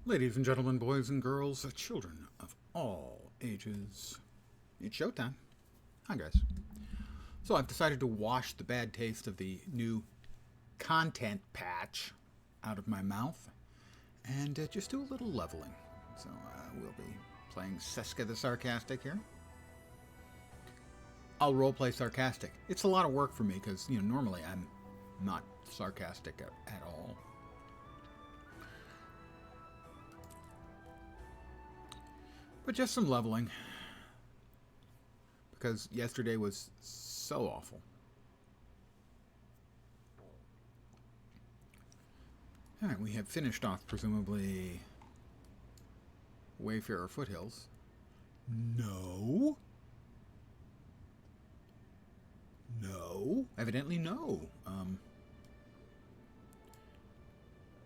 Ladies and gentlemen, boys and girls, children of all ages, it's showtime. Hi, guys. So I've decided to wash the bad taste of the new content patch out of my mouth and just do a little leveling. So we'll be playing Seska the Sarcastic here. I'll roleplay sarcastic. It's a lot of work for me because, normally I'm not sarcastic at all. But just some leveling. Because yesterday was so awful. Alright, we have finished off, presumably, Wayfarer Foothills. No. No. Evidently no.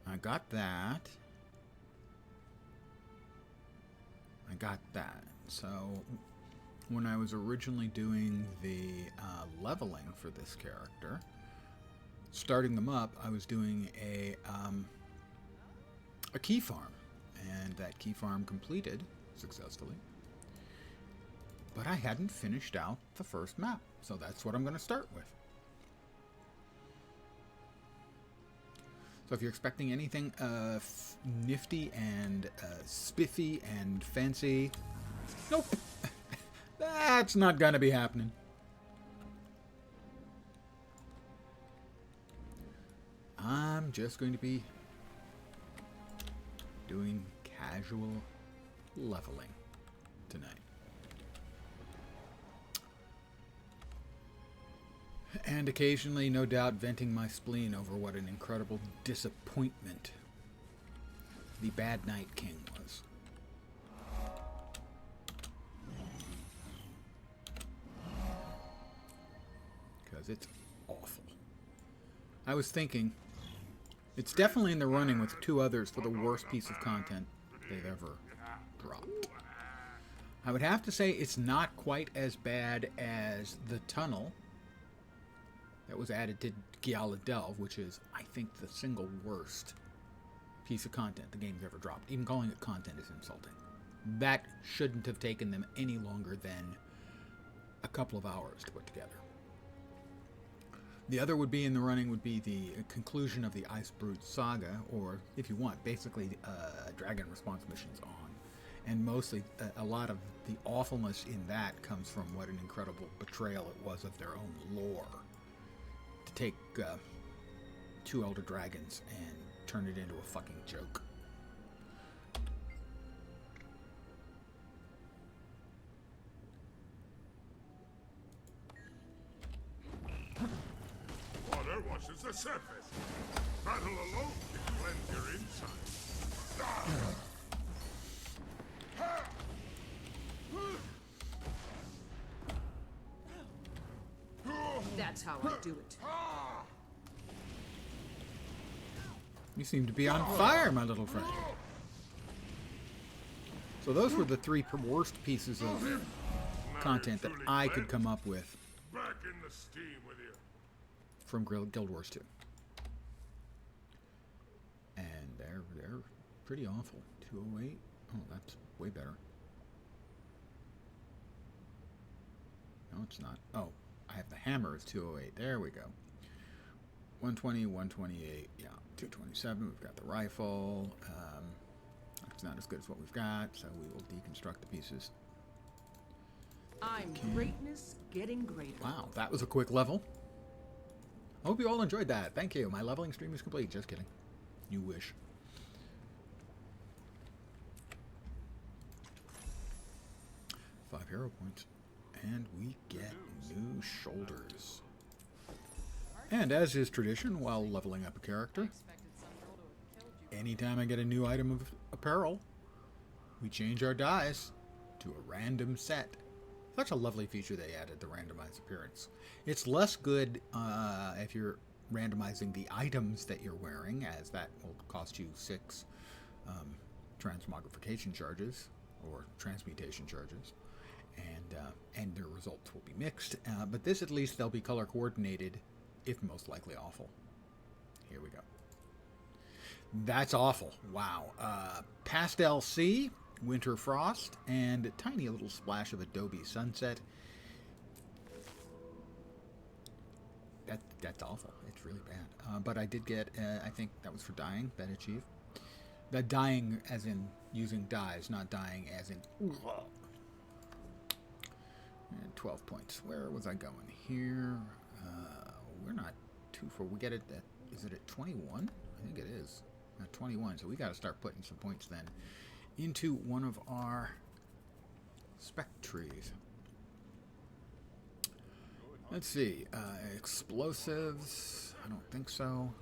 I got that. So when I was originally doing the leveling for this character, starting them up, I was doing a key farm, and that key farm completed successfully. But I hadn't finished out the first map, so that's what I'm going to start with. So if you're expecting anything nifty and spiffy and fancy, nope, that's not going to be happening. I'm just going to be doing casual leveling tonight. And occasionally, no doubt, venting my spleen over what an incredible disappointment the Badnight King was. Because it's awful. I was thinking, it's definitely in the running with two others for the worst piece of content they've ever dropped. I would have to say it's not quite as bad as the tunnel that was added to Giala Delve, which is, I think, the single worst piece of content the game's ever dropped. Even calling it content is insulting. That shouldn't have taken them any longer than a couple of hours to put together. The other would be in the running would be the conclusion of the Ice Brute saga, or, if you want, basically Dragon Response missions on. And mostly, a lot of the awfulness in that comes from what an incredible betrayal it was of their own lore. To take two Elder Dragons and turn it into a fucking joke. Water washes the surface. Battle alone can cleanse your insides. That's how I do it. You seem to be on fire, my little friend. So those were the three worst pieces of content that I could come up with Back in the steam with you. from Guild Wars 2. And they're pretty awful. 208. Oh, that's way better. No, it's not. Oh, I have the hammer as 208. There we go. 120, 128, yeah, 227. We've got the rifle. It's not as good as what we've got, so we will deconstruct the pieces. I'm greatness getting greater. Wow, that was a quick level. I hope you all enjoyed that. Thank you. My leveling stream is complete. Just kidding. You wish. Five hero points. And we get new shoulders. And as is tradition, while leveling up a character, anytime I get a new item of apparel, we change our dice to a random set. Such a lovely feature they added, the randomized appearance. It's less good if you're randomizing the items that you're wearing, as that will cost you 6 transmogrification charges, or transmutation charges, and their results will be mixed. But this, at least, they'll be color coordinated, if most likely awful. Here we go. That's awful. Wow. Pastel Sea, Winter Frost, and a tiny little splash of Adobe Sunset. That's awful. It's really bad. But I did get, I think that was for dying, that achieved. That dying as in using dyes, not dying as in... And 12 points. Where was I going? Here. We're not too far. We get it at... Is it at 21? I think it is. At 21. So we got to start putting some points then into one of our spec trees. Let's see. Explosives. I don't think so.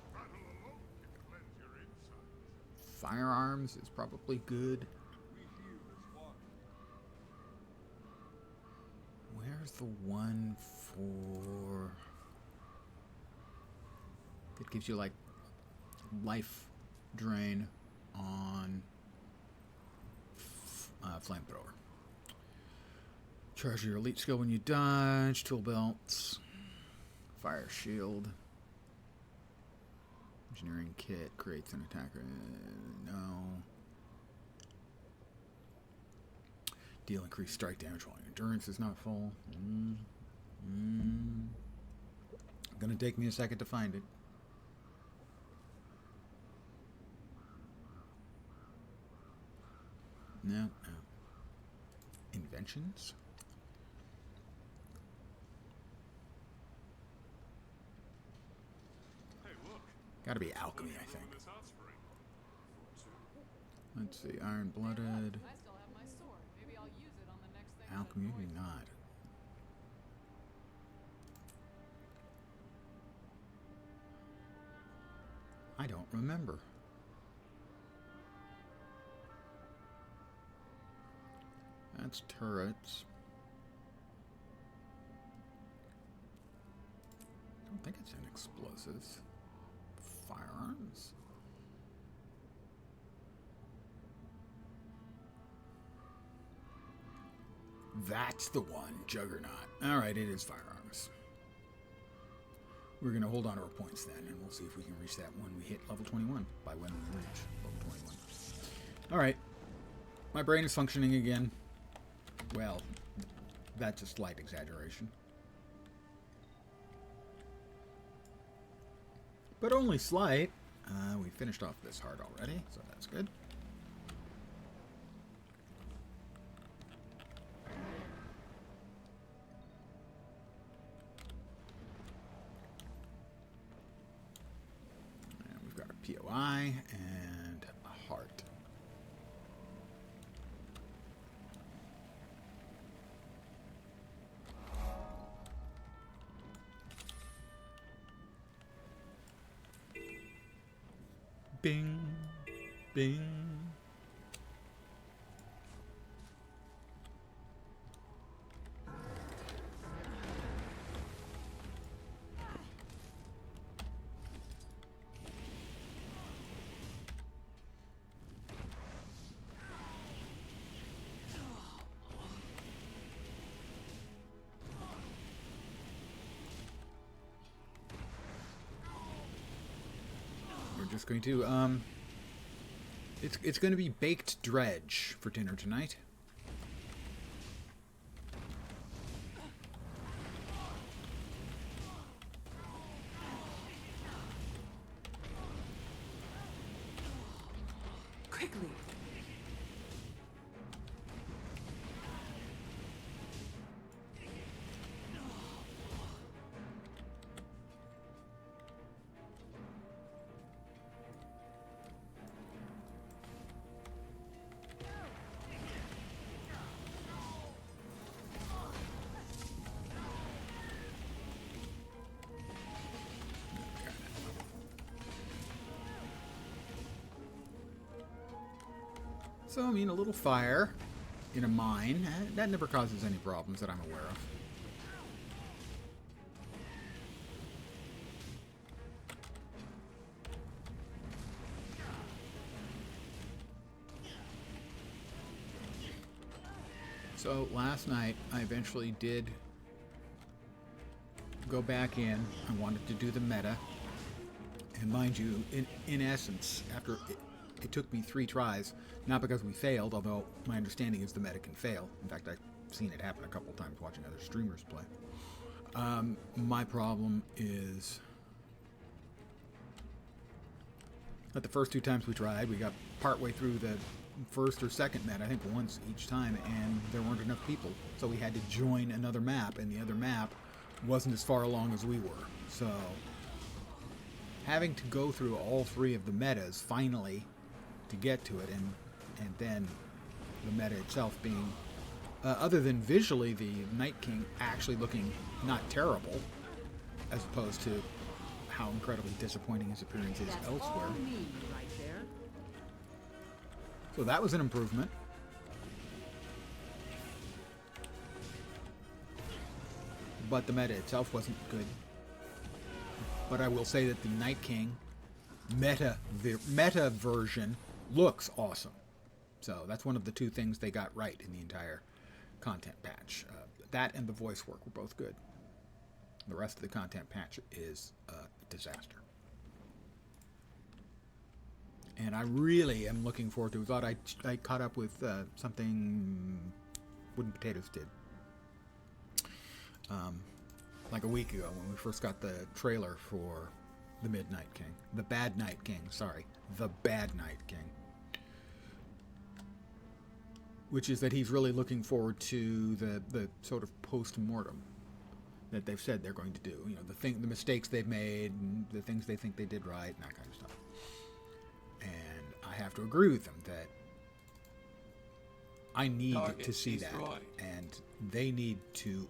Firearms is probably good. Where's the one for... It gives you like life drain on flamethrower. Charge your elite skill when you dodge. Tool belts. Fire shield. Engineering kit creates an attacker. No. Deal increased strike damage while endurance is not full. Gonna take me a second to find it. No. Inventions. Gotta be alchemy, I think. Let's see, iron-blooded. Alchemy, maybe not. I don't remember. That's turrets. I don't think it's in explosives. Firearms. That's the one, Juggernaut. Alright, it is firearms. We're going to hold on to our points then, and we'll see if we can reach that when we hit level 21. By when we reach level 21. Alright. My brain is functioning again. Well, that's a slight exaggeration. But only slight. We finished off this heart already, so that's good. And we've got a POI and a heart. Bing, bing. Just going to it's going to be baked dredge for dinner tonight. Quickly. So, I mean, a little fire in a mine, that never causes any problems that I'm aware of. So, last night, I eventually did go back in. I wanted to do the meta. And mind you, in essence, after it took me 3 tries, not because we failed, although my understanding is the meta can fail. In fact, I've seen it happen a couple times watching other streamers play. My problem is that the first 2 times we tried, we got partway through the first or second meta, I think once each time, and there weren't enough people. So we had to join another map, and the other map wasn't as far along as we were. So having to go through all 3 of the metas finally to get to it, and then the meta itself being, other than visually the Night King actually looking not terrible, as opposed to how incredibly disappointing his appearance is That's elsewhere. all me right there. So that was an improvement. But the meta itself wasn't good. But I will say that the Night King meta version looks awesome. So that's one of the 2 things they got right in the entire content patch. That and the voice work were both good. The rest of the content patch is a disaster. And I really am looking forward to it. I thought I caught up with something Wooden Potatoes did. Like a week ago when we first got the trailer for the Badnight King. The Badnight King, sorry. The Badnight King. Which is that he's really looking forward to the sort of post-mortem that they've said they're going to do. You know, the mistakes they've made, and the things they think they did right, and that kind of stuff. And I have to agree with them that I need to see that. And they need to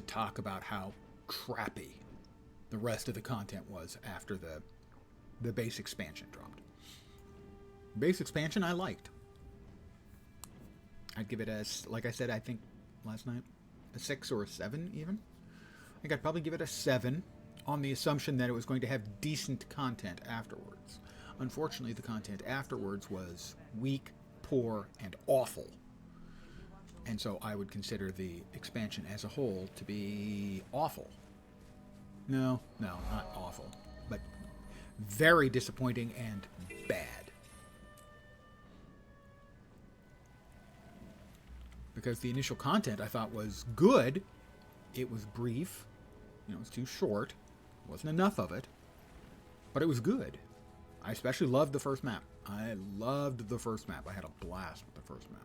talk about how crappy the rest of the content was after the base expansion dropped. Base expansion I liked. I'd give it like I said, I think last night, a 6 or a 7 even. I think I'd probably give it a 7 on the assumption that it was going to have decent content afterwards. Unfortunately, the content afterwards was weak, poor, and awful. And so I would consider the expansion as a whole to be awful. No, not awful, but very disappointing and bad. Because the initial content I thought was good. It was brief. It was too short. Wasn't enough of it. But it was good. I especially loved the first map. I loved the first map. I had a blast with the first map.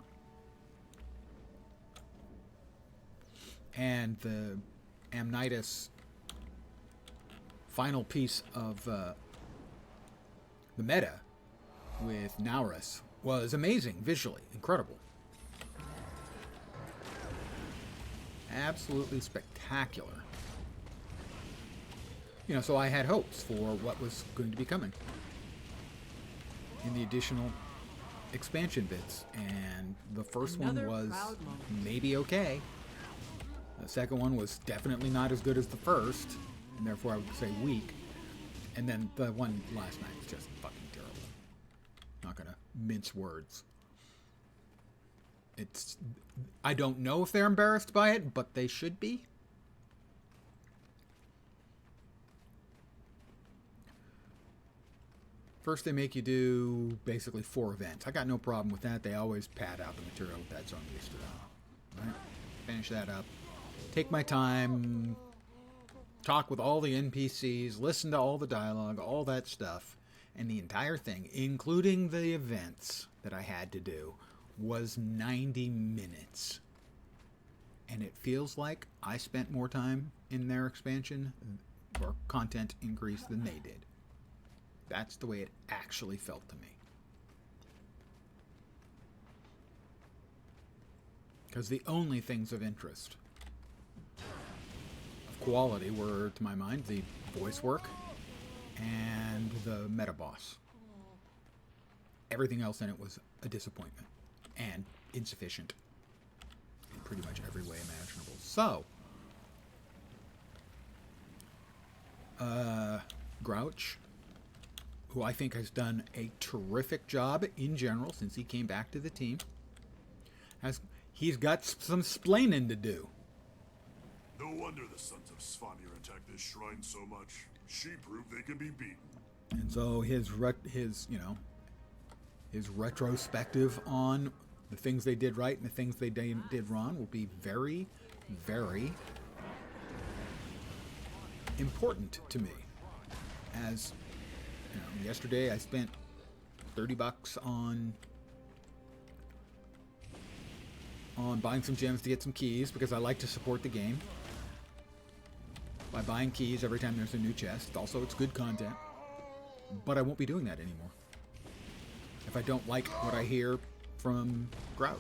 And the Amnitus final piece of the meta with Naurus was amazing visually. Incredible. Absolutely spectacular. So I had hopes for what was going to be coming in the additional expansion bits. And the first one was maybe okay. The second one was definitely not as good as the first, and therefore I would say weak. And then the one last night was just fucking terrible. Not gonna mince words. I don't know if they're embarrassed by it, but they should be. First, they make you do basically 4 events. I got no problem with that. They always pad out the material that's on listed out. Right? Finish that up. Take my time. Talk with all the NPCs. Listen to all the dialogue. All that stuff. And the entire thing, including the events that I had to do, was 90 minutes. And it feels like I spent more time in their expansion or content increase than they did. That's the way it actually felt to me. Because the only things of interest, of quality, were, to my mind, the voice work and the meta boss. Everything else in it was a disappointment and insufficient in pretty much every way imaginable. So, Grouch, who I think has done a terrific job in general since he came back to the team, he's got some splaining to do. No wonder the sons of Svanir attack this shrine so much. She proved they can be beaten. And so his retrospective on the things they did right and the things they did wrong will be very, very important to me. As you know, yesterday I spent $30 on buying some gems to get some keys because I like to support the game by buying keys every time there's a new chest. Also, it's good content, but I won't be doing that anymore if I don't like what I hear from Grouch.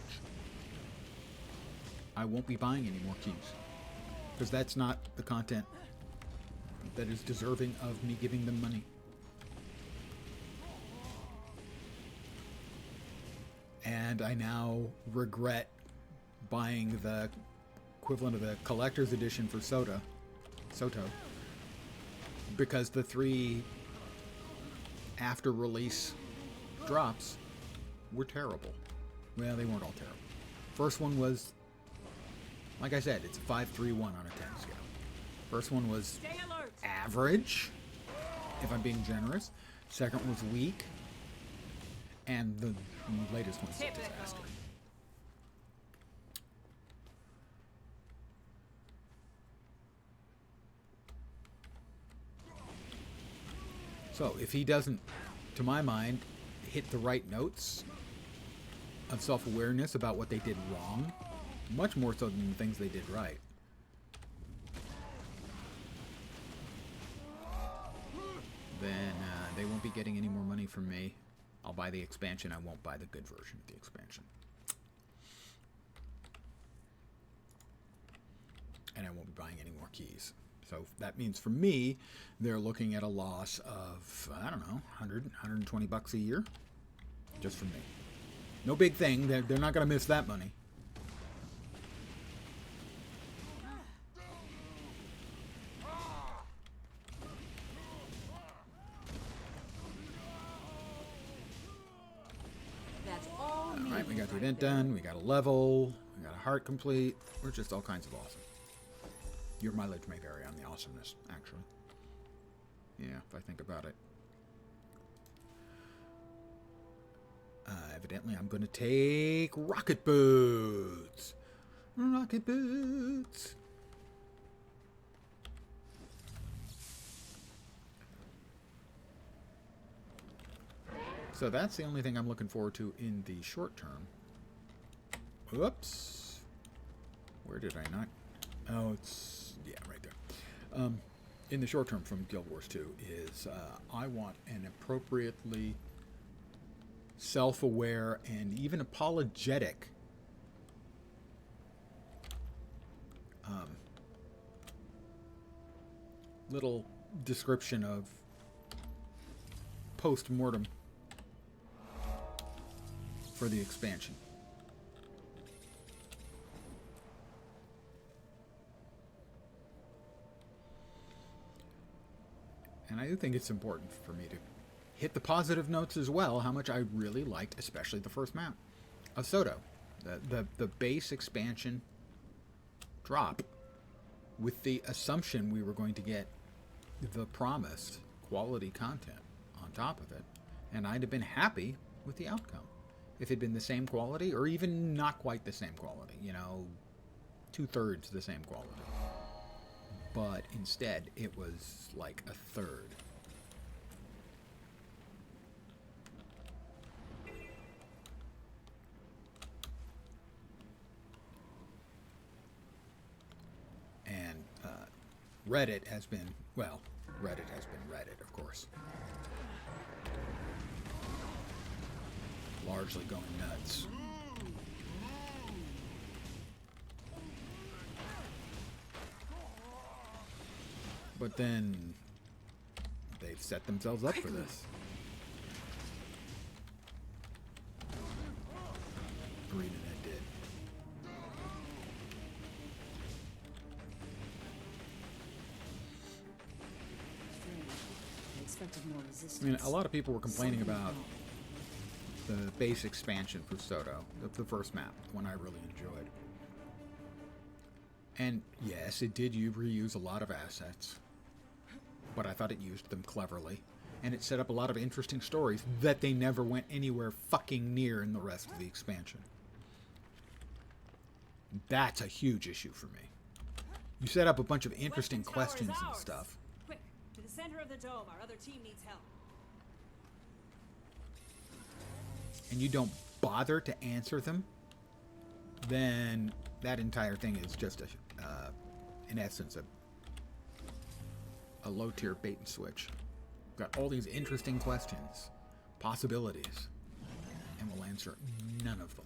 I won't be buying any more keys because that's not the content that is deserving of me giving them money. And I now regret buying the equivalent of the collector's edition for Soto, because the 3 after release drops were terrible. Well, they weren't all terrible. First one was, like I said, it's a 5.31 on a 10 scale. First one was average, if I'm being generous. Second was weak. And the latest one's a disaster. So, if he doesn't, to my mind, hit the right notes of self-awareness about what they did wrong, much more so than the things they did right, then they won't be getting any more money from me. I'll buy the expansion. I won't buy the good version of the expansion. And I won't be buying any more keys. So that means for me, they're looking at a loss of, I don't know, 100, 120 bucks a year. Just for me. No big thing. They're not going to miss that money. Alright, we got the event done. We got a level. We got a heart complete. We're just all kinds of awesome. Your mileage may vary on the awesomeness, actually. Yeah, if I think about it. Evidently, I'm going to take rocket boots. Rocket boots. So that's the only thing I'm looking forward to in the short term. Whoops. Where did I not? Oh, it's, yeah, right there. In the short term from Guild Wars 2 is I want an appropriately self-aware and even apologetic little description of post-mortem for the expansion. And I do think it's important for me to hit the positive notes as well, how much I really liked, especially the first map of Soto. The base expansion drop with the assumption we were going to get the promised quality content on top of it. And I'd have been happy with the outcome if it had been the same quality or even not quite the same quality, you know, 2/3 the same quality. But instead, it was like a third. And Reddit has been, well, Reddit has been Reddit, of course. Largely going nuts. But then they've set themselves up for this. ArenaNet did. I mean, a lot of people were complaining about the base expansion for Soto, the first map, one I really enjoyed. And yes, it did reuse a lot of assets, but I thought it used them cleverly. And it set up a lot of interesting stories that they never went anywhere fucking near in the rest of the expansion. That's a huge issue for me. You set up a bunch of interesting questions and stuff. Quick, to the center of the dome. Our other team needs help. And you don't bother to answer them, then that entire thing is just, in essence, a low-tier bait and switch. Got all these interesting questions, possibilities, and we'll answer none of them.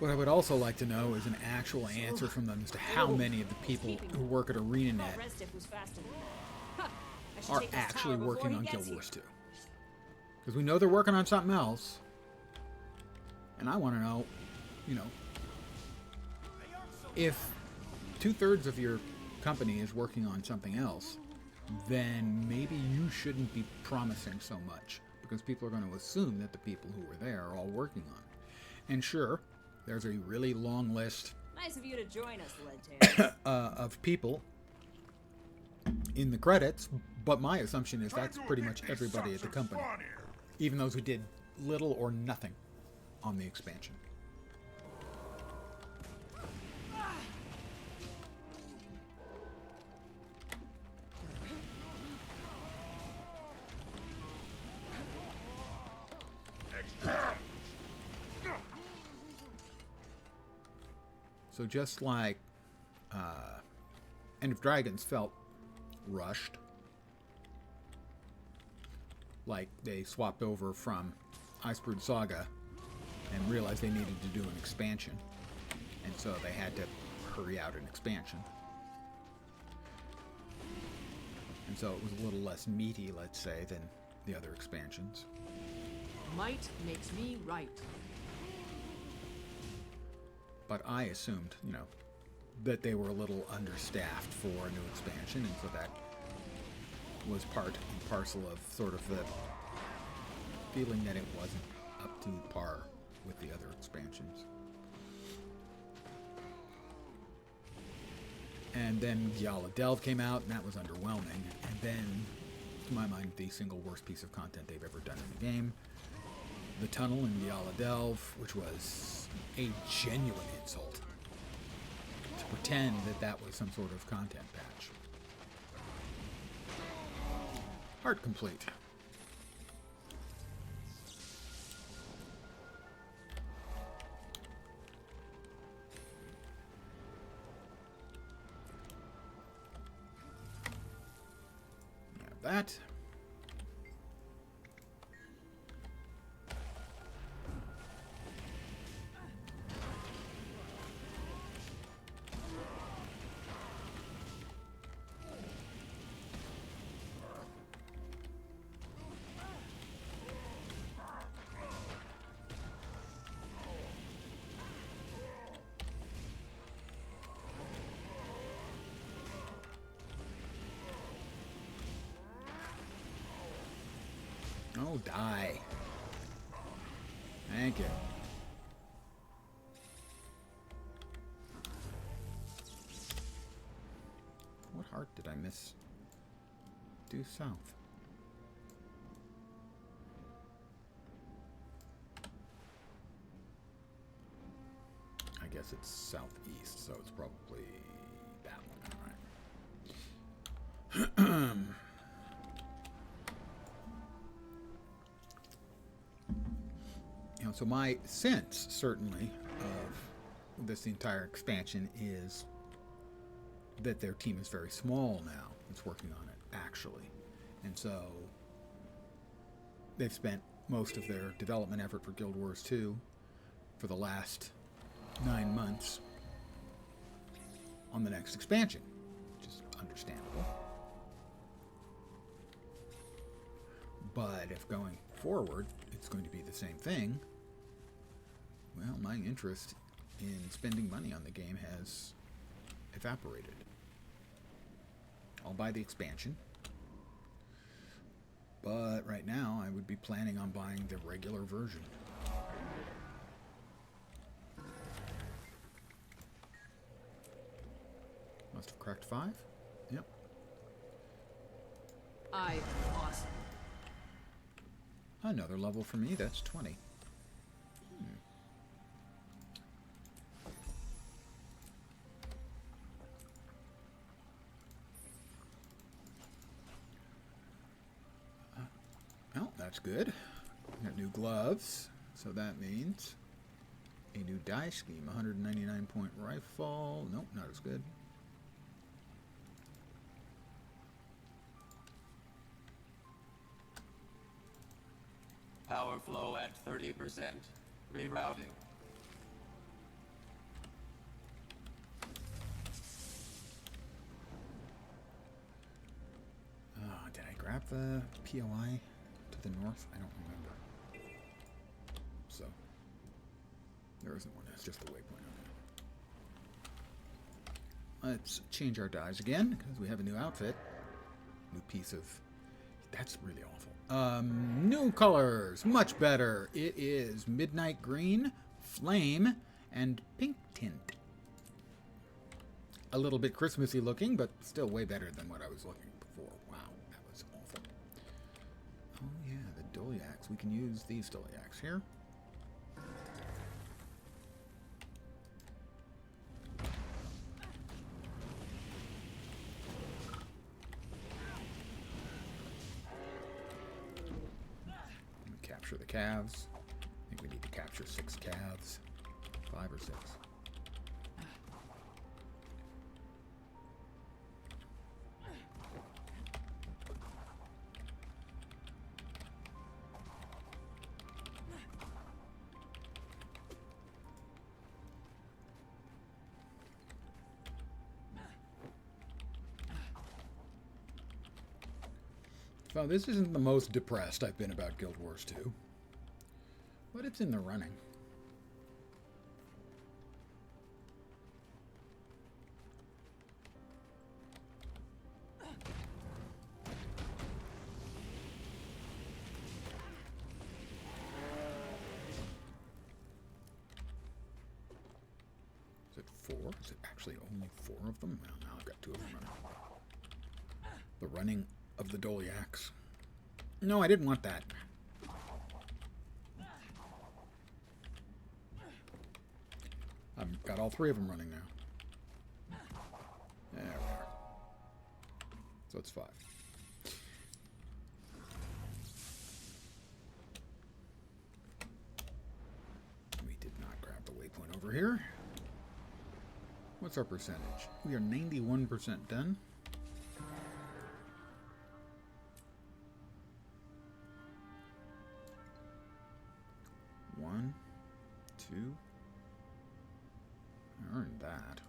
What I would also like to know is an actual answer from them as to how many of the people who work at ArenaNet are actually working on Guild Wars 2. Because we know they're working on something else. And I want to know, you know, if 2/3 of your company is working on something else, then maybe you shouldn't be promising so much. Because people are going to assume that the people who were there are all working on it. And sure, there's a really long list Nice of you to join us, Leadtail. of people in the credits, but my assumption is that's pretty much everybody at the company, even those who did little or nothing on the expansion. So just like End of Dragons felt rushed, like they swapped over from Icebrood Saga and realized they needed to do an expansion, and so they had to hurry out an expansion. And so it was a little less meaty, let's say, than the other expansions. Might makes me right. But I assumed, you know, that they were a little understaffed for a new expansion, and so that was part and parcel of sort of the feeling that it wasn't up to par with the other expansions. And then Yala Delve came out, and that was underwhelming. And then, to my mind, the single worst piece of content they've ever done in the game. The tunnel in Yala Delve, which was a genuine insult. To pretend that that was some sort of content patch. Heart complete. That. Oh, die. Thank you. What heart did I miss? Due south. I guess it's southeast, so it's probably that one. All right. You know, so my sense, certainly, of this entire expansion is that their team is very small now that's working on it, actually. And so they've spent most of their development effort for Guild Wars 2 for the last 9 months on the next expansion, which is understandable. But if going forward it's going to be the same thing, well, my interest in spending money on the game has evaporated. I'll buy the expansion. But right now, I would be planning on buying the regular version. Must have cracked 5? Yep. I am awesome. Another level for me, that's 20. Well, that's good. Got new gloves, so that means a new die scheme. 199 point rifle. Nope, not as good. Power flow at 30%. Rerouting. Did I grab the POI to the north? I don't remember. So, there isn't one. That's just the waypoint on it. Let's change our dyes again, because we have a new outfit. New piece of... That's really awful. New colors. Much better. It is midnight green, flame, and pink tint. A little bit Christmassy looking, but still way better than what I was looking before. Wow, that was awful. Oh yeah, the Doliacs. We can use these Doliacs here. Capture the calves. I think we need to capture 6 calves. 5 or 6. So this isn't the most depressed I've been about Guild Wars 2. But it's in the running. Is it 4? Is it actually only 4 of them? Well, now I've got 2 of them running. The running of the Doliacs. No, I didn't want that. I've got all 3 of them running now. There we are. So it's 5. We did not grab the waypoint over here. What's our percentage? We are 91% done. One, 2. I earned that.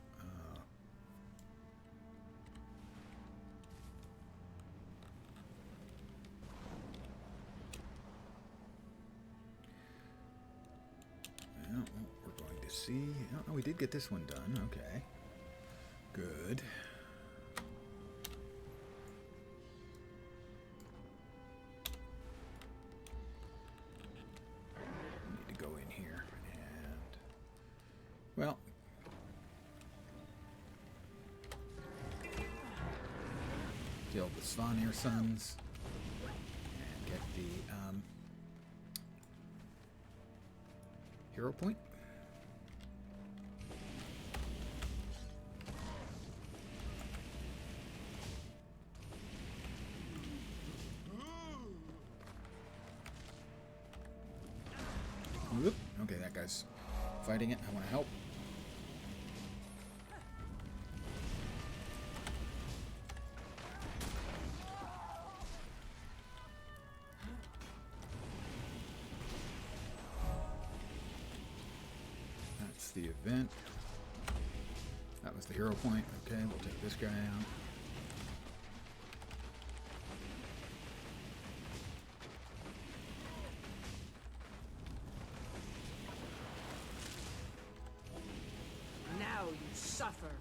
Well, we're going to see. Oh, we did get this one done. Okay. Good. Need to go in here and... Well... Kill the Svanir sons. And get the, hero point. Whoop. Okay, that guy's fighting it. I want to help. That's the event. That was the hero point. Okay, we'll take this guy out. Now you suffer.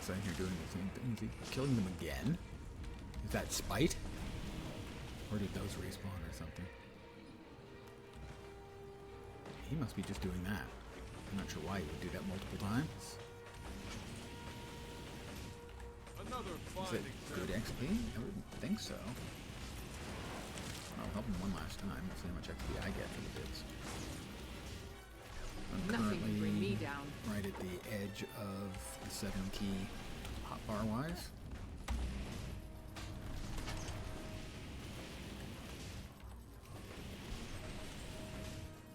inside here doing the same thing. Is he killing them again? Is that spite? Or did those respawn or something? He must be just doing that. I'm not sure why he would do that multiple times. Another Is it good XP? I wouldn't think so. I'll help him one last time. Let's see how much XP I get for the bits. I'm Nothing can bring me currently down. right at the edge of the 7 key hotbar wise.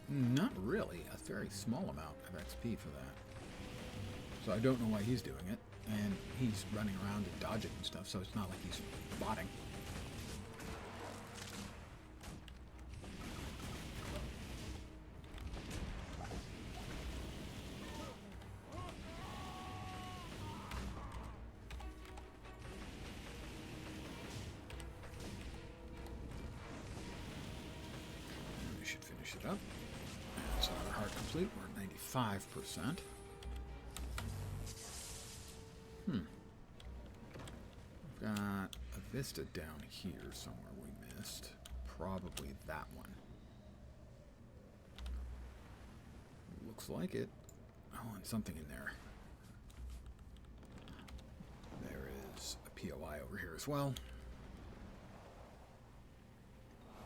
Not really. A very small amount of XP for that. So I don't know why he's doing it. And he's running around and dodging and stuff, so it's not like he's botting. And we should finish it up. That's another heart complete. We're at 95%. We've got a vista down here somewhere we missed. Probably that one. Looks like it. Oh, and something in there. There is a POI over here as well.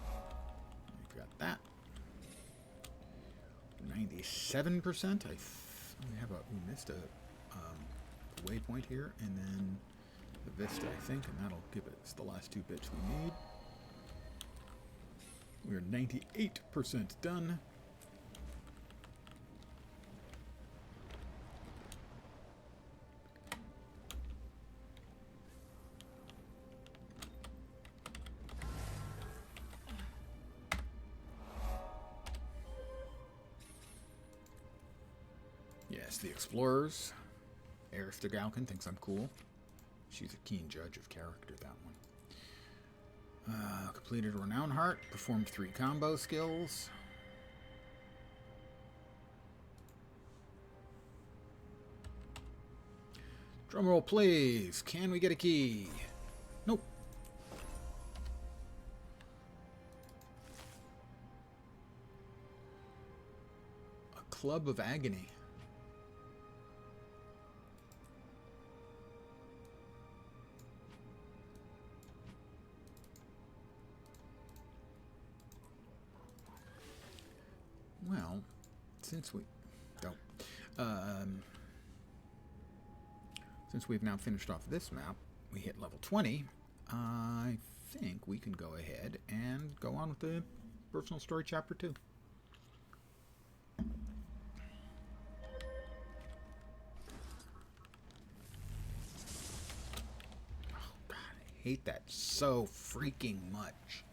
We've got that. 97%. We missed a waypoint here, and then the vista, I think, and that'll give us the last 2 bits we need. We're 98% done. Yes, the explorers. Aerith Galkin thinks I'm cool. She's a keen judge of character, that one. Completed a Renown Heart. Performed 3 combo skills. Drumroll, please. Can we get a key? Nope. A Club of Agony. Well, since we've now finished off this map, we hit level 20. I think we can go ahead and go on with the personal story chapter 2. Oh God, I hate that so freaking much.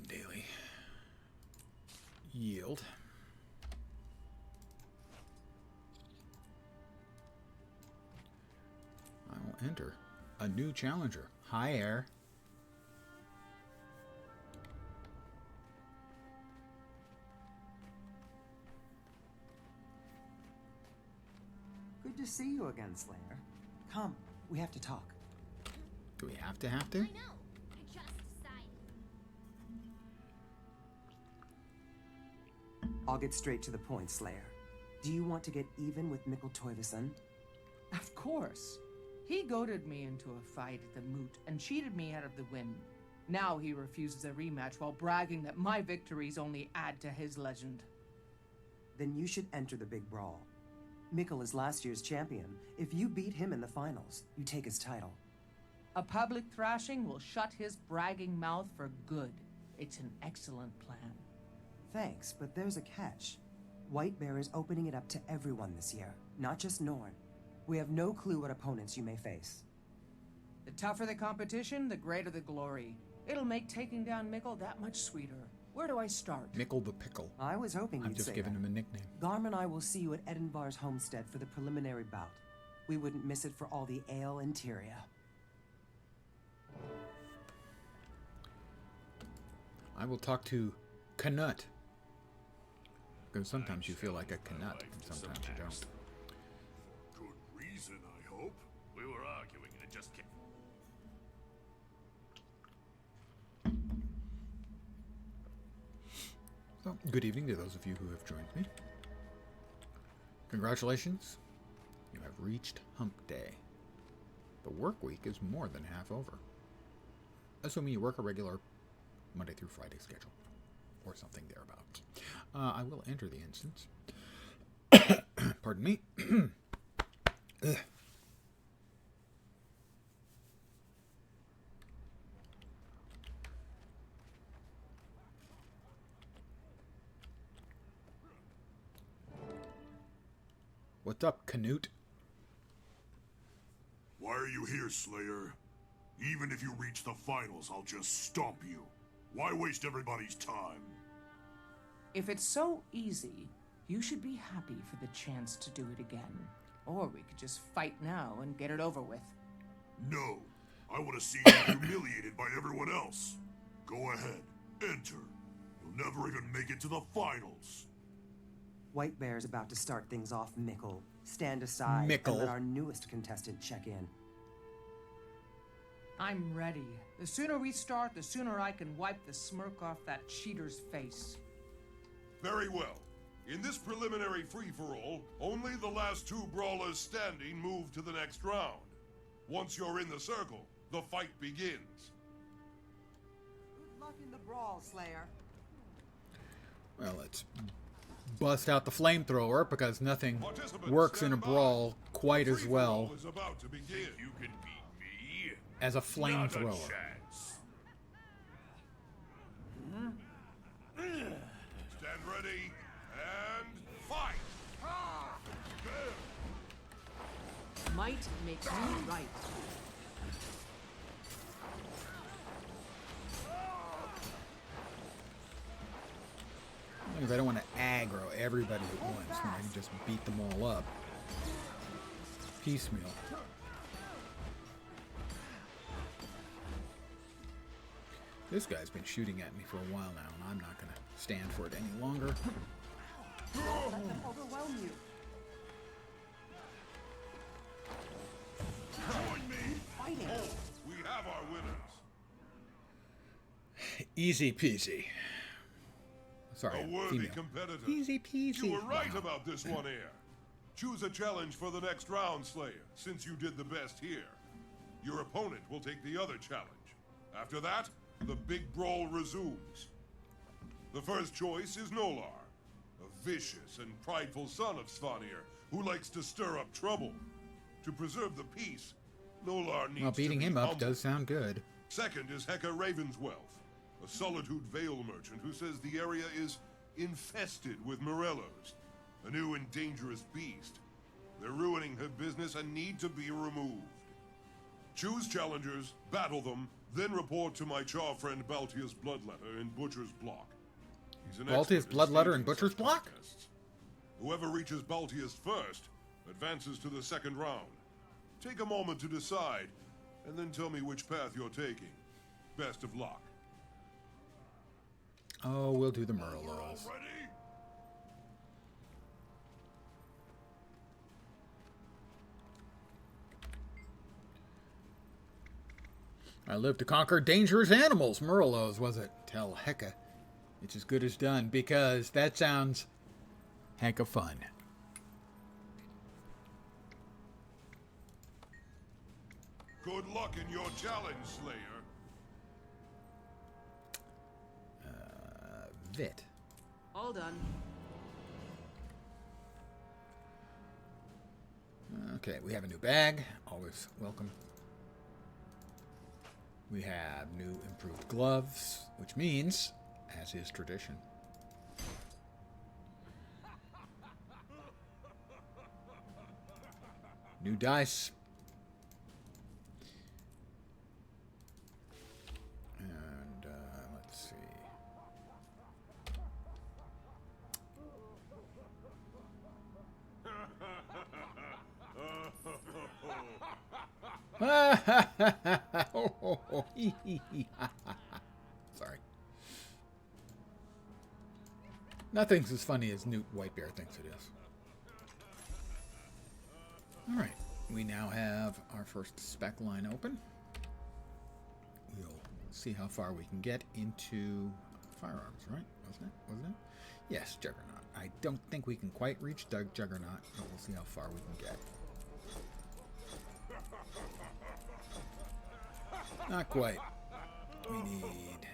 Daily yield. I will enter a new challenger. Hi, Air. Good to see you again, Slayer. Come, we have to talk. Do we have to? I know. I just decided. I'll get straight to the point, Slayer. Do you want to get even with Mikkel Toivoson? Of course. He goaded me into a fight at the moot and cheated me out of the win. Now he refuses a rematch while bragging that my victories only add to his legend. Then you should enter the big brawl. Mikkel is last year's champion. If you beat him in the finals, you take his title. A public thrashing will shut his bragging mouth for good. It's an excellent plan. Thanks, but there's a catch. White Bear is opening it up to everyone this year, not just Norn. We have no clue what opponents you may face. The tougher the competition, the greater the glory. It'll make taking down Mikkel that much sweeter. Where do I start? Mickle the Pickle. I was hoping I've you'd just say given that. him a nickname. Garm and I will see you at Edinbar's homestead for the preliminary bout. We wouldn't miss it for all the ale and Tyria. I will talk to Canut. Because sometimes you feel like a Knut, and sometimes you don't. Good reason, I hope. We were arguing and it just kept. So, good evening to those of you who have joined me. Congratulations. You have reached Hump Day. The work week is more than half over. Assuming you work a regular Monday through Friday schedule. Or something thereabouts. I will enter the instance. Pardon me. Ugh. What's up, Canute? Why are you here, Slayer? Even if you reach the finals, I'll just stomp you. Why waste everybody's time? If it's so easy, you should be happy for the chance to do it again. Or we could just fight now and get it over with. No. I want to see you humiliated by everyone else. Go ahead. Enter. You'll never even make it to the finals. White Bear's about to start things off, Mickle. Stand aside Mickle. and let our newest contestant check in. I'm ready. The sooner we start, the sooner I can wipe the smirk off that cheater's face. Very well. In this preliminary free-for-all, only the last two brawlers standing move to the next round. Once you're in the circle, the fight begins. Good luck in the brawl, Slayer. Well, let's bust out the flamethrower because nothing Participants, works in a stand by. brawl quite The as well free-for-all is about to begin. You can beat me. as a Not a flamethrower. chance. Stand ready and fight. Might makes me right. Because I don't want to aggro everybody at once when I can just beat them all up. Piecemeal. This guy's been shooting at me for a while now, and I'm not going to stand for it any longer. Let them overwhelm you. Join me. Fighting. We have our winners. Easy peasy. Sorry, A worthy female. competitor. Easy peasy. You were right Wow. about this one here. Choose a challenge for the next round, Slayer, since you did the best here. Your opponent will take the other challenge. After that, the big brawl resumes. The first choice is Nolar, a vicious and prideful son of Svanir who likes to stir up trouble. To preserve the peace, Nolar needs Well, beating to be him up humble. does sound good. Second is Heka Ravenswealth, a Solitude Veil merchant who says the area is infested with Morellos, a new and dangerous beast. They're ruining her business and need to be removed. Choose challengers, battle them, then report to my Char friend Baltia's Bloodletter in Butcher's Block. He's an Baltia's expert in Bloodletter in staging Butcher's such Block? contests. Whoever reaches Baltia's first advances to the second round. Take a moment to decide, and then tell me which path you're taking. Best of luck. Oh, we'll do the We're all Merlos. ready? I live to conquer dangerous animals. Merlos, was it? Tell Hecka it's as good as done, because that sounds heck of fun. Good luck in your challenge, Slayer. Vit. All done. Okay, we have a new bag. Always welcome. We have new improved gloves, which means, as is tradition, new dice. And let's see. Sorry. Nothing's as funny as Newt Whitebear thinks it is. Alright, we now have our first spec line open. We'll see how far we can get into firearms, right? Wasn't it? Yes, Juggernaut. I don't think we can quite reach Juggernaut, but we'll see how far we can get. Not quite. We need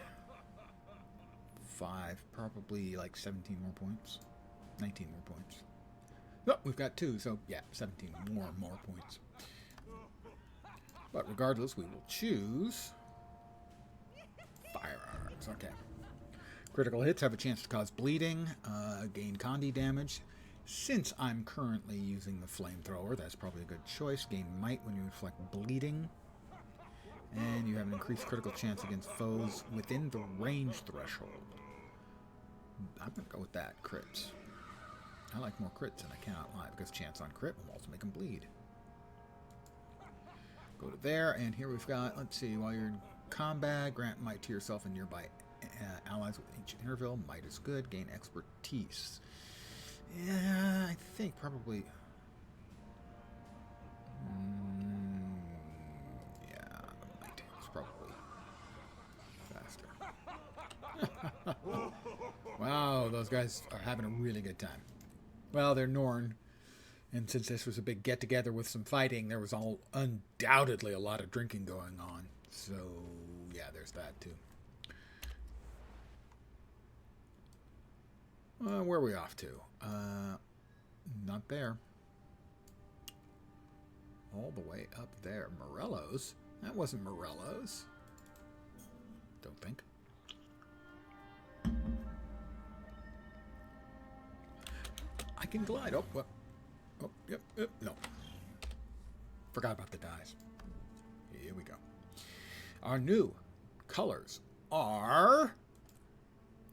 5, probably like 17 more points. 19 more points. Oh, we've got 2, so yeah, 17 more points. But regardless, we will choose firearms. Okay. Critical hits have a chance to cause bleeding, gain Condi damage. Since I'm currently using the flamethrower, that's probably a good choice. Gain might when you inflict bleeding. And you have an increased critical chance against foes within the range threshold. I'm going to go with that. Crits. I like more crits, and I cannot lie, because chance on crit will also make them bleed. Go to there, and here we've got, let's see, while you're in combat, grant might to yourself and nearby allies with ancient interval. Might is good. Gain expertise. Yeah, I think probably... yeah, might is probably faster. Wow, those guys are having a really good time. Well, they're Norn, and since this was a big get-together with some fighting, there was undoubtedly a lot of drinking going on. So, yeah, there's that, too. Where are we off to? Not there. All the way up there. Morello's? That wasn't Morello's. Don't think. I can glide. Oh, what? Oh, yep, no. Forgot about the dies. Here we go. Our new colors are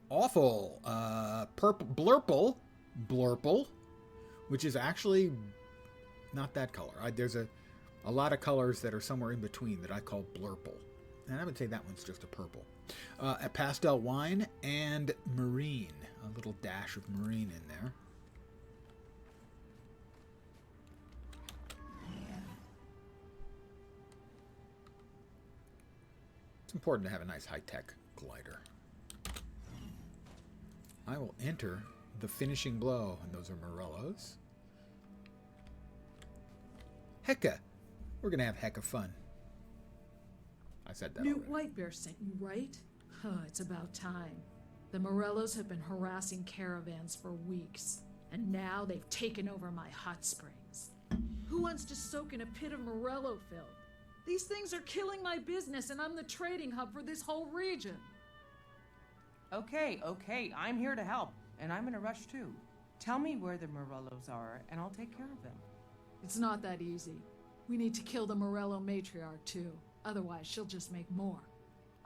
awful. Purple, blurple, which is actually not that color. There's a lot of colors that are somewhere in between that I call blurple. And I would say that one's just a purple. A pastel wine and marine. A little dash of marine in there. It's important to have a nice high-tech glider. I will enter the finishing blow, and those are Morello's. Hecka! We're gonna have hecka fun. I said that Newt Oh, already. Whitebear sent you, right? Huh, it's about time. The Morellos have been harassing caravans for weeks, and now they've taken over my hot springs. Who wants to soak in a pit of Morello filth? These things are killing my business, and I'm the trading hub for this whole region. Okay, I'm here to help, and I'm in a rush too. Tell me where the Morellos are, and I'll take care of them. It's not that easy. We need to kill the Morello matriarch too. Otherwise, she'll just make more.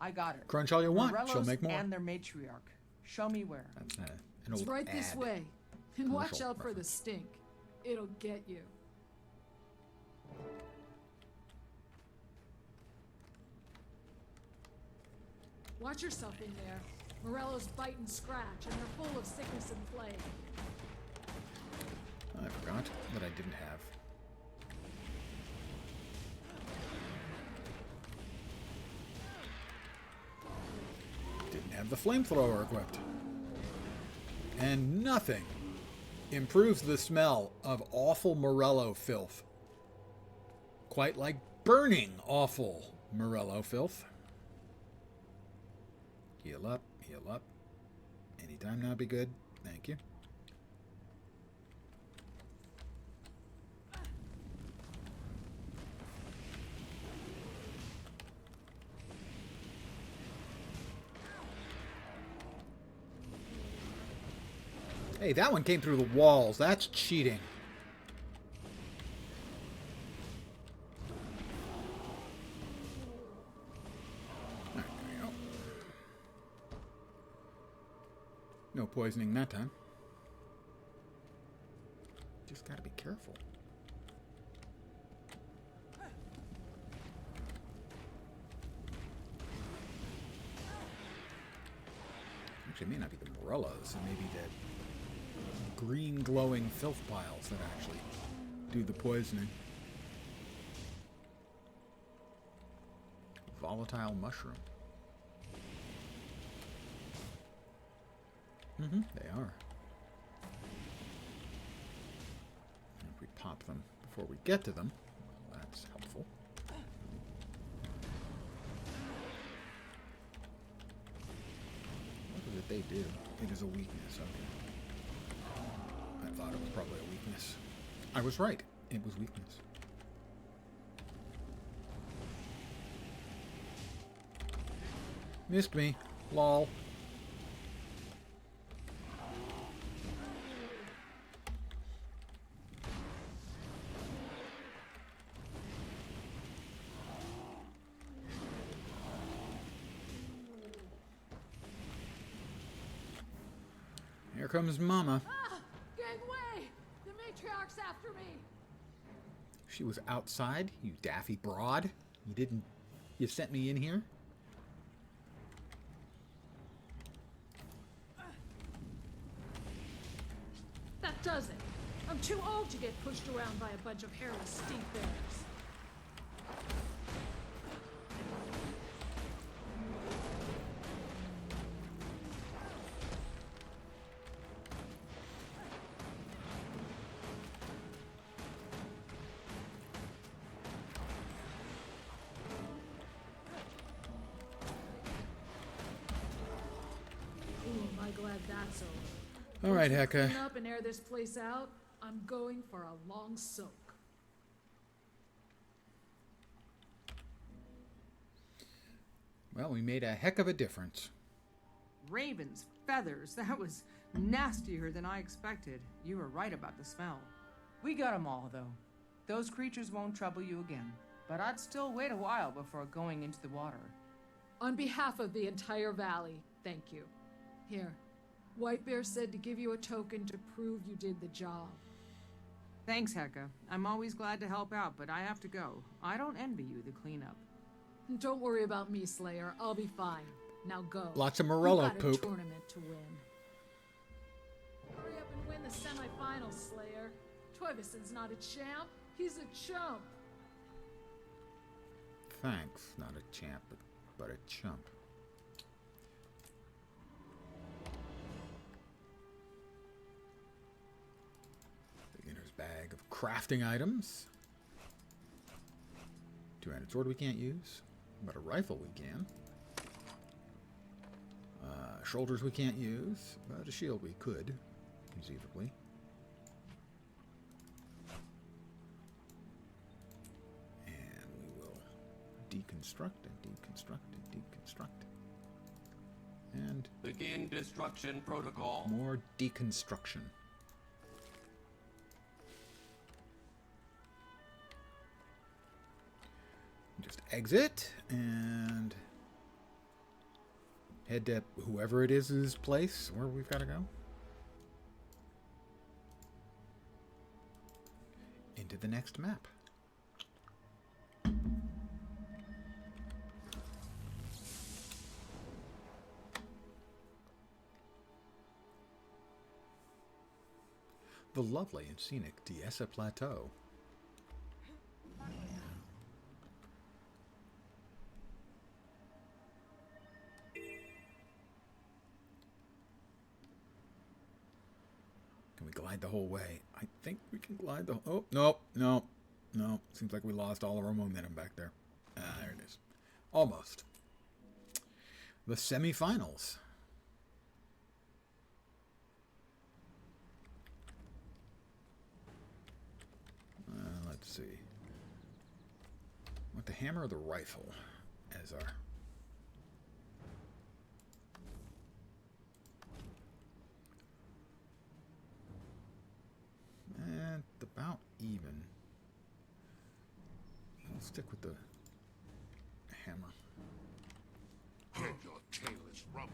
I got her. Crunch all you want. Morellos She'll make more. and their matriarch. Show me where. That's an It's old right this ad. way. And watch Commercial out for the reference. stink. It'll get you. Watch yourself in there. Morello's bite and scratch, and they're full of sickness and plague. I forgot that I didn't have. Didn't have the flamethrower equipped. And nothing improves the smell of awful Morello filth. Quite like burning awful Morello filth. Heal up, heal up. Anytime now be good. Thank you. Hey, that one came through the walls. That's cheating. There we go. No poisoning that time. Just gotta be careful. Actually, it may not be the Morellos. It may be the green glowing filth piles that actually do the poisoning. Volatile mushroom. They are. If we pop them before we get to them, well, that's helpful. What is it they do? It is a weakness, okay. I thought it was probably a weakness. I was right. It was weakness. Missed me. Lol. Here comes Mama. Ah! Gangway! The matriarch's after me! She was outside, you daffy broad. You sent me in here? That does it. I'm too old to get pushed around by a bunch of hairless stink bears. Ooh, am I glad that's over. All right, Once we Hecka. clean up and air this place out, I'm going for a long soak. Well, we made a heck of a difference. Raven's feathers. That was nastier than I expected. You were right about the smell. We got 'em all, though. Those creatures won't trouble you again. But I'd still wait a while before going into the water. On behalf of the entire valley, thank you. Here, White Bear said to give you a token to prove you did the job. Thanks, Hecka. I'm always glad to help out, but I have to go. I don't envy you the cleanup. Don't worry about me, Slayer. I'll be fine. Now go. Lots of Morello We've got poop. a tournament to win. Hurry up and win the semifinals, Slayer. Toiveson's not a champ. He's a chump. Thanks. Not a champ, but a chump. Beginner's bag of crafting items. Two-handed sword we can't use, but a rifle we can. Shoulders we can't use, but a shield we could, conceivably. And we will deconstruct and deconstruct and deconstruct. And Begin destruction protocol. more deconstruction. Just exit and head to whoever it is' place where we've got to go. Into the next map. The lovely and scenic Diessa Plateau. Can we glide the whole way? I think we can glide the... Oh, no. Seems like we lost all of our momentum back there. Ah, there it is. Almost. The semifinals. Let's see. Want the hammer or the rifle as our... And about even. I'll stick with the hammer. Your tailless rumble.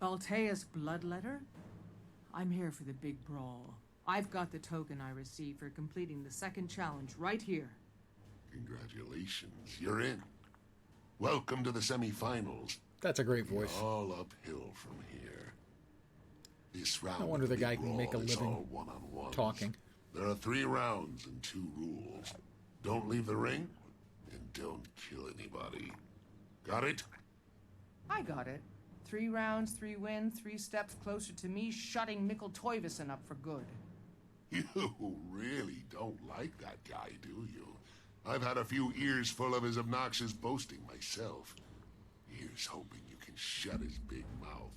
Baltea's bloodletter? I'm here for the big brawl. I've got the token I received for completing the second challenge right here. Congratulations, you're in. Welcome to the semifinals. That's a great voice. All uphill from here. This round No wonder the of guy Big can make a Brawl is living all one-on-ones. talking. There are 3 rounds and 2 rules. Don't leave the ring, and don't kill anybody. Got it? I got it. 3 rounds, 3 wins, 3 steps closer to me shutting Mikkel Toivonen up for good. You really don't like that guy, do you? I've had a few ears full of his obnoxious boasting myself. Here's hoping you can shut his big mouth.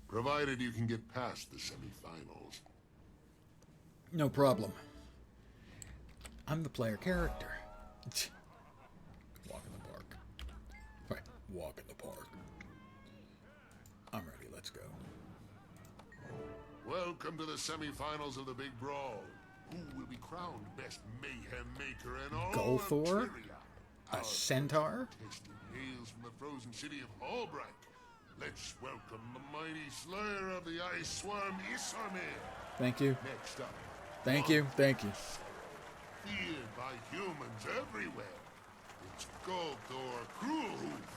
Provided you can get past the semifinals. No problem. I'm the player character. Walk in the park. Right, walk in the park. I'm ready, let's go. Welcome to the semifinals of the Big Brawl. Who will be crowned best mayhem maker in all Golthor? of Tyria? A centaur? Contestant hails from the frozen city of Hallbreak. Let's welcome the mighty slayer of the ice swarm, Isarmir. Thank you. Next up. Thank you. Thank you. Feared by humans everywhere. It's Golthor Cruelhoof.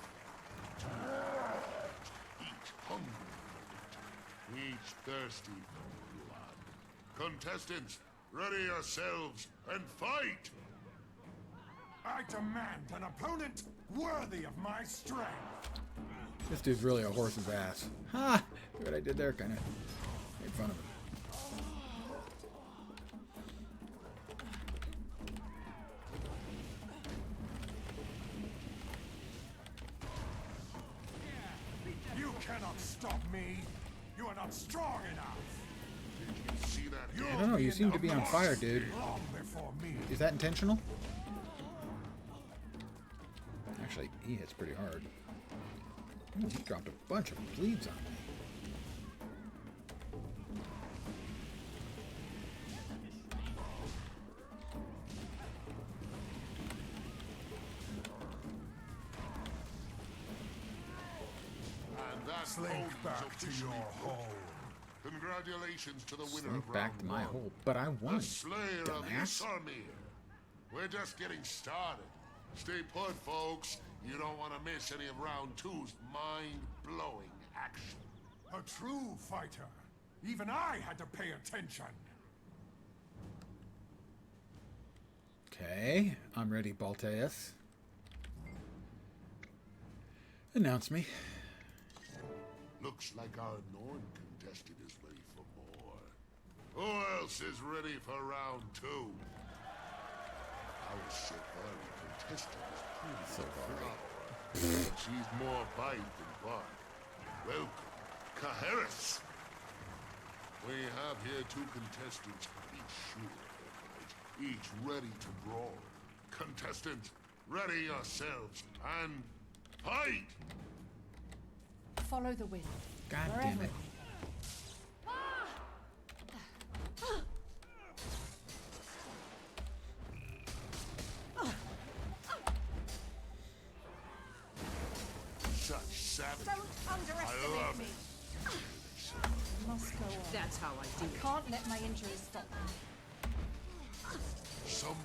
Each hungry for it. Each thirsty for blood. Contestants, ready yourselves and fight! I demand an opponent worthy of my strength. This dude's really a horse's ass. Ha! See what I did there? Kind of made fun of him. You cannot stop me. You are not strong enough. Did you see that? I don't know, you seem to be on fire, dude. Long before me. Is that intentional? Actually, he hits pretty hard. Ooh, he dropped a bunch of bleeds on me. And that Slink pony's back to officially your booked. hole. Congratulations to the winner Slink of back round to my 1. hole, but I won. The Slayer of Dumbass. Isarmir. We're just getting started. Stay put, folks. You don't want to miss any of round 2's mind-blowing action. A true fighter. Even I had to pay attention. Okay, I'm ready, Balteus. Announce me. Looks like our Norn contestant is ready for more. Who else is ready for round 2? Our Silvari contestant is pretty flower, but she's more bite than bark. Welcome, Kaharis. We have here 2 contestants, each sure of fight, each ready to brawl. Contestants, ready yourselves and fight! Follow the wind. God damn it. Such savage. Don't I underestimate love me. it. Must go on. That's how I do it. Can't let my injuries stop me. Somebody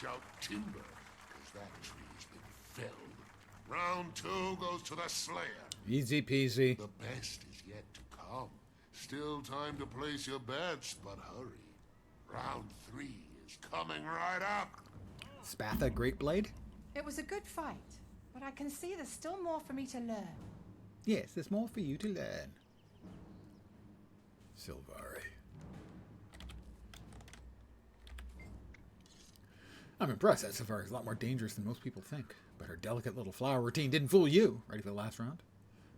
shout timber, because that tree's been felled. Round 2 goes to the Slayer. Easy peasy. The best is yet to come. Still time to place your bets, but hurry. Round 3 is coming right up. Spatha Greatblade? It was a good fight, but I can see there's still more for me to learn. Yes, there's more for you to learn. Silvari. I'm impressed. That Silvari is a lot more dangerous than most people think. But her delicate little flower routine didn't fool you. Ready for the last round?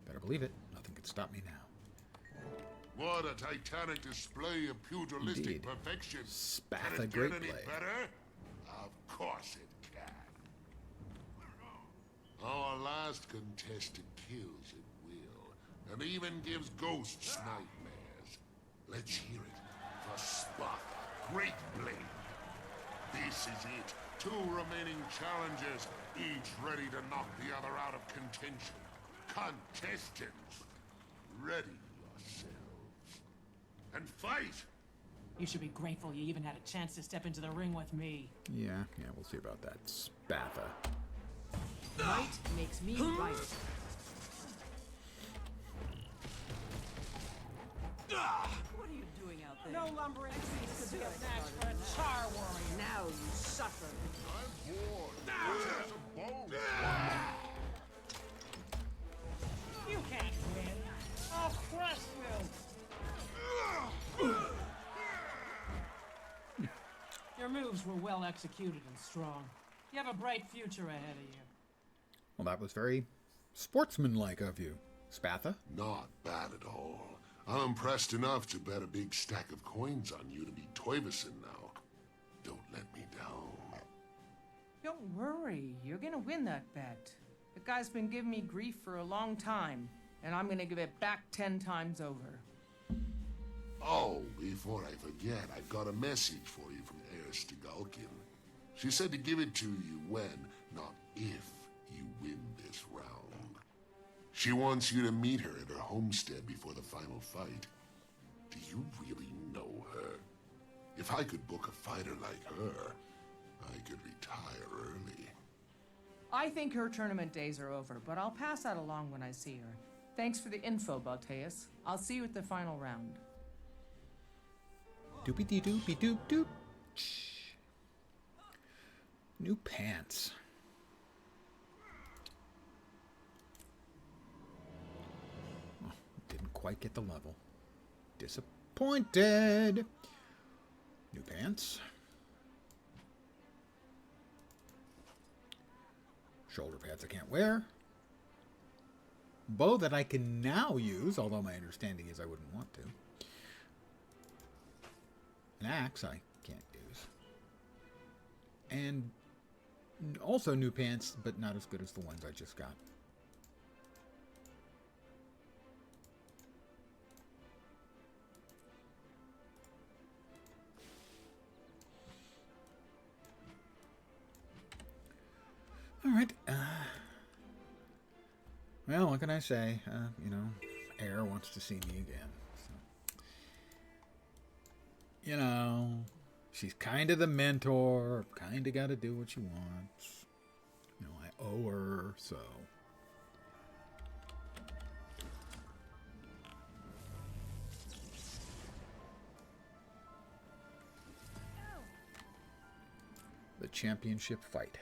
Better believe it. Nothing can stop me now. What a titanic display of pugilistic Indeed. perfection. Spatha Can it get any Greatblade. better? Of course it can. Our last contestant kills at will, and even gives ghosts nightmares. Let's hear it for Spatha Greatblade. This is it. 2 remaining challengers, each ready to knock the other out of contention. Contestants, ready yourselves. And fight! You should be grateful you even had a chance to step into the ring with me. Yeah, we'll see about that. Spatha. Might makes me right. What are you doing out there? No lumbering beast could be a match for a char warrior. Now you suffer. I'm bored. Let's have some bones. You can't win. I'll crush you. Your moves were well executed and strong. You have a bright future ahead of you. Well, that was very sportsmanlike of you, Spatha. Not bad at all. I'm impressed enough to bet a big stack of coins on you to be Toivoson now. Don't let me down. Don't worry, you're gonna win that bet. The guy's been giving me grief for a long time, and I'm gonna give it back 10 times over. Oh, before I forget, I've got a message for you from Heir Stigulkin. She said to give it to you when, not if, you win this round. She wants you to meet her at her homestead before the final fight. Do you really know her? If I could book a fighter like her, I could retire early. I think her tournament days are over, but I'll pass that along when I see her. Thanks for the info, Balteus. I'll see you at the final round. Doopy dee doopy doop doop. New pants. Oh, didn't quite get the level. Disappointed. New pants. Shoulder pads I can't wear. Bow that I can now use, although my understanding is I wouldn't want to. An axe I can't use. And also new pants, but not as good as the ones I just got. All right. Well, what can I say? You know, Heir wants to see me again. So. You know, she's kind of the mentor. Kind of got to do what she wants. You know, I owe her, so. The championship fight.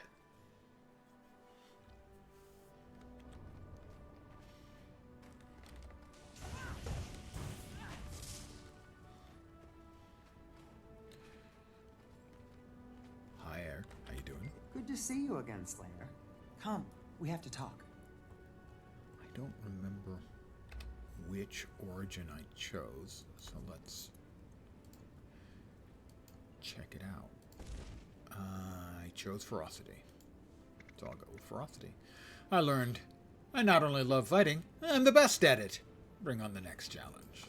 Good to see you again, Slayer. Come, we have to talk. I don't remember which origin I chose, so let's check it out. I chose ferocity, so I'll go with ferocity. I learned I not only love fighting, I'm the best at it. Bring on the next challenge.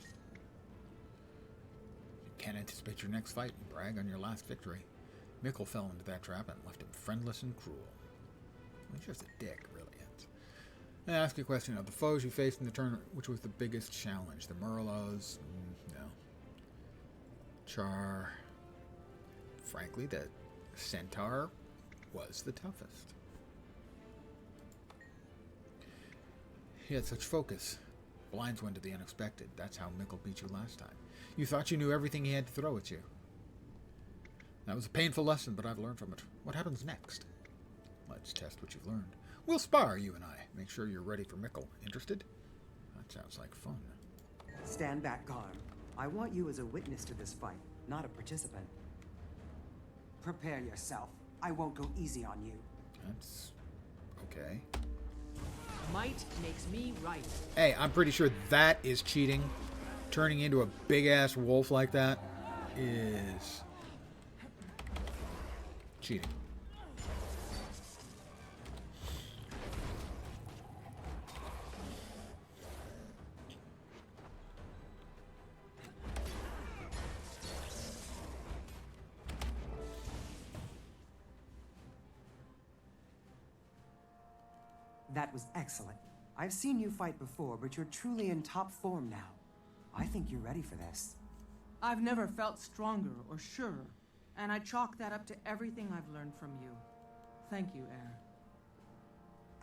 You can't anticipate your next fight and brag on your last victory. Mikkel fell into that trap and left him friendless and cruel. He's just a dick, really is. I ask you a question. Of the foes you faced in the tournament, which was the biggest challenge? The Murlows? No. Char? Frankly, the Centaur was the toughest. He had such focus. Blinds went to the unexpected. That's how Mikkel beat you last time. You thought you knew everything he had to throw at you. That was a painful lesson, but I've learned from it. What happens next? Let's test what you've learned. We'll spar, you and I. Make sure you're ready for Mikkel. Interested? That sounds like fun. Stand back, Garm. I want you as a witness to this fight, not a participant. Prepare yourself. I won't go easy on you. That's okay. Might makes me right. Hey, I'm pretty sure that is cheating. Turning into a big-ass wolf like that is cheating. That was excellent. I've seen you fight before, but you're truly in top form now. I think you're ready for this. I've never felt stronger or surer, and I chalk that up to everything I've learned from you. Thank you,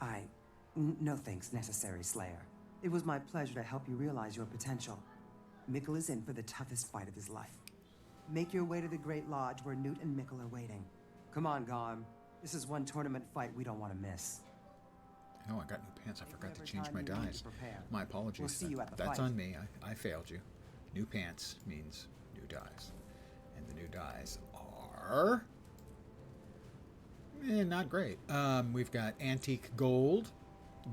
Heir. No thanks necessary, Slayer. It was my pleasure to help you realize your potential. Mikkel is in for the toughest fight of his life. Make your way to the Great Lodge where Newt and Mikkel are waiting. Come on, Garm. This is one tournament fight we don't want to miss. Oh, I got new pants. I forgot to Whatever change time my you need to dyes. prepare. My apologies. We'll see you at the That's fight. on me. I failed you. New pants means new dyes. And the new dyes are... not great. We've got Antique Gold,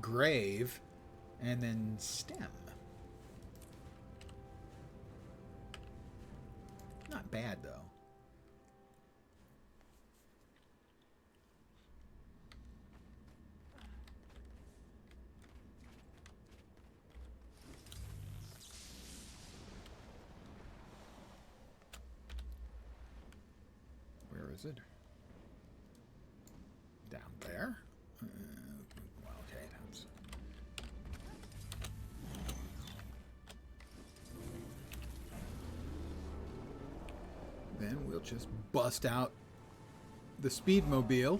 Grave, and then Stem. Not bad, though. Where is it? Down there? Well, okay, that's... Then we'll just bust out the Speedmobile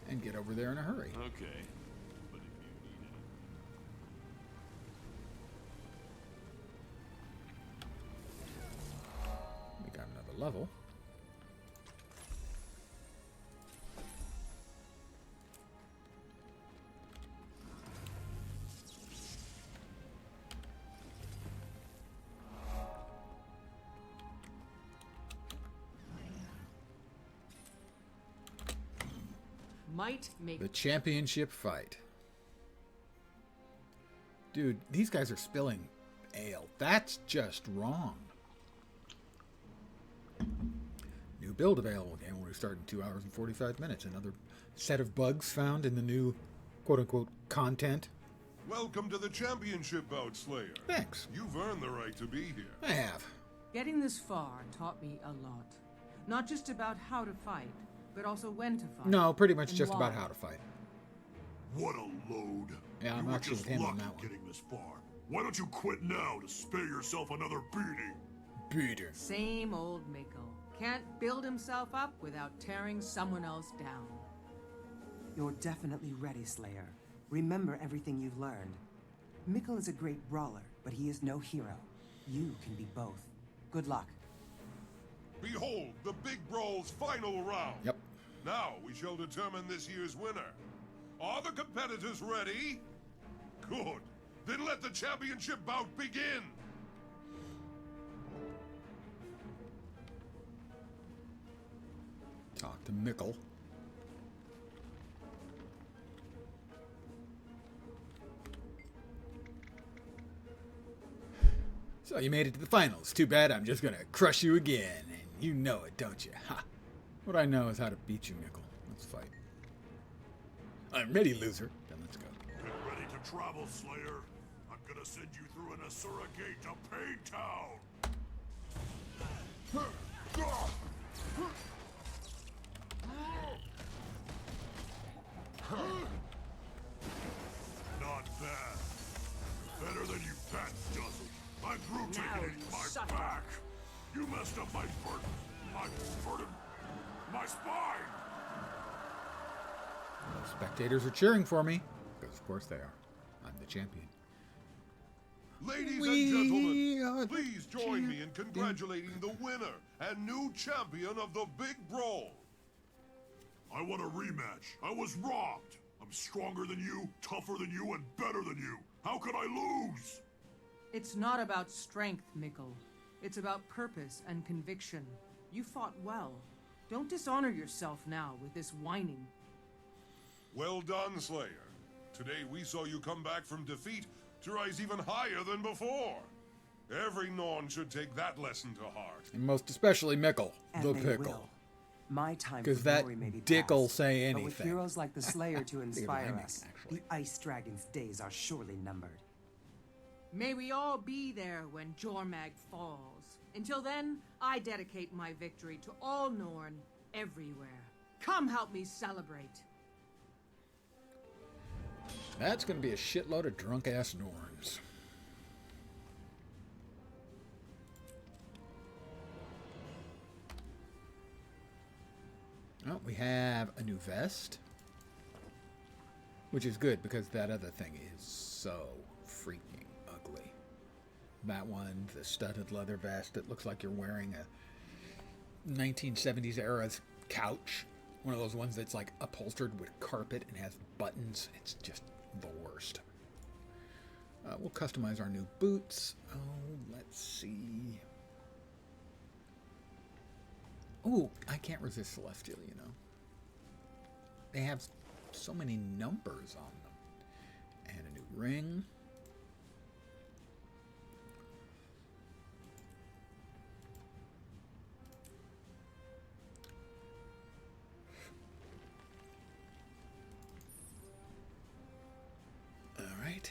and get over there in a hurry. Okay. But if you need it. We got another level. Might make The championship fight. Dude, these guys are spilling ale. That's just wrong. New build available. Game will restart in 2 hours and 45 minutes. Another set of bugs found in the new quote-unquote content. Welcome to the championship bout, Slayer. Thanks. You've earned the right to be here. I have. Getting this far taught me a lot. Not just about how to fight, but also when to fight. No, pretty much and just why. about how to fight. What a load. Yeah, I'm you were actually just with him on lucky that one. getting this far. Why don't you quit now to spare yourself another beating? Peter. Same old Mikkel. Can't build himself up without tearing someone else down. You're definitely ready, Slayer. Remember everything you've learned. Mikkel is a great brawler, but he is no hero. You can be both. Good luck. Behold, the Big Brawl's final round. Yep. Now we shall determine this year's winner. Are the competitors ready? Good. Then let the championship bout begin. Talk to Mikkel. So you made it to the finals. Too bad I'm just gonna crush you again. And you know it, don't you? Ha! What I know is how to beat you, Mikkel. Let's fight. I'm ready, loser. Then let's go. Get ready to travel, Slayer. I'm gonna send you through an Asura gate to Pain Town. Not bad. Better than you bet, does it? I'm through taking it in my back. You messed up my burden, my spine. The spectators are cheering for me. Because of course they are. I'm the champion. Ladies We and gentlemen, are please the join me in champion. congratulating the winner and new champion of the Big Brawl. I want a rematch. I was robbed. I'm stronger than you, tougher than you, and better than you. How could I lose? It's not about strength, Mikkel. It's about purpose and conviction. You fought well. Don't dishonor yourself now with this whining. Well done, Slayer. Today we saw you come back from defeat to rise even higher than before. Every Norn should take that lesson to heart. And most especially Mikkel, And the they pickle. will. My time for 'Cause that glory may be dick'll past, say But with anything. heroes like the Slayer to inspire rhyming, us, actually. the Ice Dragon's days are surely numbered. May we all be there when Jormag falls. Until then, I dedicate my victory to all Norn everywhere. Come help me celebrate. That's going to be a shitload of drunk-ass Norns. Oh, we have a new vest. Which is good, because that other thing is so freaking ugly. That one, the studded leather vest, it looks like you're wearing a 1970s era couch. One of those ones that's like upholstered with carpet and has buttons. It's just the worst. We'll customize our new boots. Oh, let's see. Oh, I can't resist Celestial, you know. They have so many numbers on them. And a new ring. Alright.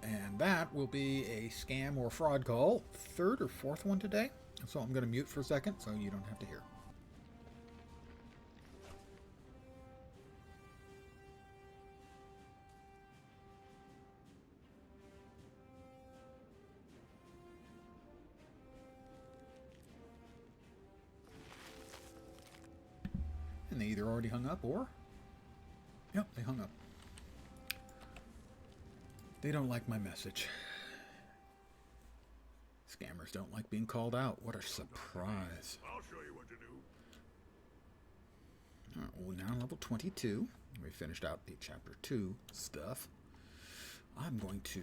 And that will be a scam or fraud call. Third or fourth one today. So I'm going to mute for a second so you don't have to hear. And they either already hung up or... Yep, they hung up. They don't like my message. Scammers don't like being called out. What a surprise. I'll show you what to do. Alright, well, now level 22. We finished out the chapter 2 stuff. I'm going to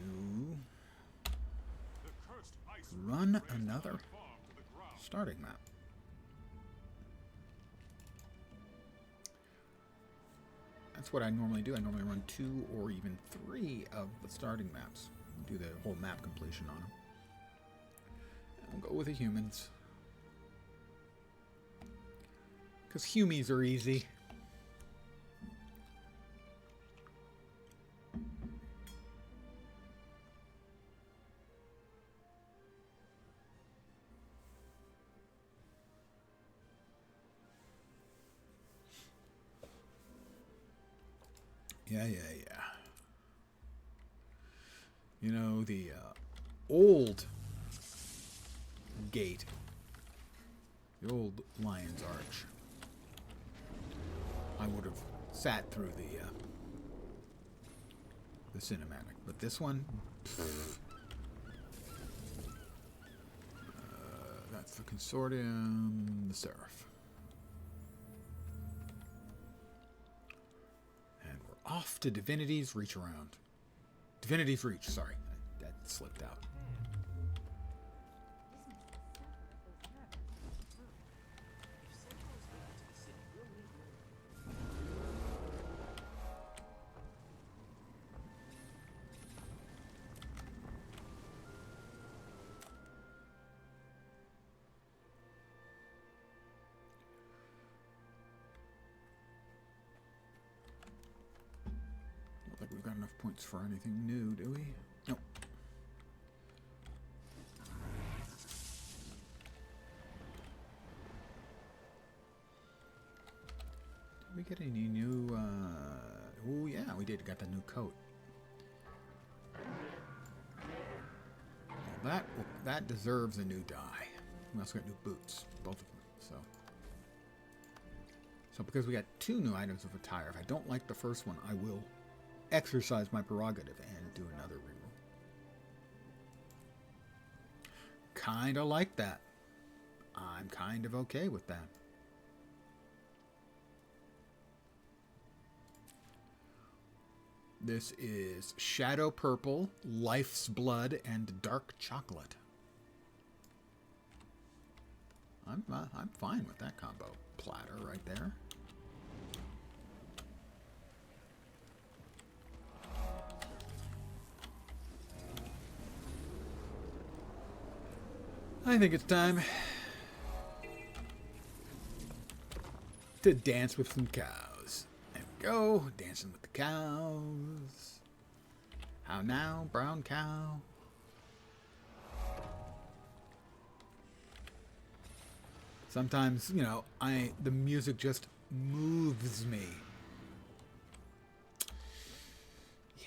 run another starting map. That's what I normally do. I normally run 2 or even 3 of the starting maps. Do the whole map completion on them. And we'll go with the humans. Because humies are easy. Yeah. You know, the old gate, the old Lion's Arch, I would have sat through the cinematic, but this one, that's the Consortium, the Seraph. Off to Divinity's Reach around. Divinity's Reach, sorry. That slipped out. We've got enough points for anything new, do we? Nope. Did we get any new, oh yeah, we did. Got the new coat. Well, that deserves a new dye. We also got new boots, both of them, So because we got 2 new items of attire, if I don't like the first one, I will exercise my prerogative and do another reroll. Kinda like that. I'm kind of okay with that. This is Shadow Purple, Life's Blood, and Dark Chocolate. I'm fine with that combo platter right there. I think it's time to dance with some cows. There we go, dancing with the cows. How now, brown cow? Sometimes, you know, the music just moves me. Yeah.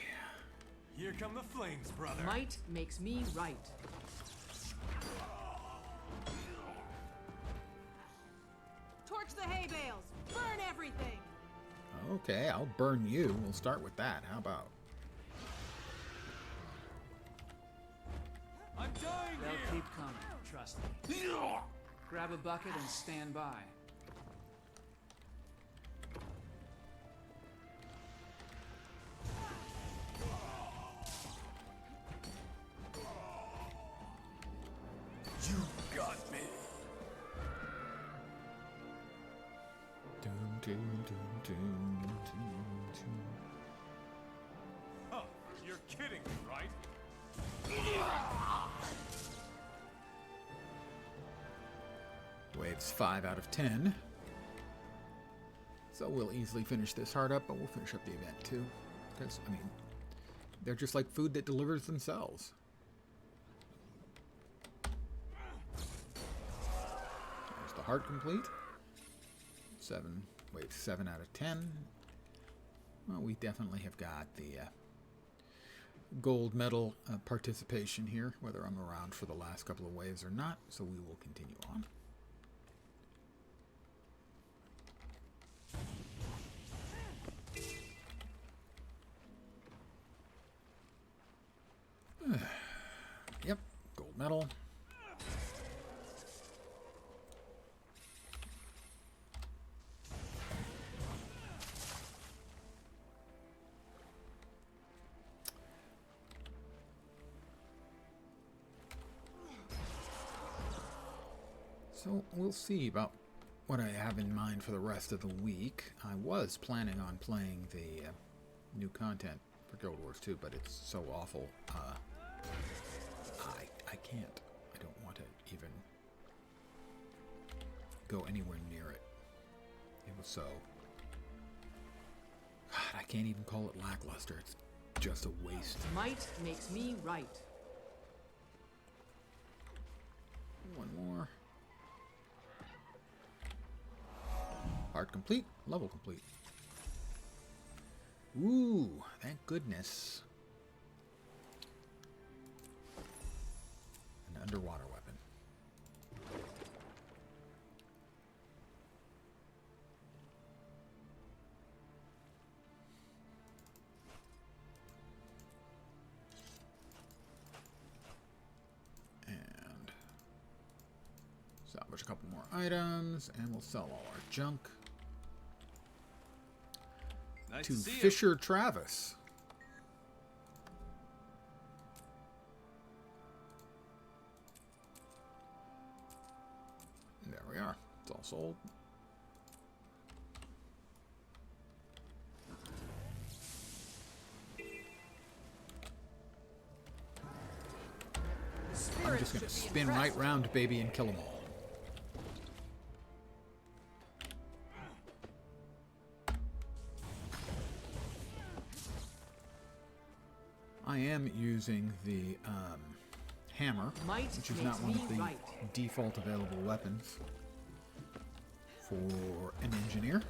Here come the flames, brother. Might makes me right. Torch the hay bales! Burn everything! Okay, I'll burn you. We'll start with that. How about? I'm dying They'll here. keep coming, trust me. Grab a bucket and stand by. You got me. Doom, doom, doom, doom, doom, doom. Huh, you're kidding me, right? Waves 5 out of 10. So we'll easily finish this hard up, but we'll finish up the event too. Because, I mean, they're just like food that delivers themselves. There's the heart complete. 7, wave 7 out of 10. Well, we definitely have got the gold medal participation here, whether I'm around for the last couple of waves or not, so we will continue on. Yep, gold medal. So we'll see about what I have in mind for the rest of the week. I was planning on playing the new content for Guild Wars 2, but it's so awful. I can't. I don't want to even go anywhere near it. It was so... God, I can't even call it lackluster. It's just a waste. Might makes me right. One more. Heart complete. Level complete. Ooh, thank goodness. An underwater weapon. And salvage a couple more items, and we'll sell all our junk. Nice To to see Fisher Travis. There we are. It's all sold. I'm just going to spin right round, baby, and kill them all. I am using the hammer, which is not one of the default available weapons for an engineer.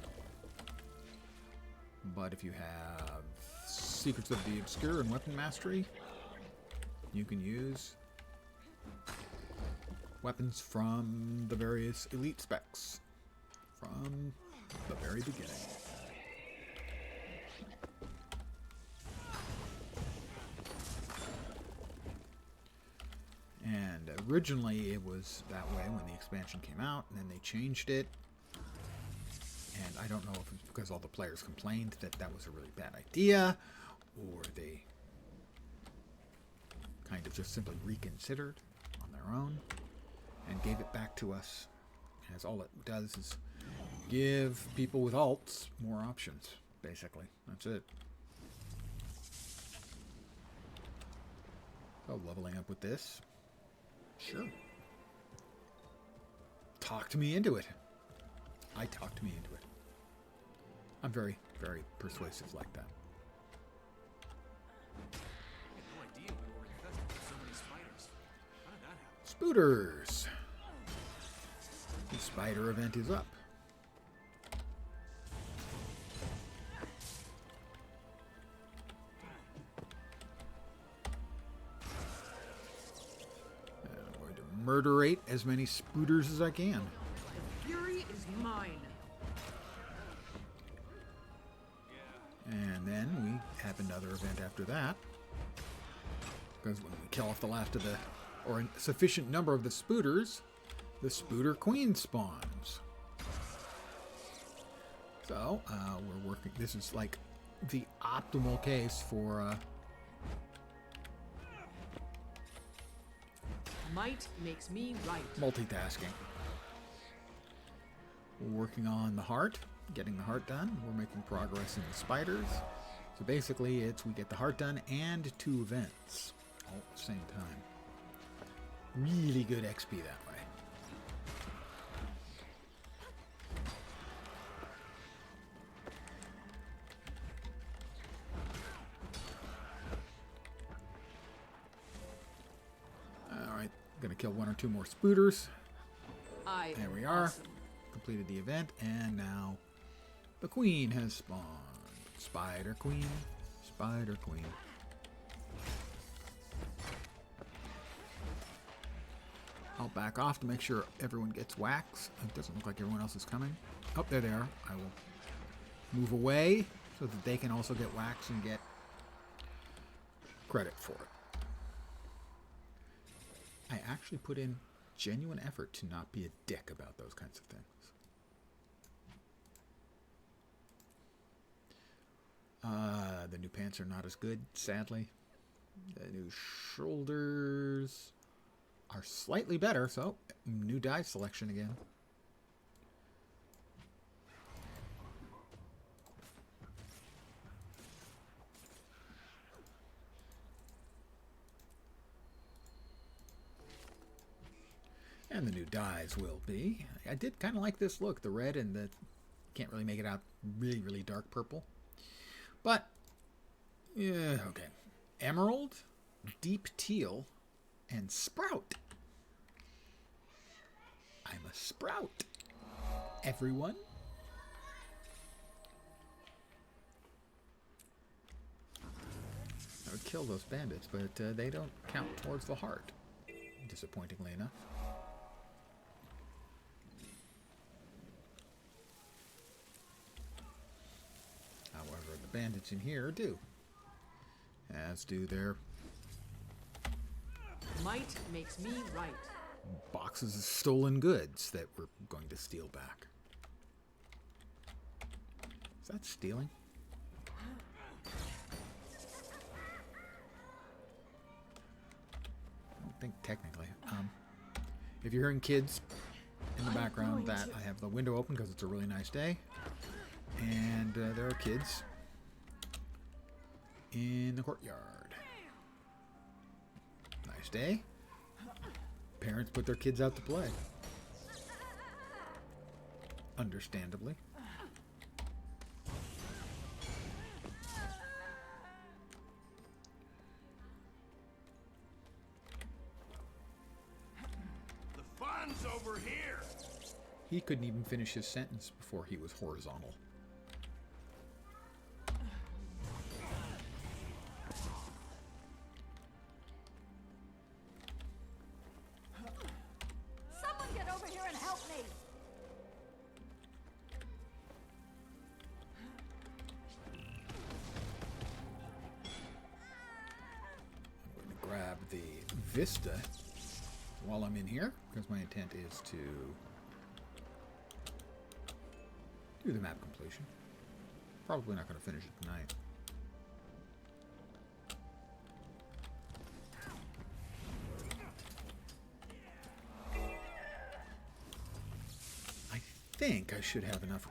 But if you have Secrets of the Obscure and Weapon Mastery, you can use weapons from the various elite specs from the very beginning. And originally it was that way when the expansion came out, and then they changed it. And I don't know if it's because all the players complained that that was a really bad idea, or they kind of just simply reconsidered on their own and gave it back to us. As all it does is give people with alts more options, basically. That's it. So leveling up with this. Sure. Talked me into it. I talked me into it. I'm very, very persuasive like that. No idea we were infested with so many spiders. How did that happen? Spooters. The spider event is up. I'm going to murderate as many spooters as I can. The fury is mine. And then we have another event after that. Because when we kill off the last of the or a sufficient number of the spooters, the Spooter Queen spawns. So, we're working... This is like the optimal case for... Might makes me right. multitasking. We're working on the heart, getting the heart done. We're making progress in the spiders. So basically, we get the heart done and 2 events all at the same time. Really good XP that way. Alright, gonna kill 1 or 2 more spooters. There we are. Awesome. Completed the event, and now the queen has spawned. Spider Queen. Spider Queen. I'll back off to make sure everyone gets wax. It doesn't look like everyone else is coming. Oh, there they are. I will move away so that they can also get wax and get credit for it. I actually put in genuine effort to not be a dick about those kinds of things. The new pants are not as good, sadly. The new shoulders are slightly better, so new dye selection again. And the new dyes will be. I did kind of like this look, the red and the... Can't really make it out really, really dark purple. But, yeah, okay. Emerald, deep teal, and sprout. I'm a sprout. Everyone. I would kill those bandits, but they don't count towards the heart, disappointingly enough. However, the bandits in here do. As do their... Might makes me right. boxes of stolen goods that we're going to steal back. Is that stealing? I don't think technically. If you're hearing kids in the background, that I have the window open because it's a really nice day. And there are kids in the courtyard. Nice day. Parents put their kids out to play. Understandably. The fun's over here. He couldn't even finish his sentence before he was horizontal. Someone get over here and help me! I'm going to grab the Vista while I'm in here, because my intent is to do the map completion. Probably not going to finish it tonight. I think I should have enough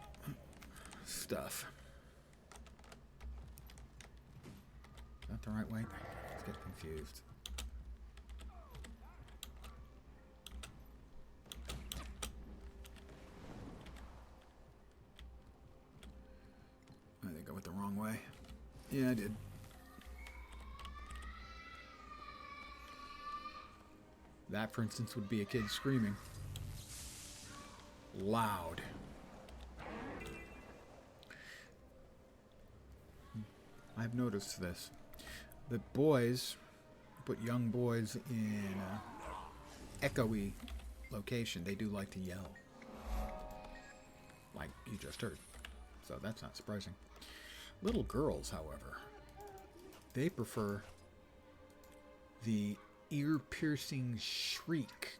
stuff. Is that the right way? Let's get confused. I think I went the wrong way. Yeah, I did. That, for instance, would be a kid screaming. Loud. I've noticed this. The boys, put young boys in an echoey location, they do like to yell. Like you just heard. So that's not surprising. Little girls, however, they prefer the ear-piercing shriek.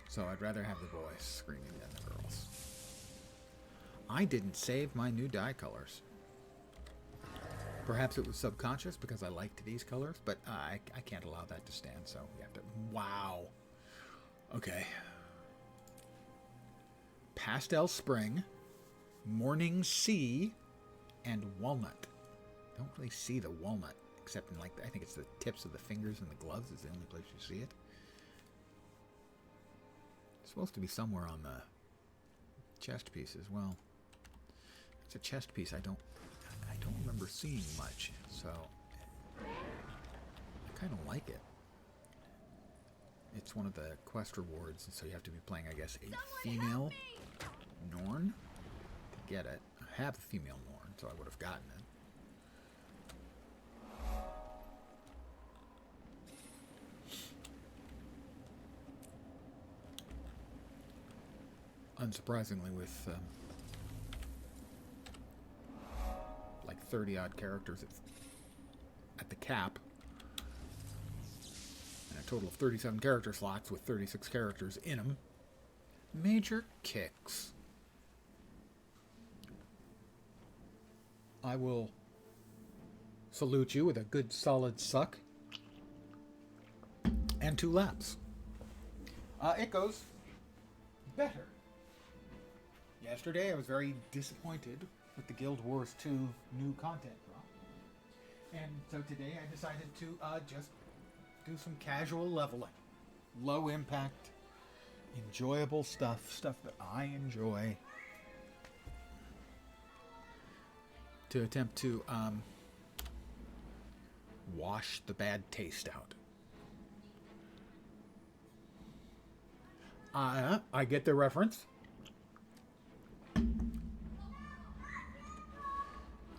So I'd rather have the boys screaming than the girls. I didn't save my new dye colors. Perhaps it was subconscious because I liked these colors, but I can't allow that to stand, so you have to... Wow. Okay. Pastel Spring, Morning Sea, and Walnut. Don't really see the walnut, except in, like, I think it's the tips of the fingers and the gloves is the only place you see it. It's supposed to be somewhere on the chest piece as well. It's a chest piece I don't remember seeing much, so I kind of like it. It's one of the quest rewards, and so you have to be playing, I guess, a female Norn to get it. I have a female Norn, so I would have gotten it. Unsurprisingly, with like 30-odd characters at the cap, and a total of 37 character slots with 36 characters in them. Major kicks. I will salute you with a good solid suck and 2 laps. It goes better. Yesterday I was very disappointed with the Guild Wars 2 new content drop. And so today I decided to just do some casual leveling. Low impact, enjoyable stuff that I enjoy. To attempt to wash the bad taste out. I get the reference.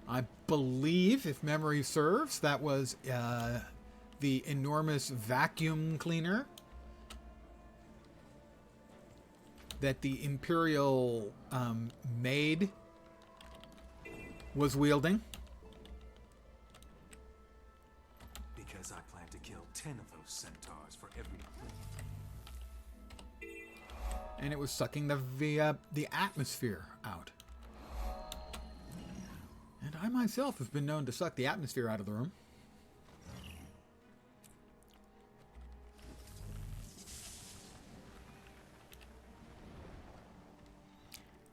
I believe, if memory serves, that was the enormous vacuum cleaner that the Imperial maid was wielding. Because I plan to kill 10 of those centaurs for every clip. And it was sucking the atmosphere out. And I myself have been known to suck the atmosphere out of the room.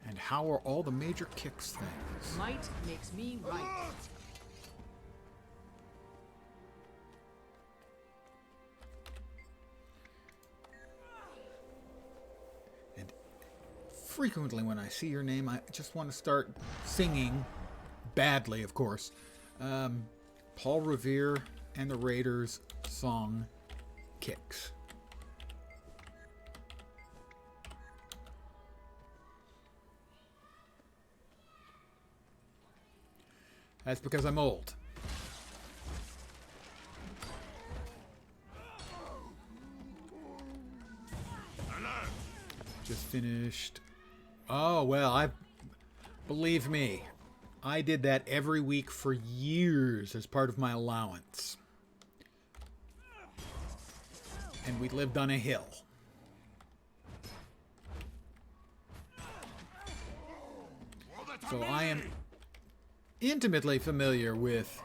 And how are all the major kicks things? Might makes me right. And frequently when I see your name, I just want to start singing, badly of course, Paul Revere and the Raiders song, Kicks. That's because I'm old. Just finished. Oh, well, believe me, I did that every week for years as part of my allowance. And we lived on a hill. So I am intimately familiar with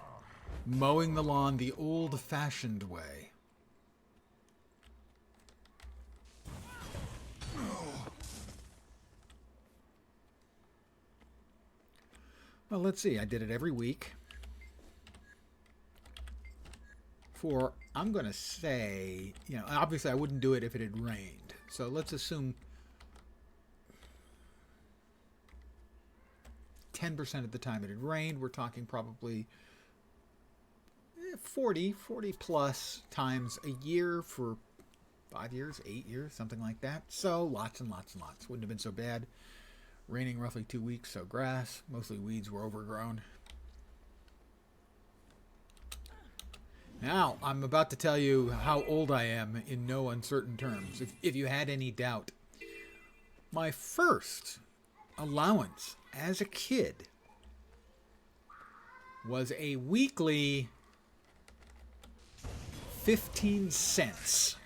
mowing the lawn the old-fashioned way. Well, let's see. I did it every week for, I'm going to say, obviously I wouldn't do it if it had rained. So let's assume 10% of the time it had rained. We're talking probably 40 plus times a year for 5 years, 8 years, something like that. So lots and lots and lots. Wouldn't have been so bad. Raining roughly 2 weeks, so grass, mostly weeds, were overgrown. Now, I'm about to tell you how old I am in no uncertain terms, if you had any doubt. My first allowance as a kid was a weekly 15 cents.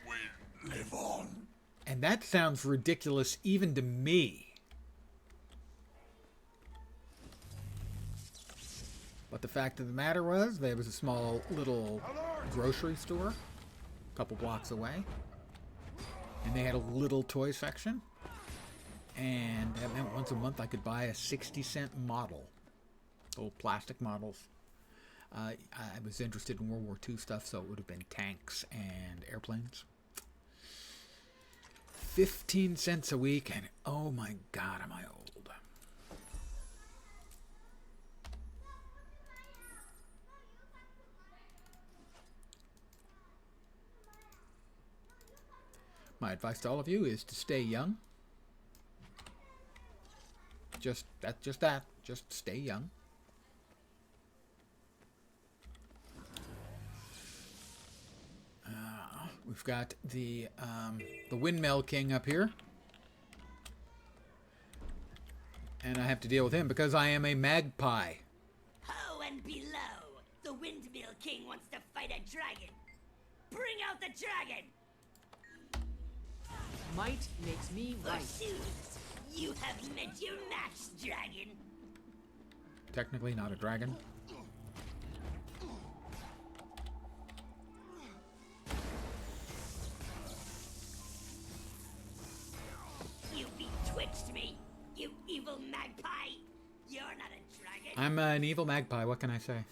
Live on. And that sounds ridiculous even to me. But the fact of the matter was, there was a small little grocery store a couple blocks away. And they had a little toy section. And that meant once a month I could buy a 60-cent model. Old plastic models. I was interested in World War II stuff, so it would have been tanks and airplanes. 15 cents a week, and oh my God, am I old. My advice to all of you is to stay young. Just that. Just stay young. We've got the Windmill King up here. And I have to deal with him because I am a magpie. Ho and below, the Windmill King wants to fight a dragon. Bring out the dragon! Might makes me right. Forsooth, you have met your match, dragon. Technically not a dragon. You betwixt me, you evil magpie. You're not a dragon. I'm an evil magpie, what can I say?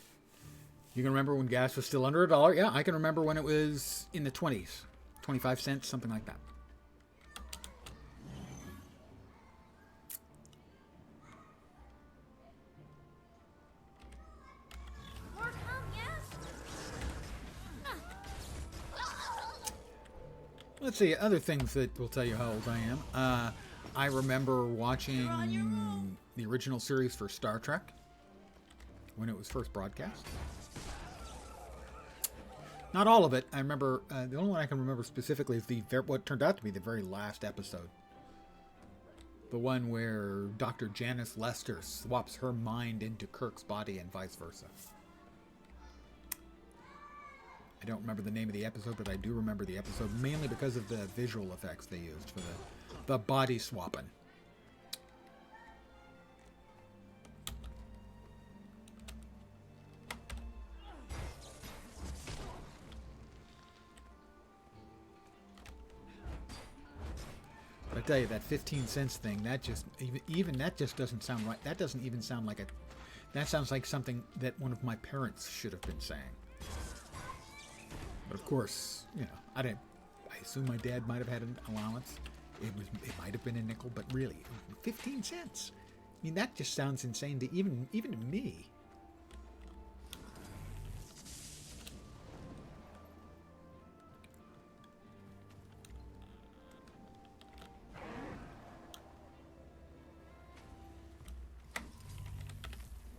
You can remember when gas was still under $1? Yeah, I can remember when it was in the 20s. 25 cents, something like that. Let's see, other things that will tell you how old I am. I remember watching the original series for Star Trek when it was first broadcast. Not all of it. I remember, the only one I can remember specifically is what turned out to be the very last episode. The one where Dr. Janice Lester swaps her mind into Kirk's body and vice versa. I don't remember the name of the episode, but I do remember the episode mainly because of the visual effects they used for the body swapping. But I tell you, that 15 cents thing, that just even that just doesn't sound right. That doesn't even sound like that sounds like something that one of my parents should have been saying. But of course, you know, I assume my dad might have had an allowance. It might have been a nickel, but really, 15 cents. I mean, that just sounds insane to even to me.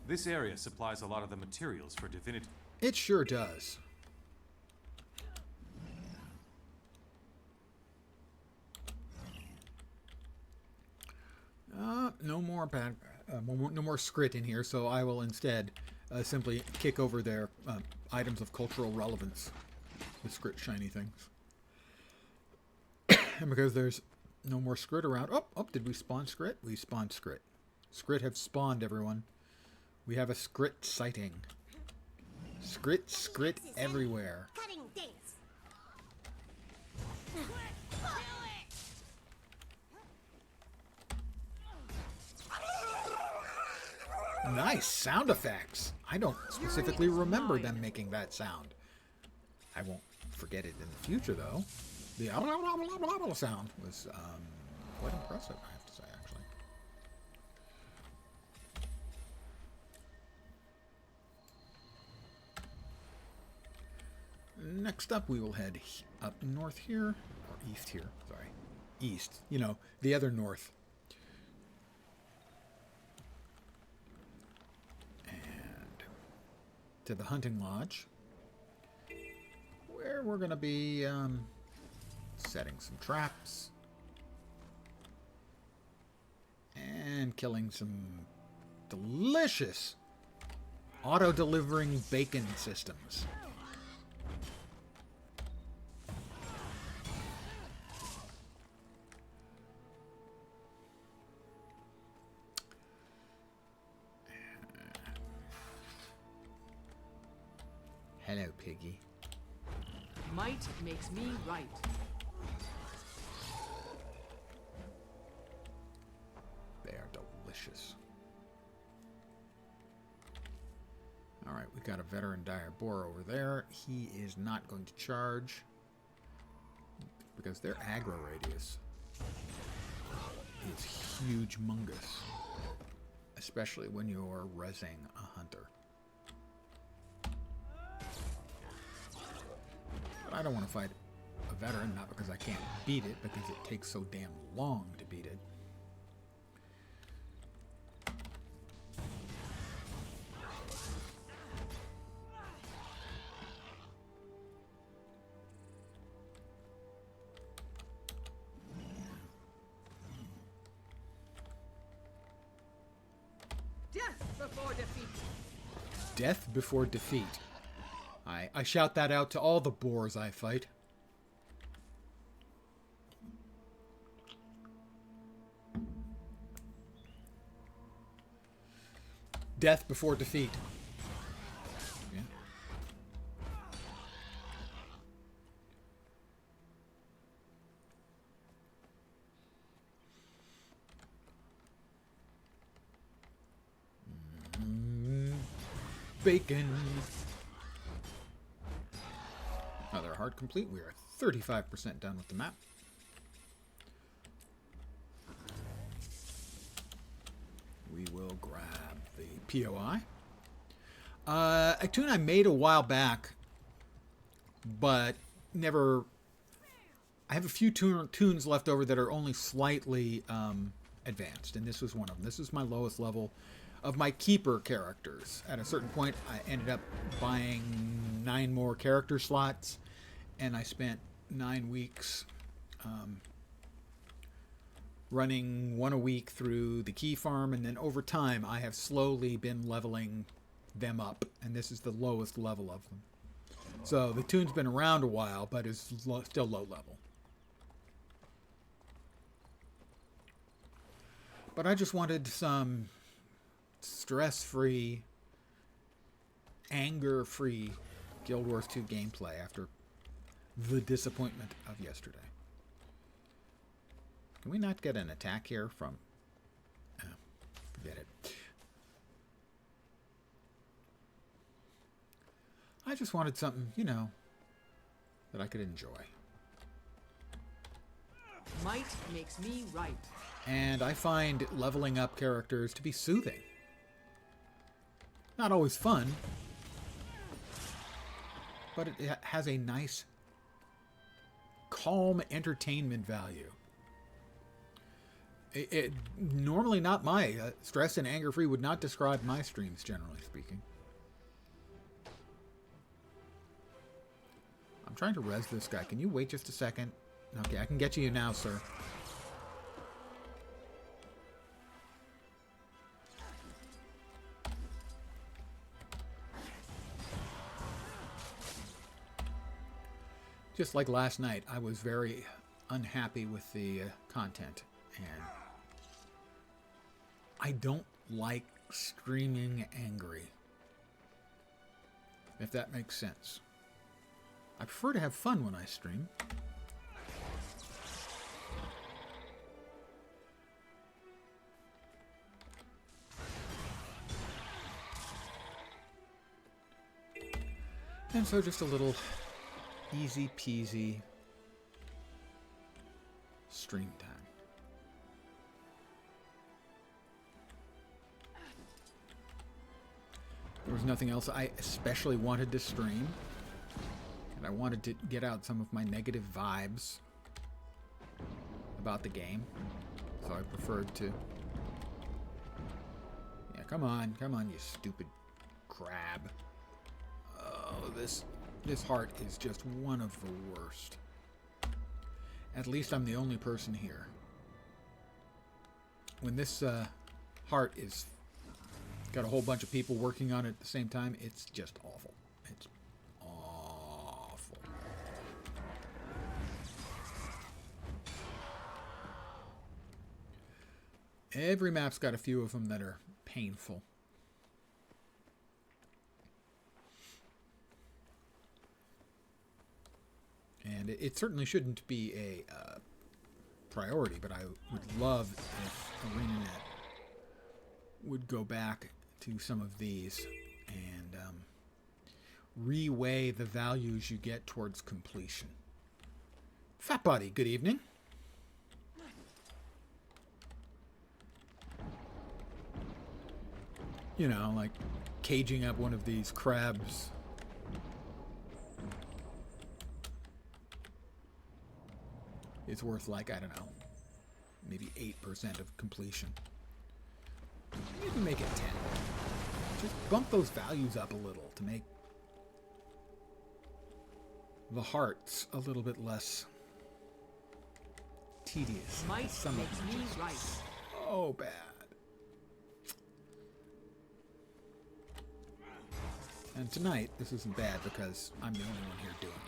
This area supplies a lot of the materials for divinity. It sure does. No more script in here, so I will instead simply kick over their items of cultural relevance, the script shiny things. And because there's no more script around, did we spawn script? We spawned script. Script have spawned, everyone. We have a script sighting. Script everywhere. Cutting things. Nice sound effects. I don't specifically remember them making that sound. I won't forget it in the future, though. The sound was quite impressive, I have to say, actually. Next up, we will head up north here, or east here, sorry. East, you know, the other north. And to the hunting lodge, where we're going to be setting some traps and killing some delicious auto-delivering bacon systems. Hello, piggy. Might makes me right. They are delicious. Alright, we got a veteran dire boar over there. He is not going to charge because their aggro radius is huge-mungus, especially when you're rezzing a hunter. But I don't want to fight a veteran, not because I can't beat it, because it takes so damn long to beat it. Death before defeat. Death before defeat. I shout that out to all the boars I fight. Death before defeat. Yeah. Bacon. Another hard complete. We are 35% done with the map. We will grab the POI. A tune I made a while back, but never... I have a few tunes left over that are only slightly advanced, and this was one of them. This is my lowest level of my keeper characters. At a certain point, I ended up buying 9 more character slots, and I spent 9 weeks running 1 a week through the key farm, and then over time I have slowly been leveling them up, and this is the lowest level of them. So the tune's been around a while, but is still low level. But I just wanted some stress-free, anger-free Guild Wars 2 gameplay after the disappointment of yesterday. Can we not get an attack here from... Oh, forget it. I just wanted something, you know, that I could enjoy. Might makes me right. And I find leveling up characters to be soothing. Not always fun, but it has a nice, calm entertainment value. Normally not my stress and anger free would not describe my streams, generally speaking. I'm trying to res this guy. Can you wait just a second? Okay, I can get you now, sir. Just like last night, I was very unhappy with the content, and I don't like screaming angry, if that makes sense. I prefer to have fun when I stream. And so just a little easy peasy stream time. There was nothing else I especially wanted to stream, and I wanted to get out some of my negative vibes about the game, so I preferred to... Yeah, come on, you stupid crab. Oh, this heart is just one of the worst. At least I'm the only person here. When this heart is got a whole bunch of people working on it at the same time. It's just awful. It's awful. Every map's got a few of them that are painful. And it certainly shouldn't be a priority, but I would love if ArenaNet would go back to some of these and reweigh the values you get towards completion. Fat Body, good evening. You know, like caging up one of these crabs. It's worth, like, I don't know, maybe 8% of completion. Maybe make it 10. Just bump those values up a little to make the hearts a little bit less tedious. Might Some makes of them me just right. so bad. And tonight, this isn't bad because I'm the only one here doing it.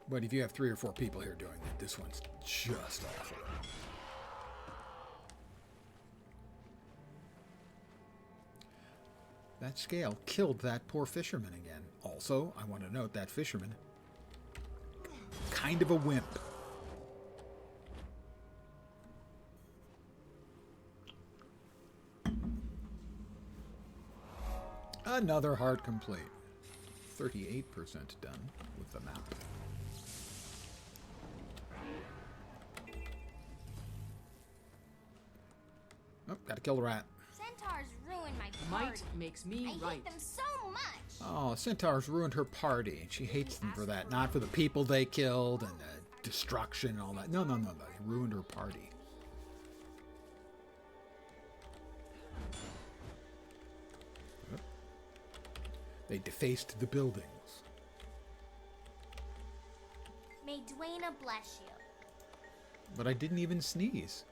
But if you have 3 or 4 people here doing it, this one's just awful. That scale killed that poor fisherman again. Also, I want to note that fisherman, kind of a wimp. Another heart complete. 38% done with the map. Oh, gotta kill the rat. Centaurs ruin my Might party. makes me I right. hate them so much. Oh, centaurs ruined her party, and she hates them for that. Not for the people they killed and the destruction and all that. No. They ruined her party. They defaced the buildings. May Dwayna bless you. But I didn't even sneeze.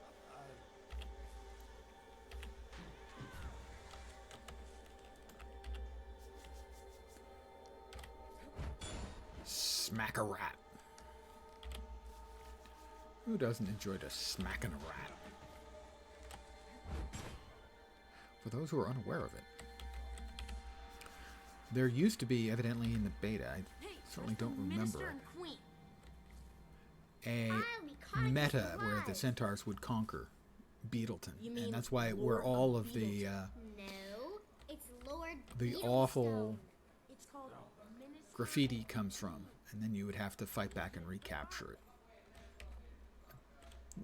Smack a rat. Who doesn't enjoy just smacking a rat? For those who are unaware of it, there used to be, evidently in the beta, I certainly don't remember it, a meta where the centaurs would conquer Beetleton, and that's why where all of the awful graffiti comes from, and then you would have to fight back and recapture it.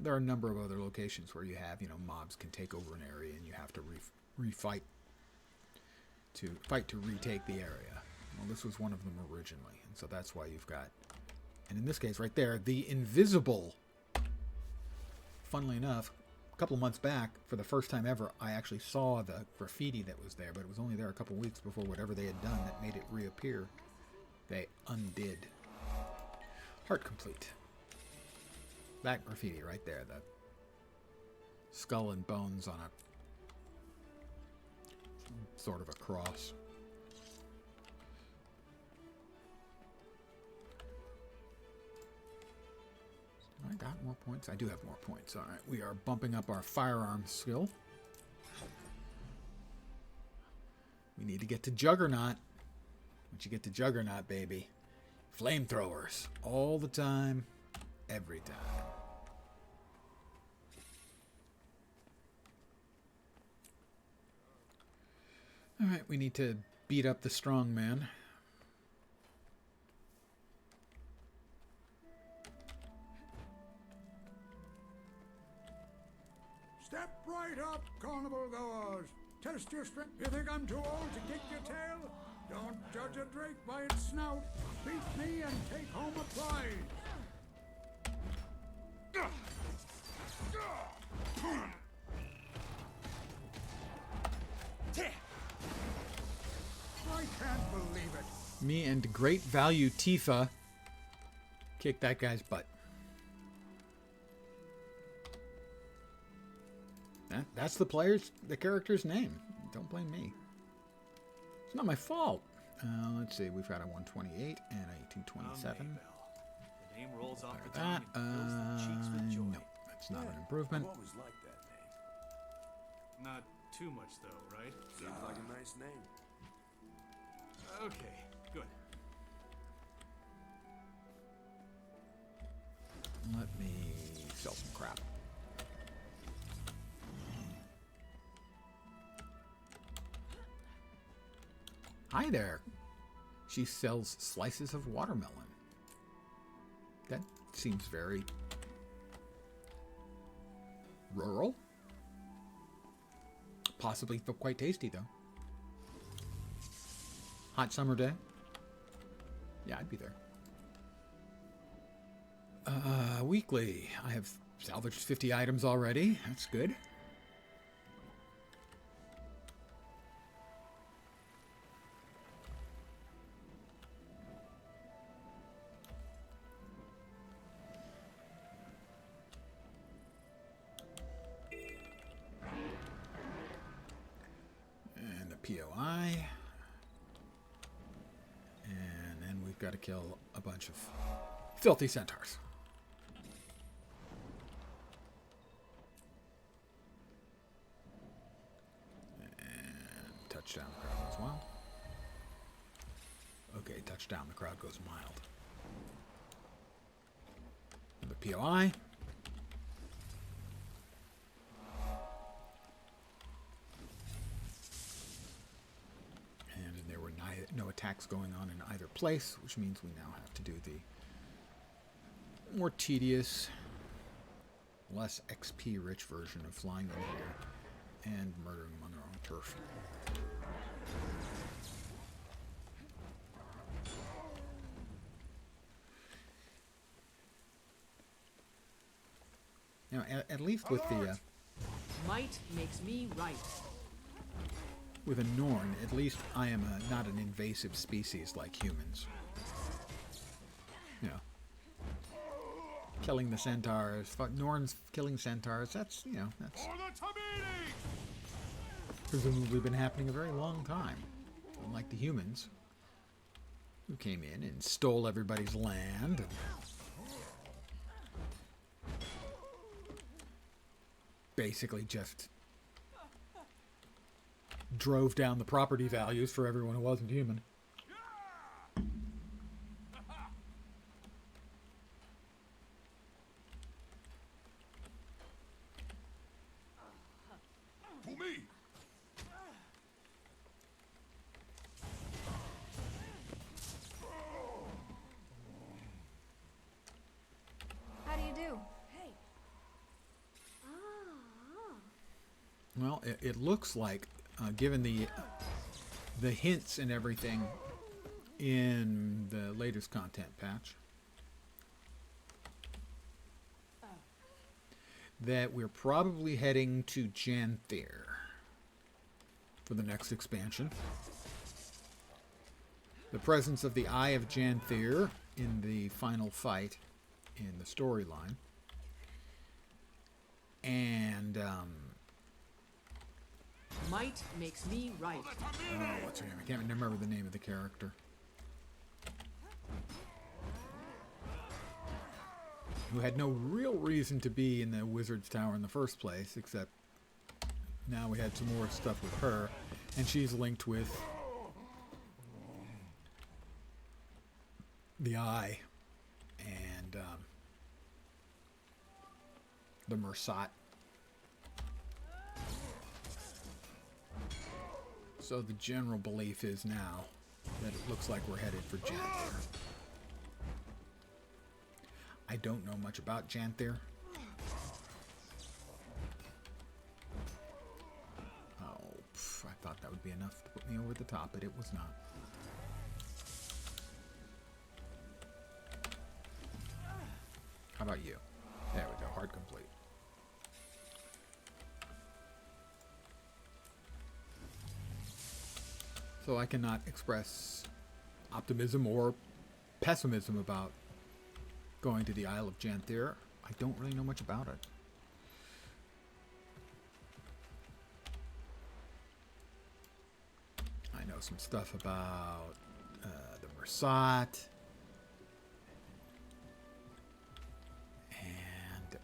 There are a number of other locations where you have, mobs can take over an area and you have to refight to retake the area. Well, this was one of them originally, and so that's why you've got, and in this case right there, the invisible. Funnily enough, a couple of months back, for the first time ever, I actually saw the graffiti that was there, but it was only there a couple of weeks before whatever they had done that made it reappear, they undid. Heart complete. That graffiti right there, the skull and bones on a sort of a cross. I got more points. I do have more points. All right, we are bumping up our firearms skill. We need to get to Juggernaut. Once you get to Juggernaut, baby, flamethrowers all the time, every time. All right, we need to beat up the strong man. Step right up, carnival goers. Test your strength. You think I'm too old to kick your tail? Don't judge a drake by its snout. Beat me and take home a prize. I can't believe it. Me and great value Tifa kick that guy's butt. That's the character's name. Don't blame me. It's not my fault. Let's see. We've got a 128 and a 227. The name rolls off the That, tongue and fills the cheeks with joy. no, that's not an improvement. I've always liked that name. Not too much, though, right? Seems like a nice name. Okay, good. Let me sell some crap. Hi there. She sells slices of watermelon. That seems very rural. Possibly quite tasty, though. Hot summer day. Yeah, I'd be there. Weekly. I have salvaged 50 items already. That's good. And the POI. And then we've got to kill a bunch of filthy centaurs. And touchdown the crowd goes wild. Okay, touchdown the crowd goes mild. And the POI. And there were no attacks going on in either place, which means we now have to do the more tedious, less XP rich version of flying in the air and murdering them on their own turf. Now, at least with the Might makes me right. with a Norn, at least I am not an invasive species like humans. You know, killing the centaurs, Norns killing centaurs, that's, you know, that's presumably been happening a very long time. Unlike the humans, who came in and stole everybody's land. And basically just drove down the property values for everyone who wasn't human. To me! How do you do? Hey. Well, it looks like, given the hints and everything in the latest content patch, that we're probably heading to Janther for the next expansion. The presence of the Eye of Janther in the final fight in the storyline. And, Might makes me right. oh, what's her name? I can't remember the name of the character. Who had no real reason to be in the Wizard's Tower in the first place, except now we had some more stuff with her, and she's linked with the Eye and the Mersat. So the general belief is now that it looks like we're headed for Janther. I don't know much about Janther. Oh, I thought that would be enough to put me over the top, but it was not. How about you? There we go, hard complete. So I cannot express optimism or pessimism about going to the Isle of Janther. I don't really know much about it. I know some stuff about the Mersat. And,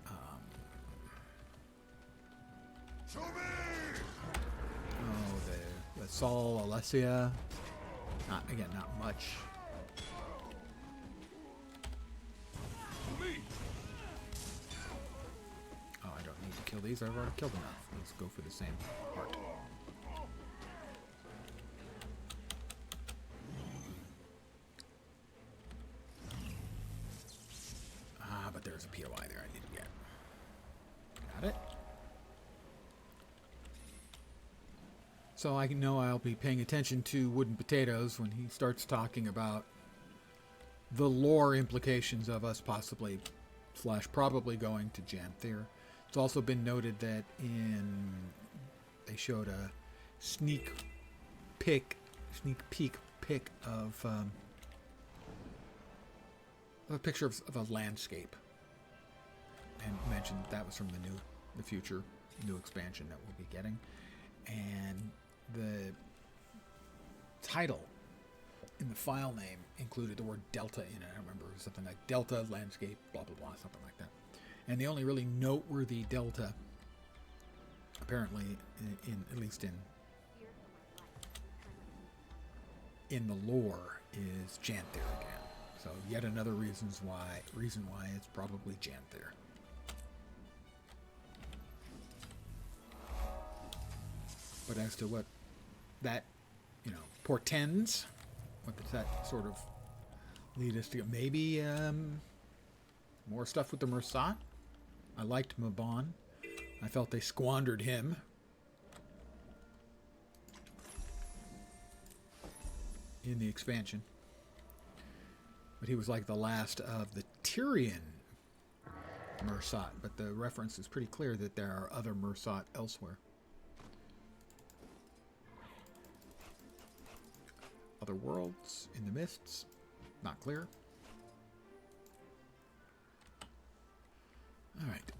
the Sol Alessia. Not much. Oh, I don't need to kill these. I've already killed enough. Let's go for the same heart. But there's a POI there I need to get. Got it. So I know I'll be paying attention to Wooden Potatoes when he starts talking about the lore implications of us possibly / probably going to Jamthyr. It's also been noted that they showed a sneak peek of a picture of a landscape, and mentioned that was from the future new expansion that we'll be getting, and the title in the file name included the word Delta in it. I remember it was something like Delta Landscape, blah blah blah, something like that. And the only really noteworthy Delta, apparently, at least in the lore, is Jamthyr again. So yet another reason why it's probably Jamthyr. But as to what that, portends, what does that sort of lead us to? Maybe more stuff with the Mersat. I liked Mabon. I felt they squandered him. In the expansion. But he was like the last of the Tyrian Mersat. But the reference is pretty clear that there are other Mersat elsewhere. Other worlds in the mists. Not clear. Alright.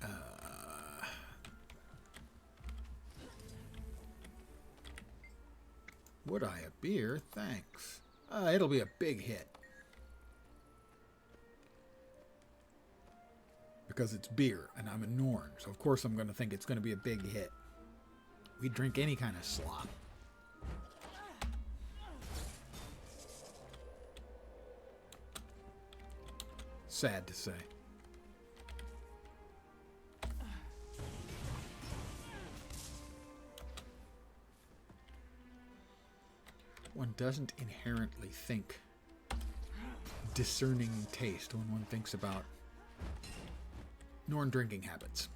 Would I a beer? Thanks. It'll be a big hit. Because it's beer, and I'm a Norn, so of course I'm going to think it's going to be a big hit. We drink any kind of slop. Sad to say. One doesn't inherently think discerning taste when one thinks about Norn drinking habits.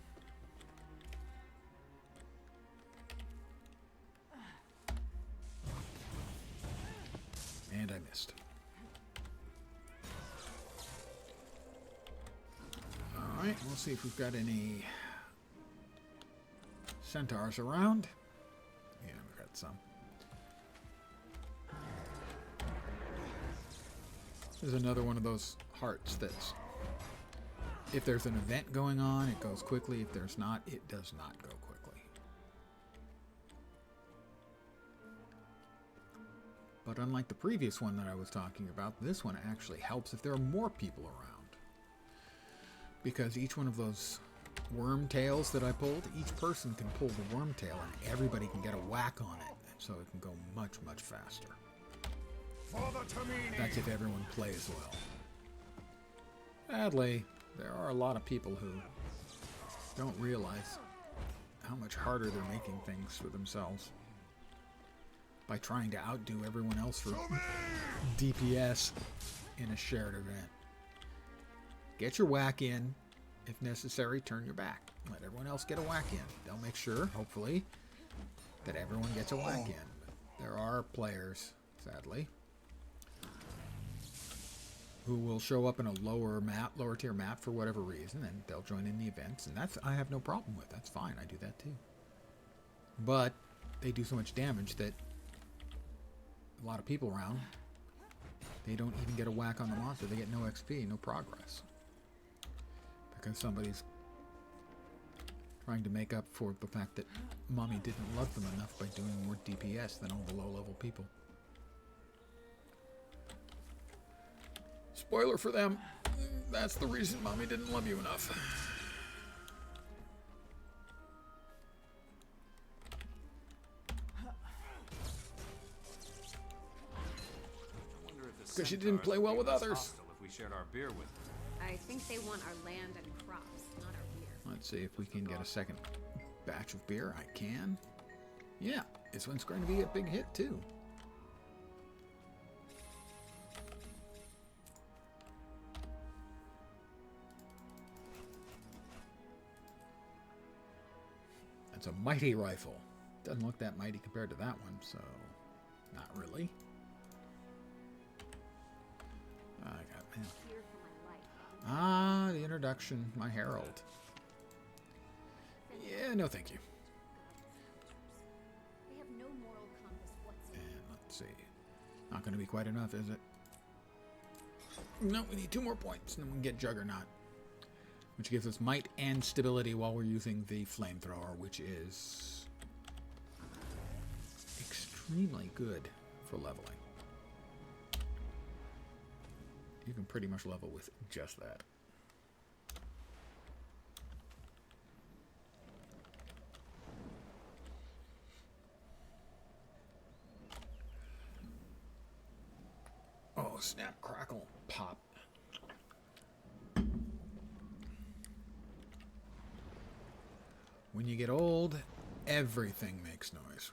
And I missed. Alright, we'll see if we've got any centaurs around. Yeah, we've got some. There's another one of those hearts that's, if there's an event going on, it goes quickly. If there's not, it does not go quickly. But unlike the previous one that I was talking about, this one actually helps if there are more people around. Because each one of those worm tails that I pulled, each person can pull the worm tail and everybody can get a whack on it. So it can go much, much faster. That's if everyone plays well. Sadly, there are a lot of people who don't realize how much harder they're making things for themselves by trying to outdo everyone else for DPS in a shared event. Get your whack in. If necessary, turn your back. Let everyone else get a whack in. They'll make sure, hopefully, that everyone gets a whack in. But there are players, sadly, who will show up in a lower tier map for whatever reason, and they'll join in the events, and that's I have no problem with. That's fine. I do that too. But they do so much damage that a lot of people around, they don't even get a whack on the monster. They get no XP, no progress. Because somebody's trying to make up for the fact that Mommy didn't love them enough by doing more DPS than all the low-level people. Spoiler for them. That's the reason Mommy didn't love you enough. Because she didn't play well with others. If we shared our beer with them. I think they want our land and crops, not our beer. Let's see if we can get a second batch of beer. I can. Yeah, this one's going to be a big hit too. That's a mighty rifle. Doesn't look that mighty compared to that one, so not really. I got man. Ah, the introduction, my herald. Yeah, no thank you. They have no moral compass whatsoever. And let's see. Not going to be quite enough, is it? No, we need 2 more points, and then we can get Juggernaut. Which gives us might and stability while we're using the flamethrower, which is extremely good for leveling. You can pretty much level with just that. Oh, snap, crackle, pop. When you get old, everything makes noise.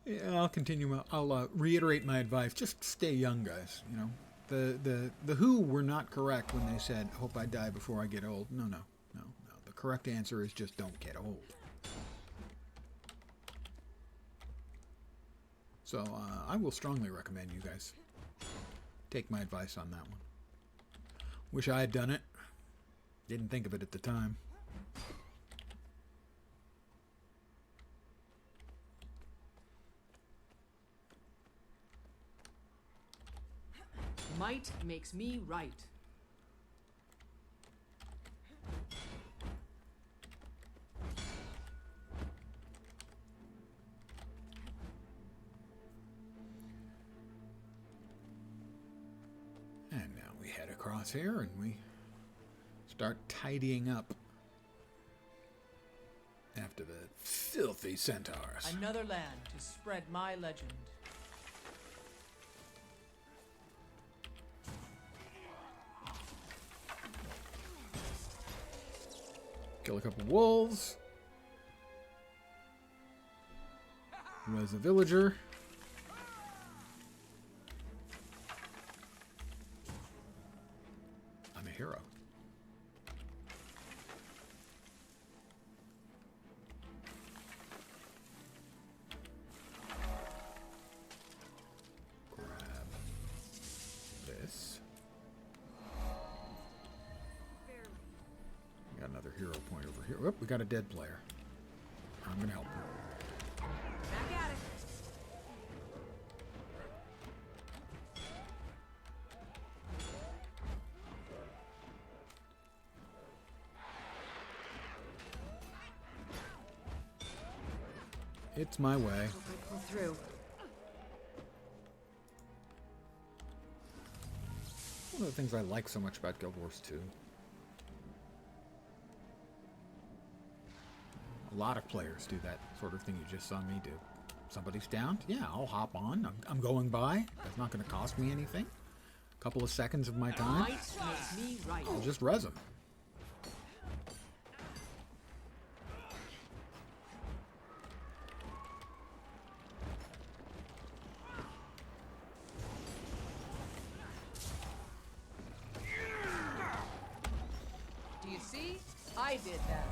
Yeah, I'll continue. I'll reiterate my advice. Just stay young, guys. You know, the Who were not correct when they said, "Hope I die before I get old." No. The correct answer is just don't get old. So I will strongly recommend you guys take my advice on that one. Wish I had done it. Didn't think of it at the time. Might makes me right. And now we head across here and we start tidying up after the filthy centaurs. Another land to spread my legend. Kill a couple wolves. Was a villager. I'm a hero. Grab this. Got another hero point over here. Oh, we got a dead player. I'm gonna help him. Back at it. It's my way. Hope I pull through. One of the things I like so much about Guild Wars 2. A lot of players do that sort of thing you just saw me do. Somebody's down? Yeah, I'll hop on. I'm going by. That's not going to cost me anything. A couple of seconds of my time. Might makes me right. I'll just res them. Do you see? I did that.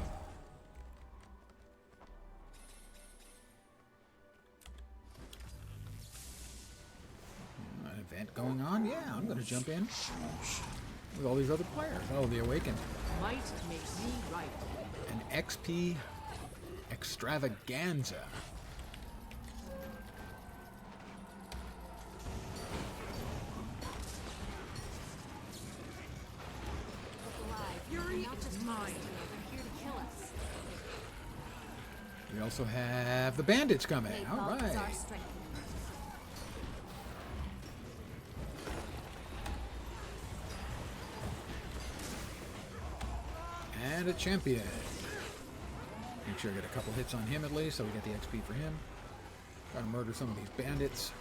An event going on? Yeah, I'm going to jump in with all these other players. Oh, the Awakened. Might makes me right. An XP extravaganza. We also have the bandits coming. May All Balthazar right. strengthen you. And a champion. Make sure I get a couple hits on him at least, so we get the XP for him. Gotta murder some of these bandits.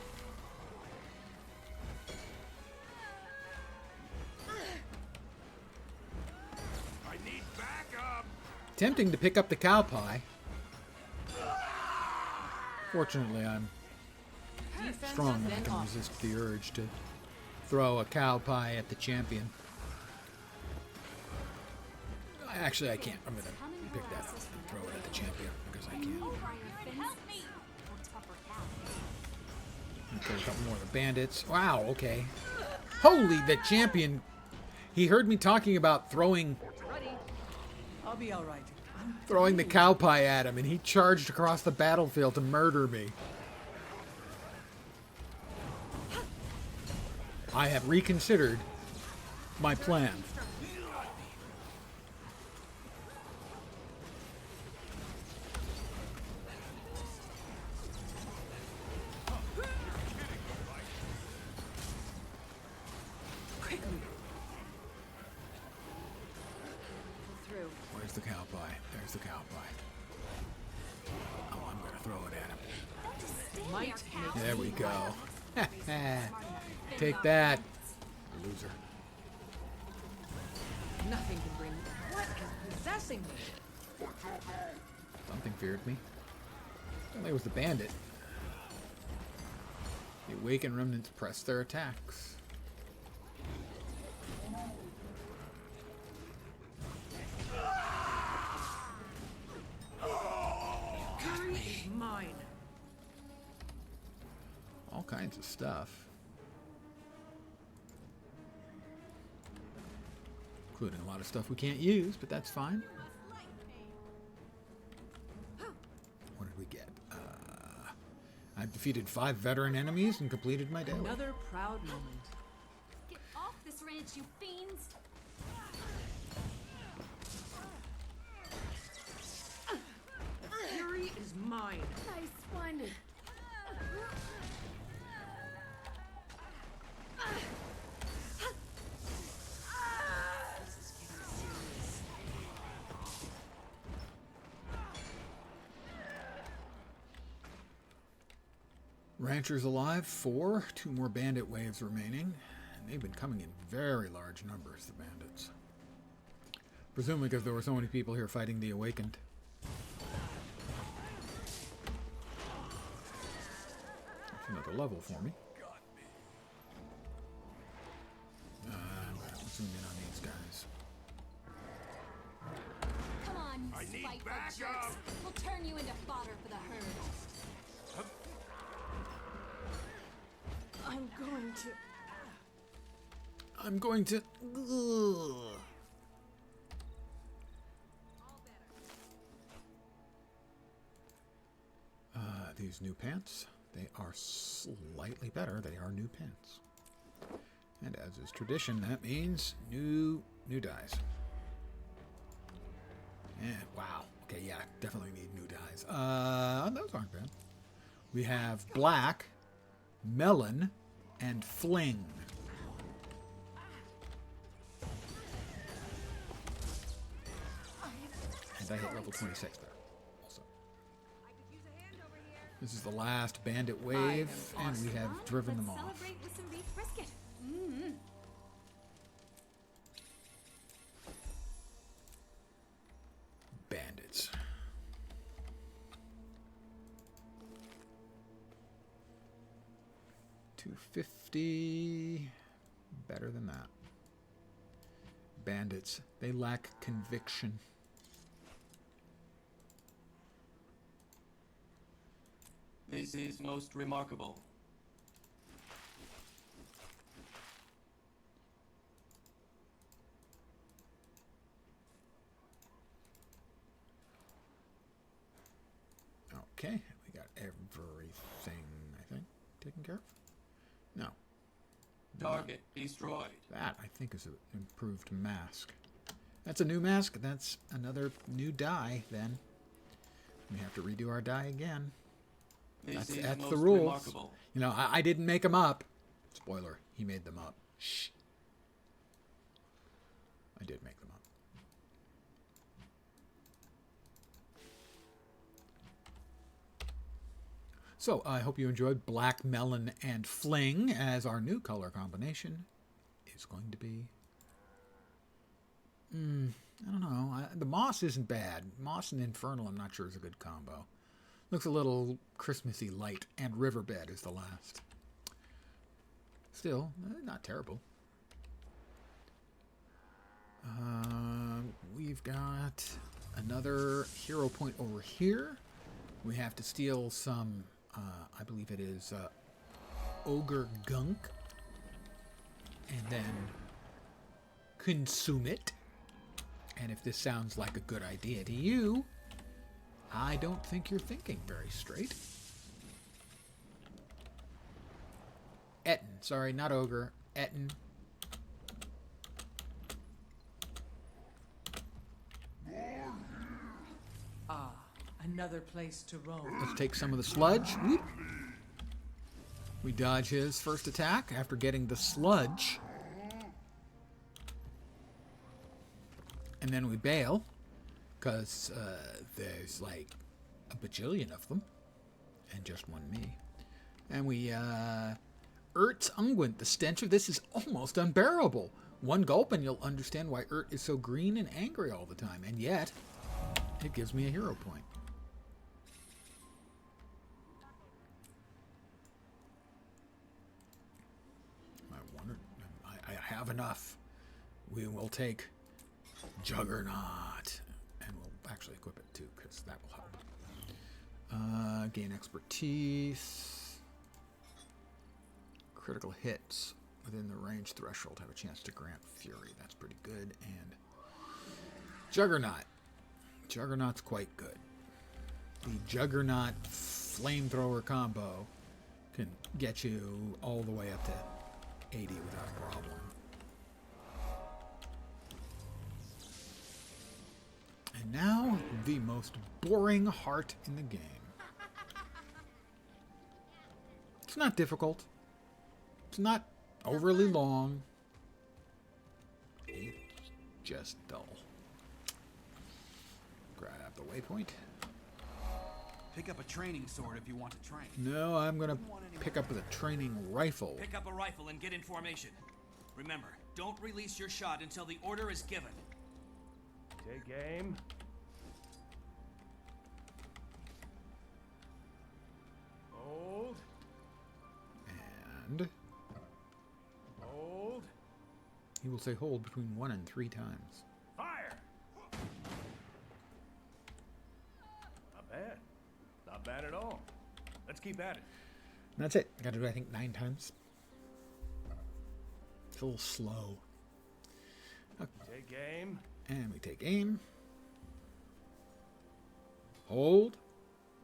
I need backup. Tempting to pick up the cow pie. Fortunately, I'm Defense strong has enough been to off. resist the urge to throw a cow pie at the champion. Actually, I can't. I'm gonna pick that up and throw it at the champion because I can. Help me! Or tougher out. Okay, a couple more of the bandits. Wow, okay. Holy, the champion. He heard me talking about throwing I'll be all right. the cow pie at him, and he charged across the battlefield to murder me. I have reconsidered my plan. Through. Where's the cow pie? There's the cow pie. Oh, I'm gonna throw it at him. Might make There we go. Take that, loser. nothing can bring me down. What is possessing me? Something feared me. It was the bandit. The awakened remnants press their attacks. Fury is mine. All kinds of stuff. Including a lot of stuff we can't use, but that's fine. What did we get? I've defeated 5 veteran enemies and completed my daily. Another proud moment. Get off this ranch, you fiends! The fury is mine. Nice one. Ranchers alive, 4. 2 more bandit waves remaining. And they've been coming in very large numbers, the bandits. Presumably because there were so many people here fighting the awakened. That's another level for me. I'm going to zoom in on these guys. Come on, you I need spiteful backup. jerks. We'll turn you into fodder for the herd. I'm going to... Ugh. These new pants, they are slightly better. They are new pants. And as is tradition, that means new dies. And wow. Okay, yeah, definitely need new dies. Those aren't bad. We have black, melon, and fling. And I hit level 26 there. Also. This is the last bandit wave, and we have driven them off. Celebrate with some beef brisket. Bandits. $250. Better than that. Bandits. They lack conviction. This is most remarkable. Okay, we got everything, I think, taken care of. No. Target destroyed. That, I think, is an improved mask. That's a new mask. That's another new die, then. We have to redo our die again. This is That's most the rules. remarkable. You know, I didn't make them up. Spoiler, he made them up. Shh. I did make them up. So, I hope you enjoyed Black Melon and Fling, as our new color combination is going to be... I don't know. The Moss isn't bad. Moss and Infernal I'm not sure is a good combo. Looks a little Christmassy light, and Riverbed is the last. Still, not terrible. We've got another hero point over here. We have to steal some, I believe it is Ogre Gunk, and then consume it. And if this sounds like a good idea to you, I don't think you're thinking very straight. Etten. Sorry, not Ogre. Etten. Ah, another place to roam. Let's take some of the sludge. Whoop. We dodge his first attack after getting the sludge. And then we bail, because there's like a bajillion of them, and just one me. And we, Urt's Unguent, the stench of this is almost unbearable. One gulp and you'll understand why Urt is so green and angry all the time, and yet, it gives me a hero point. I have enough. We will take Juggernaut, and we'll actually equip it too, because that will help. Gain expertise. Critical hits within the range threshold have a chance to grant fury. That's pretty good. And Juggernaut. Juggernaut's quite good. The Juggernaut flamethrower combo can get you all the way up to 80 without a problem. And now, the most boring heart in the game. It's not difficult. It's not overly long. It's just dull. Grab the waypoint. Pick up a training sword if you want to train. No, I'm going to pick up the training rifle. Pick up a rifle and get in formation. Remember, don't release your shot until the order is given. Take aim. Hold. And hold. He will say hold between 1 and 3 times. Fire! Not bad. Not bad at all. Let's keep at it. And that's it. Got to do, I think, 9 times. It's a little slow. Okay. Take aim. And we take aim. Hold.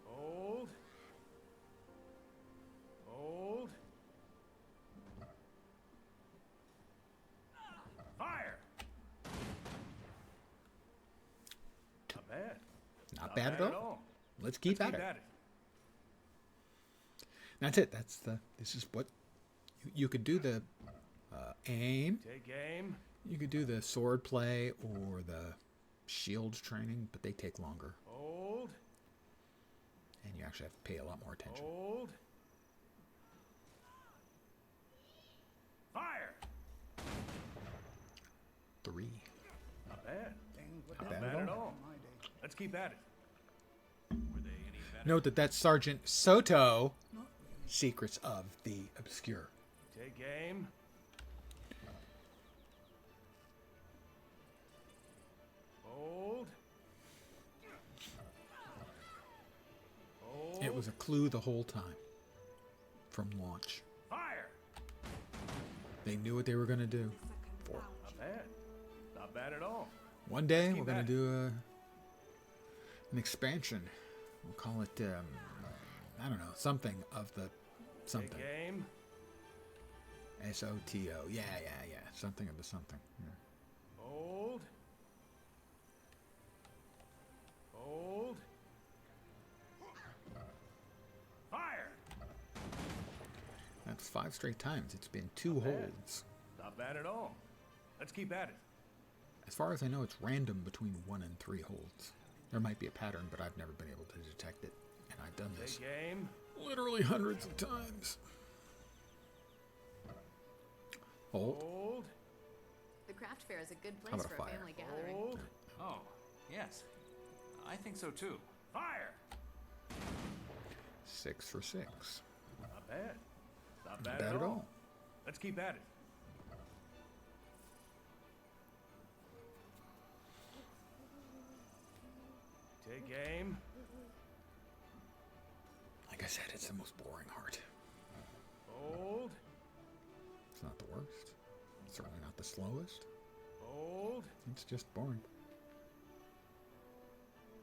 Hold. Hold. Fire! Not bad. Not bad at all. Let's keep at it. At it. That's it. That's the. This is what you could do the aim. Take aim. You could do the sword play or the shield training, but they take longer. Hold. And you actually have to pay a lot more attention. Hold. Fire! 3. Not bad. Not bad at all. Let's keep at it. Were they any better? Note that that's Sergeant Soto. Secrets of the Obscure. Take aim. Hold. Hold. It was a clue the whole time. From launch. Fire! They knew what they were going to do. Not bad. Not bad at all. One day we're going to do an expansion. We'll call it, I don't know, something of the something. Take aim. SOTO. Yeah. Something of the something. Yeah. Hold. Hold. 5 straight times. It's been 2 holds. Not bad at all. Let's keep at it. As far as I know, it's random between 1 and 3 holds. There might be a pattern, but I've never been able to detect it. And I've done this game. literally hundreds of times. Hold. The craft fair is a good How place about a for a fire? family gathering. Oh, yes. I think so too. Fire! 6 for 6. Not bad. Not Not bad, bad at at all. all. Let's keep at it. Take aim. Like I said, it's the most boring heart. Hold. It's not the worst. Certainly not the slowest. Hold. It's just boring.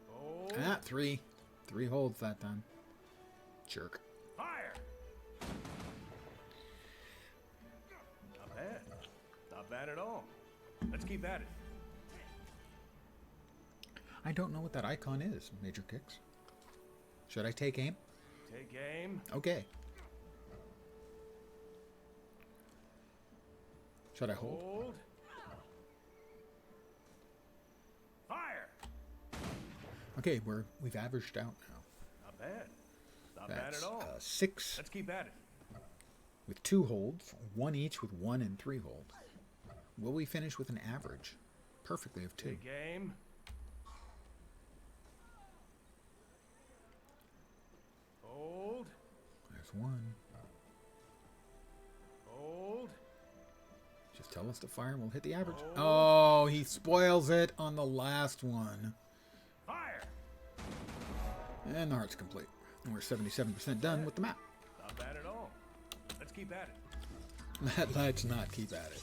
Hold. Ah, 3. 3 holds that time. Jerk. Fire! Not bad. Not bad at all. Let's keep at it. I don't know what that icon is, Major Kicks. Should I take aim? Take aim. Okay. Should I hold? Hold. Fire! Okay, we've averaged out now. Not bad. Not That's bad at all. 6 Let's keep at it. with 2 holds, 1 each with 1 and 3 holds. Will we finish with an average perfectly of 2? Take aim. Hold. There's 1. Hold. Just tell us to fire and we'll hit the average. Oh, he spoils it on the last one. Fire! And the heart's complete. And we're 77% done with the map. Not bad at all. Let's keep at it. Let's not keep at it.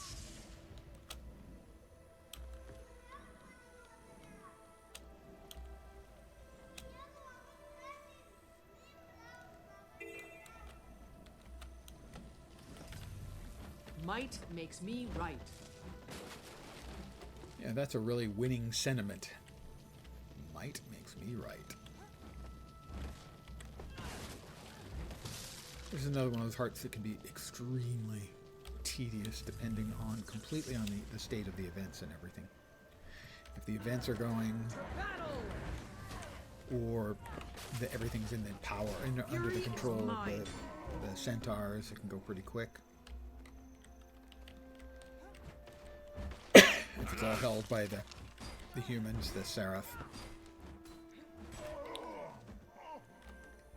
Might makes me right. Yeah, that's a really winning sentiment. Might makes me right. There's another one of those hearts that can be extremely tedious depending on completely on the state of the events and everything. If the events are going or everything's in the power under the control of the centaurs, it can go pretty quick. If it's all held by the humans, the seraph,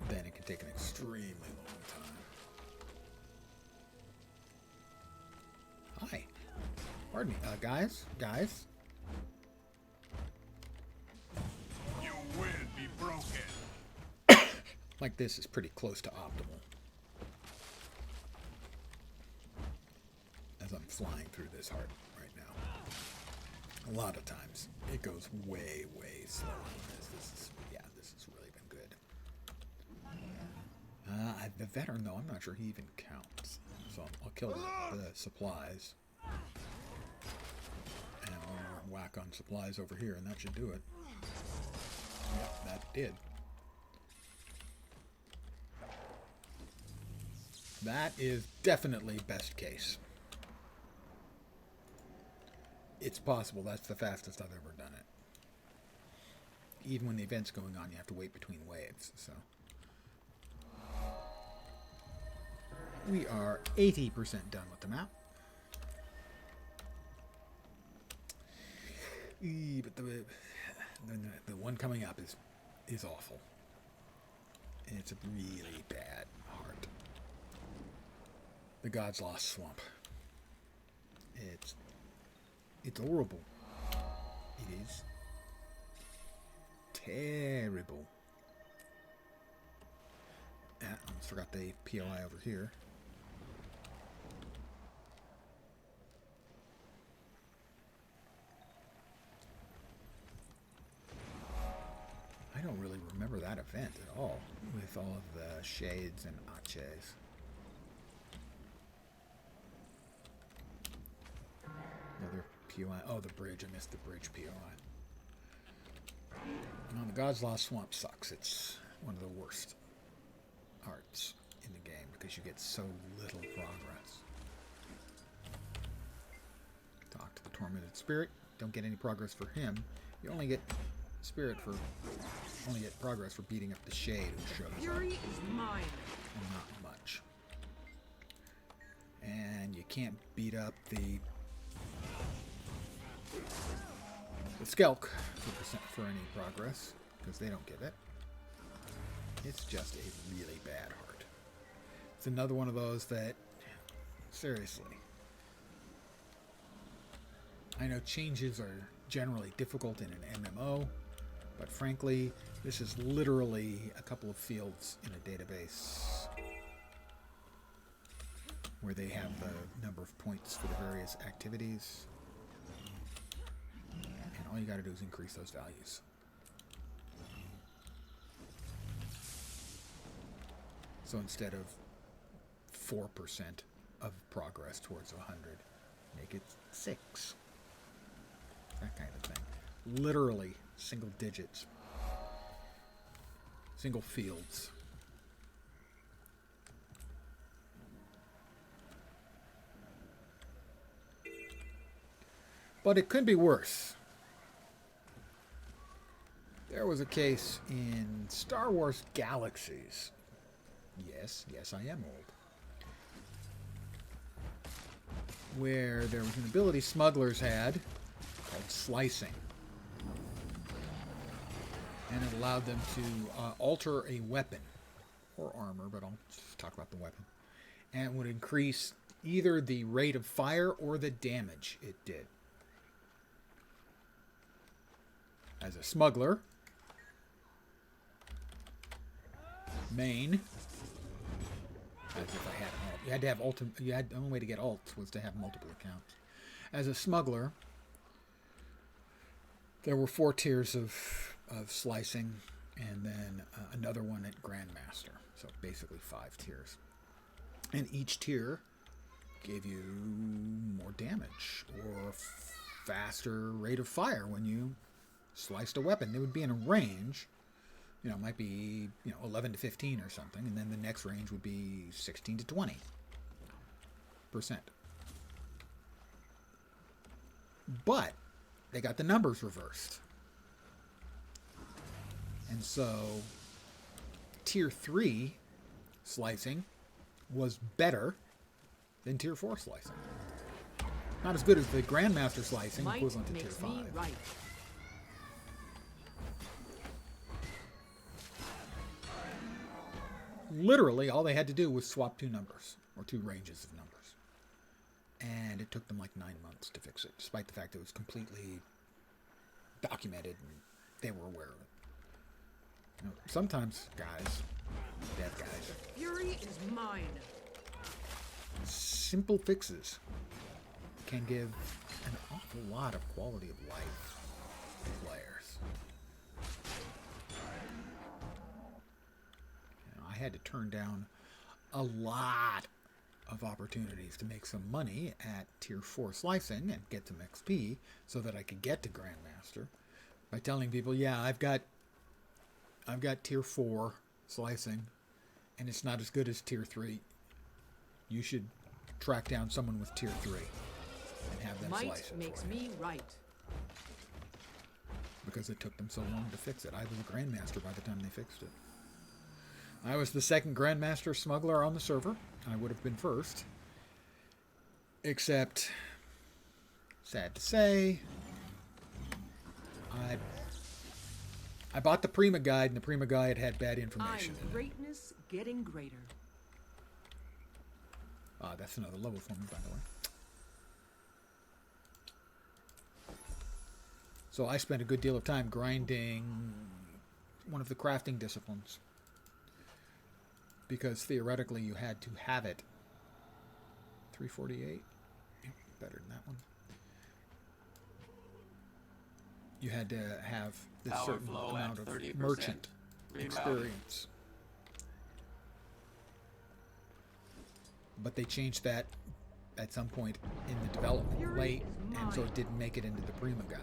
then it can take an extremely long time. Hi. Pardon me. Guys? You will be broken. Like this is pretty close to optimal. As I'm flying through this heart right now. A lot of times it goes way, way slower than this. This has really been good. The veteran, though, I'm not sure he even counts. So I'll kill the supplies. And I'll whack on supplies over here, and that should do it. Yep, that did. That is definitely best case. It's possible that's the fastest I've ever done it. Even when the event's going on, you have to wait between waves, so. We are 80% done with the map. But the one coming up is awful. It's a really bad heart. The God's Lost Swamp. It's horrible. It is terrible. I almost forgot the POI over here. I don't really remember that event at all, with all of the shades and aches. Another POI. Oh, the bridge. I missed the bridge POI. No, the God's Lost Swamp sucks. It's one of the worst hearts in the game because you get so little progress. Talk to the tormented spirit. Don't get any progress for him. You only get progress for beating up the shade who shows up. Fury is mine. And not much. And you can't beat up the Skelk for any progress, because they don't get it. It's just a really bad heart. It's another one of those that, seriously, I know changes are generally difficult in an MMO, but frankly, this is literally a couple of fields in a database where they have the number of points for the various activities. And all you got to do is increase those values. So instead of 4% of progress towards 100, make it 6. That kind of thing. Literally single digits. Single fields. But it could be worse. There was a case in Star Wars Galaxies. Yes, I am old. Where there was an ability smugglers had called slicing. And it allowed them to alter a weapon or armor, but I'll just talk about the weapon. And it would increase either the rate of fire or the damage it did. As a smuggler, main, as if I had an alt. You had to have the only way to get alts was to have multiple accounts. As a smuggler, there were 4 tiers of slicing, and then another one at Grandmaster. So basically 5 tiers. And each tier gave you more damage or faster rate of fire when you sliced a weapon. It would be in a range, it might be 11 to 15 or something, and then the next range would be 16 to 20%. But they got the numbers reversed. And so tier 3 slicing was better than tier 4 slicing. Not as good as the Grandmaster slicing, equivalent to tier 5. Right. Literally, all they had to do was swap 2 numbers, or 2 ranges of numbers. And it took them like 9 months to fix it, despite the fact that it was completely documented and they were aware of it. Sometimes guys, dev guys, Fury is mine. simple fixes can give an awful lot of quality of life to players. I had to turn down a lot of opportunities to make some money at tier 4 slicing and get some XP so that I could get to Grandmaster by telling people, yeah, I've got tier 4 slicing and it's not as good as tier 3. You should track down someone with tier 3 and have them slice it. Makes me right. Because it took them so long to fix it. I was a Grandmaster by the time they fixed it. I was the second Grandmaster smuggler on the server. I would have been first. Except, sad to say, I bought the Prima Guide, and the Prima Guide had bad information. Greatness getting greater. That's another level for me, by the way. So I spent a good deal of time grinding one of the crafting disciplines. Because theoretically you had to have it. 348? Yep, better than that one. You had to have this Power certain flow amount at of 30%. merchant Rerouting. experience. But they changed that at some point in the development late, and so it didn't make it into the Prima Guide.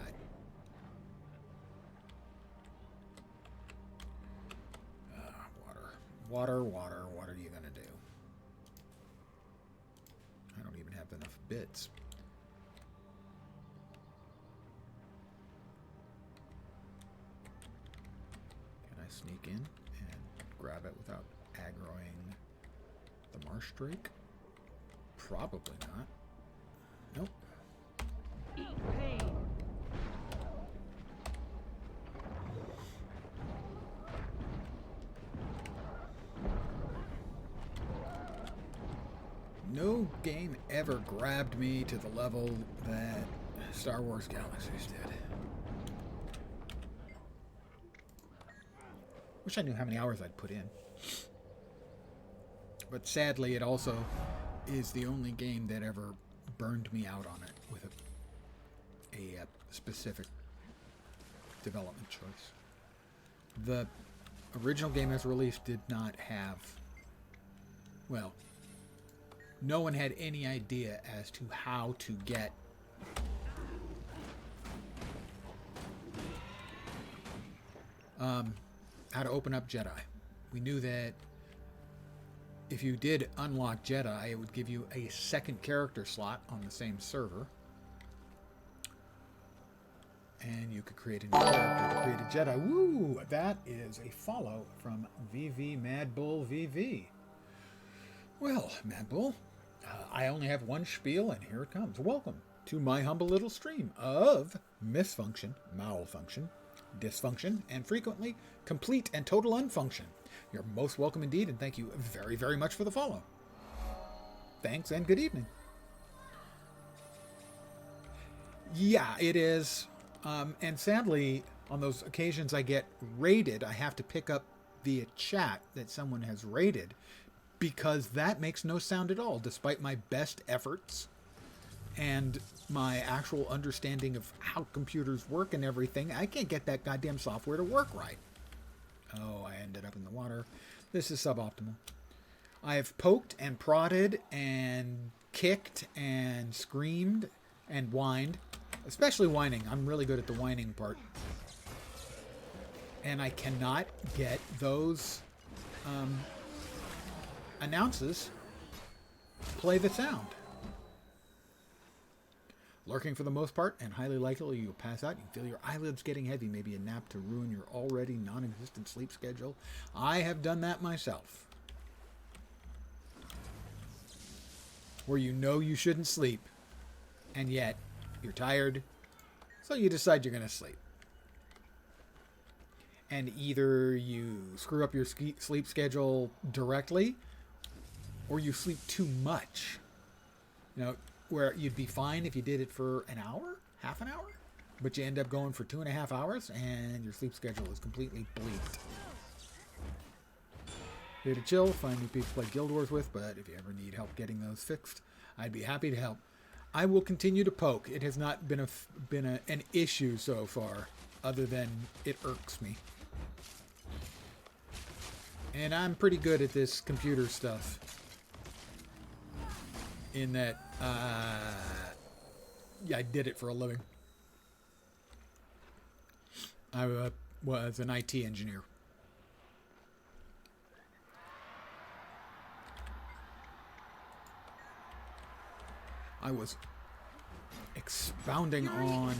Water. What are you going to do? bits. Can I sneak in and grab it without aggroing the marsh drake? Probably not. Nope. Eat pain. No game ever grabbed me to the level that Star Wars Galaxies did. Wish I knew how many hours I'd put in. But sadly, it also is the only game that ever burned me out on it with a specific development choice. The original game as released did not have, well, no one had any idea as to how to get how to open up Jedi. We knew that if you did unlock Jedi, it would give you a second character slot on the same server. And you could create a new character to create a Jedi. Woo! That is a follow from VV Mad Bull VV. Well, Mad Bull, I only have one spiel, and here it comes. Welcome to my humble little stream of misfunction, malfunction, dysfunction, and frequently complete and total unfunction. You're most welcome indeed, and thank you very, very much for the follow. Thanks, and good evening. Yeah, it is. And sadly, on those occasions I get raided, I have to pick up via chat that someone has raided, because that makes no sound at all, despite my best efforts and my actual understanding of how computers work and everything. I can't get that goddamn software to work right. Oh, I ended up in the water. This is suboptimal. I have poked and prodded and kicked and screamed and whined. Especially whining. I'm really good at the whining part. And I cannot get those announces play the sound. Lurking for the most part, and highly likely you'll pass out. You feel your eyelids getting heavy, maybe a nap to ruin your already non-existent sleep schedule. I have done that myself. Where you know you shouldn't sleep, and yet you're tired, so you decide you're going to sleep. And either you screw up your sleep schedule directly, or you sleep too much. You know, where you'd be fine if you did it for an hour, half an hour, but you end up going for 2.5 hours, and your sleep schedule is completely bleaked. Here to chill, find new people to play Guild Wars with, but if you ever need help getting those fixed, I'd be happy to help. I will continue to poke. It has not been an issue so far, other than it irks me. And I'm pretty good at this computer stuff. In that, yeah, I did it for a living. I was an IT engineer. I was expounding on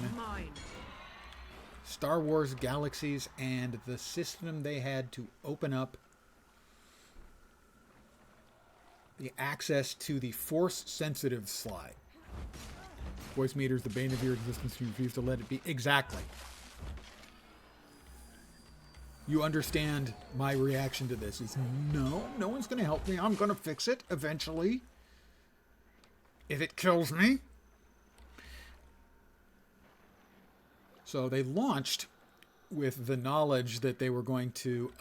Star Wars Galaxies and the system they had to open up the access to the Force-sensitive slide. Voice meter's the bane of your existence. You refuse to let it be. Exactly. You understand my reaction to this is, no one's going to help me. I'm going to fix it eventually. If it kills me. So they launched with the knowledge that they were going to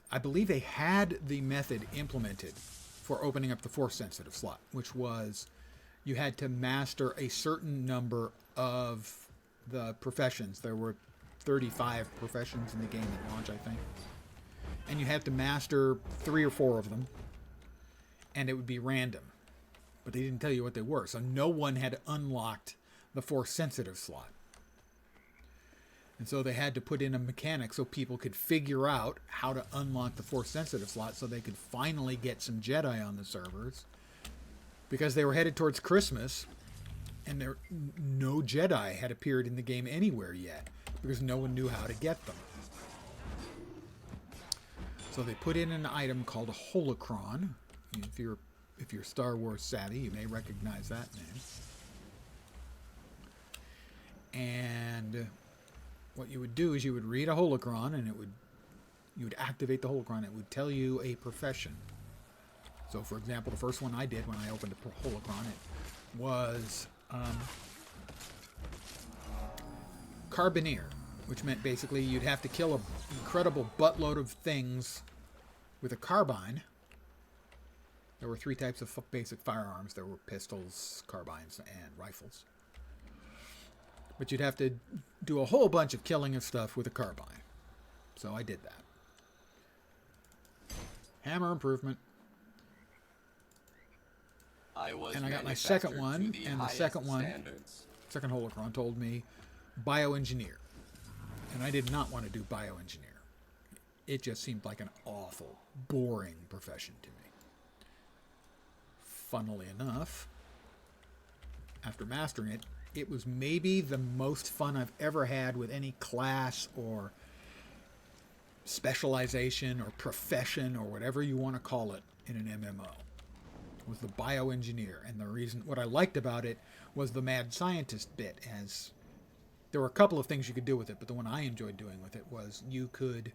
I believe they had the method implemented for opening up the Force-sensitive slot, which was you had to master a certain number of the professions. There were 35 professions in the game at launch, I think. And you had to master 3 or 4 of them, and it would be random. But they didn't tell you what they were, so no one had unlocked the Force-sensitive slot. And so they had to put in a mechanic so people could figure out how to unlock the Force-sensitive slot so they could finally get some Jedi on the servers. Because they were headed towards Christmas, and no Jedi had appeared in the game anywhere yet, because no one knew how to get them. So they put in an item called a holocron. If you're Star Wars savvy, you may recognize that name. And what you would do is you would read a holocron, and you would activate the holocron. It would tell you a profession. So, for example, the first one I did when I opened a holocron, it was Carbineer, which meant basically you'd have to kill an incredible buttload of things with a carbine. There were 3 types of basic firearms. There were pistols, carbines, and rifles. But you'd have to do a whole bunch of killing of stuff with a carbine. So I did that. Hammer improvement. And I got my second one, and the second holocron told me bioengineer. And I did not want to do bioengineer. It just seemed like an awful, boring profession to me. Funnily enough, after mastering it, it was maybe the most fun I've ever had with any class or specialization or profession or whatever you want to call it in an MMO. Was the bioengineer. And the reason, what I liked about it was the mad scientist bit, as there were a couple of things you could do with it, but the one I enjoyed doing with it was you could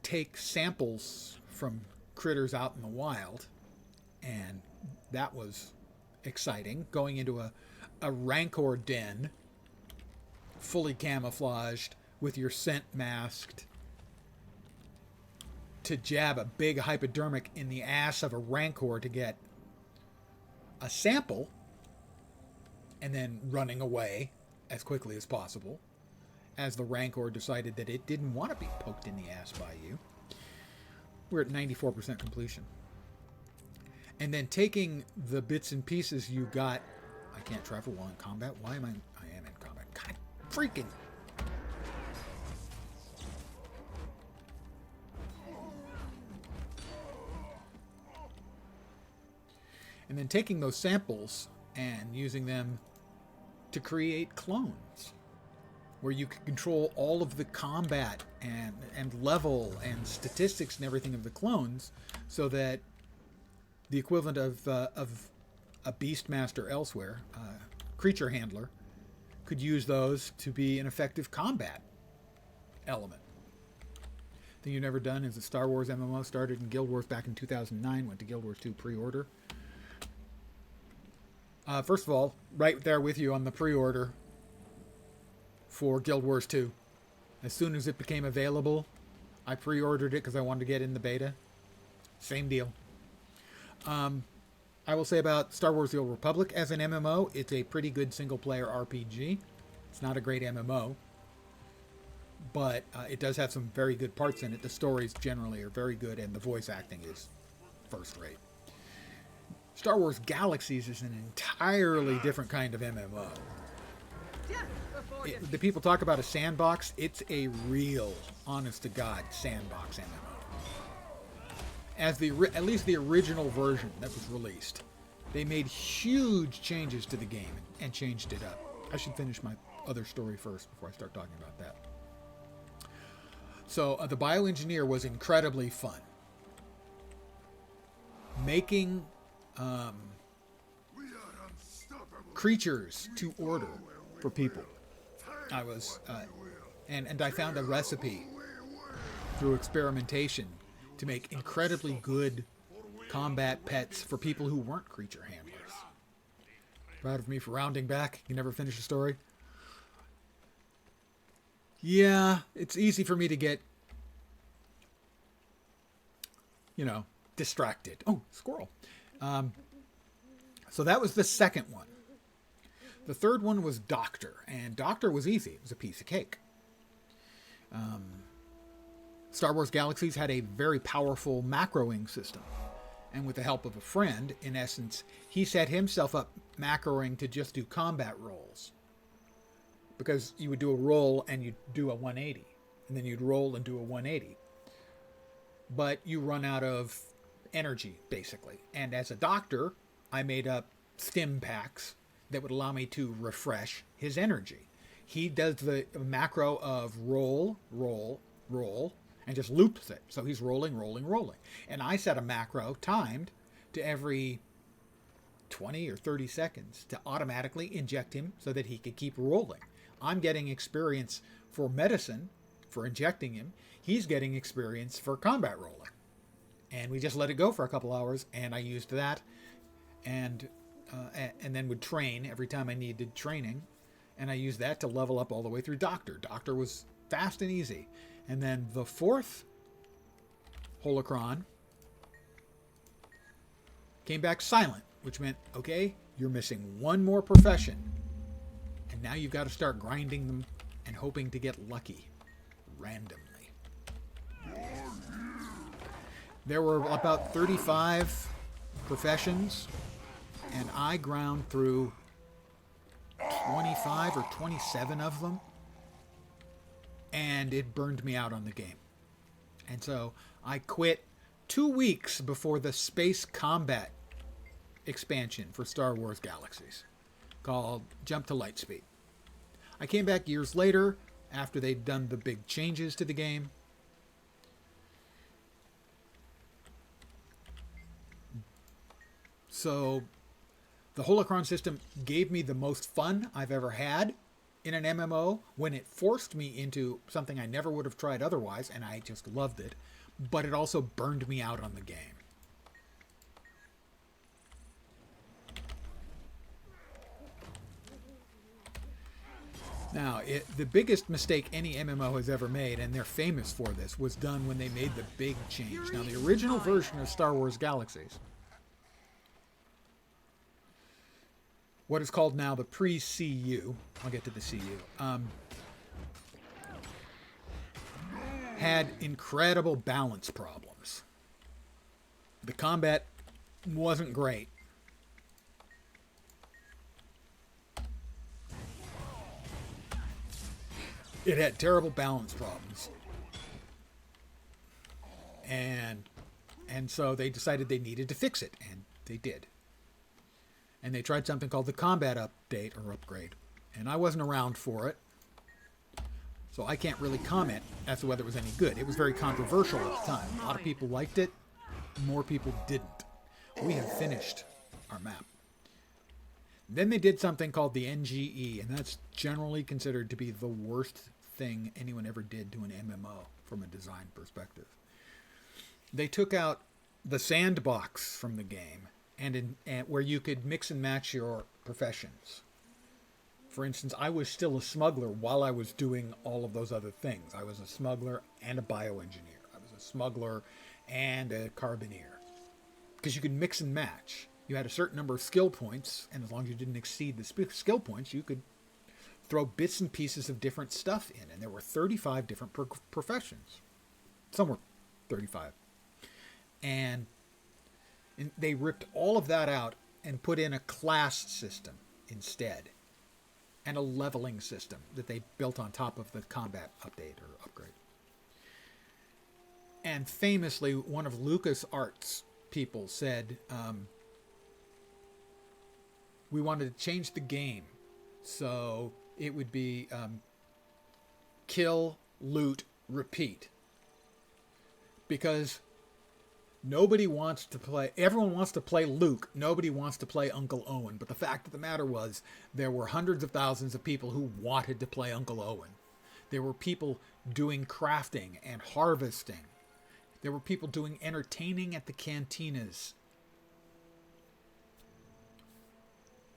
take samples from critters out in the wild, and that was exciting. Going into a rancor den, fully camouflaged, with your scent masked, to jab a big hypodermic in the ass of a rancor to get a sample, and then running away as quickly as possible as the rancor decided that it didn't want to be poked in the ass by you. We're at 94% completion. And then taking the bits and pieces you got. I can't travel while in combat. Why am I am in combat. God freaking. And then taking those samples and using them to create clones, where you can control all of the combat and level and statistics and everything of the clones, so that the equivalent of a Beastmaster elsewhere, creature handler, could use those to be an effective combat element. Thing you've never done is a Star Wars MMO. Started in Guild Wars back in 2009, went to Guild Wars 2 pre-order. First of all, right there with you on the pre-order for Guild Wars 2. As soon as it became available, I pre-ordered it because I wanted to get in the beta. Same deal. I will say about Star Wars The Old Republic as an MMO, it's a pretty good single-player RPG. It's not a great MMO, but it does have some very good parts in it. The stories generally are very good, and the voice acting is first-rate. Star Wars Galaxies is an entirely different kind of MMO. The people talk about a sandbox. It's a real, honest-to-God sandbox MMO. As at least the original version that was released, they made huge changes to the game and changed it up. I should finish my other story first before I start talking about that. So the bioengineer was incredibly fun. Making creatures to order for people. I was, and I found a recipe through experimentation to make incredibly good combat pets for people who weren't creature handlers. Proud of me for rounding back. You never finish a story? Yeah, it's easy for me to get, distracted. Oh, squirrel. So that was the second one. The third one was Doctor, and Doctor was easy. It was a piece of cake. Star Wars Galaxies had a very powerful macroing system, and with the help of a friend, in essence, he set himself up macroing to just do combat rolls. because you would do a roll and you'd do a 180, and then you'd roll and do a 180. But you run out of energy, basically. And as a doctor, I made up stim packs that would allow me to refresh his energy. He does the macro of roll, roll, roll, and just loops it. So he's rolling, rolling, rolling. And I set a macro timed to every 20 or 30 seconds to automatically inject him so that he could keep rolling. I'm getting experience for medicine, for injecting him. He's getting experience for combat rolling. And we just let it go for a couple hours, and I used that and then would train every time I needed training. And I used that to level up all the way through Doctor. Doctor was fast and easy. And then the fourth holocron came back silent, which meant, okay, you're missing one more profession. And now you've got to start grinding them and hoping to get lucky randomly. There were about 35 professions, and I ground through 25 or 27 of them, and it burned me out on the game. And so I quit 2 weeks before the space combat expansion for Star Wars Galaxies called Jump to Lightspeed. I came back years later after they'd done the big changes to the game. So the holocron system gave me the most fun I've ever had in an MMO when it forced me into something I never would have tried otherwise, and I just loved it. But it also burned me out on the game. Now, the biggest mistake any MMO has ever made, and they're famous for this, was done when they made the big change. Now, the original version of Star Wars Galaxies, what is called now the pre-CU, I'll get to the CU, had incredible balance problems. The combat wasn't great. It had terrible balance problems. And so they decided they needed to fix it, and they did. And they tried something called the combat update or upgrade. And I wasn't around for it, so I can't really comment as to whether it was any good. It was very controversial at the time. A lot of people liked it. More people didn't. We have finished our map. Then they did something called the NGE, and that's generally considered to be the worst thing anyone ever did to an MMO from a design perspective. They took out the sandbox from the game, and where you could mix and match your professions. For instance, I was still a smuggler while I was doing all of those other things. I was a smuggler and a bioengineer. I was a smuggler and a carbineer. Because you could mix and match. You had a certain number of skill points, and as long as you didn't exceed the skill points, you could throw bits and pieces of different stuff in. And there were 35 different professions. Some were 35. And they ripped all of that out and put in a class system instead. And a leveling system that they built on top of the combat update or upgrade. And famously, one of LucasArts people said, we wanted to change the game so it would be kill, loot, repeat. Because nobody wants to play, everyone wants to play Luke, nobody wants to play Uncle Owen. But the fact of the matter was, there were hundreds of thousands of people who wanted to play Uncle Owen. There were people doing crafting and harvesting. There were people doing entertaining at the cantinas.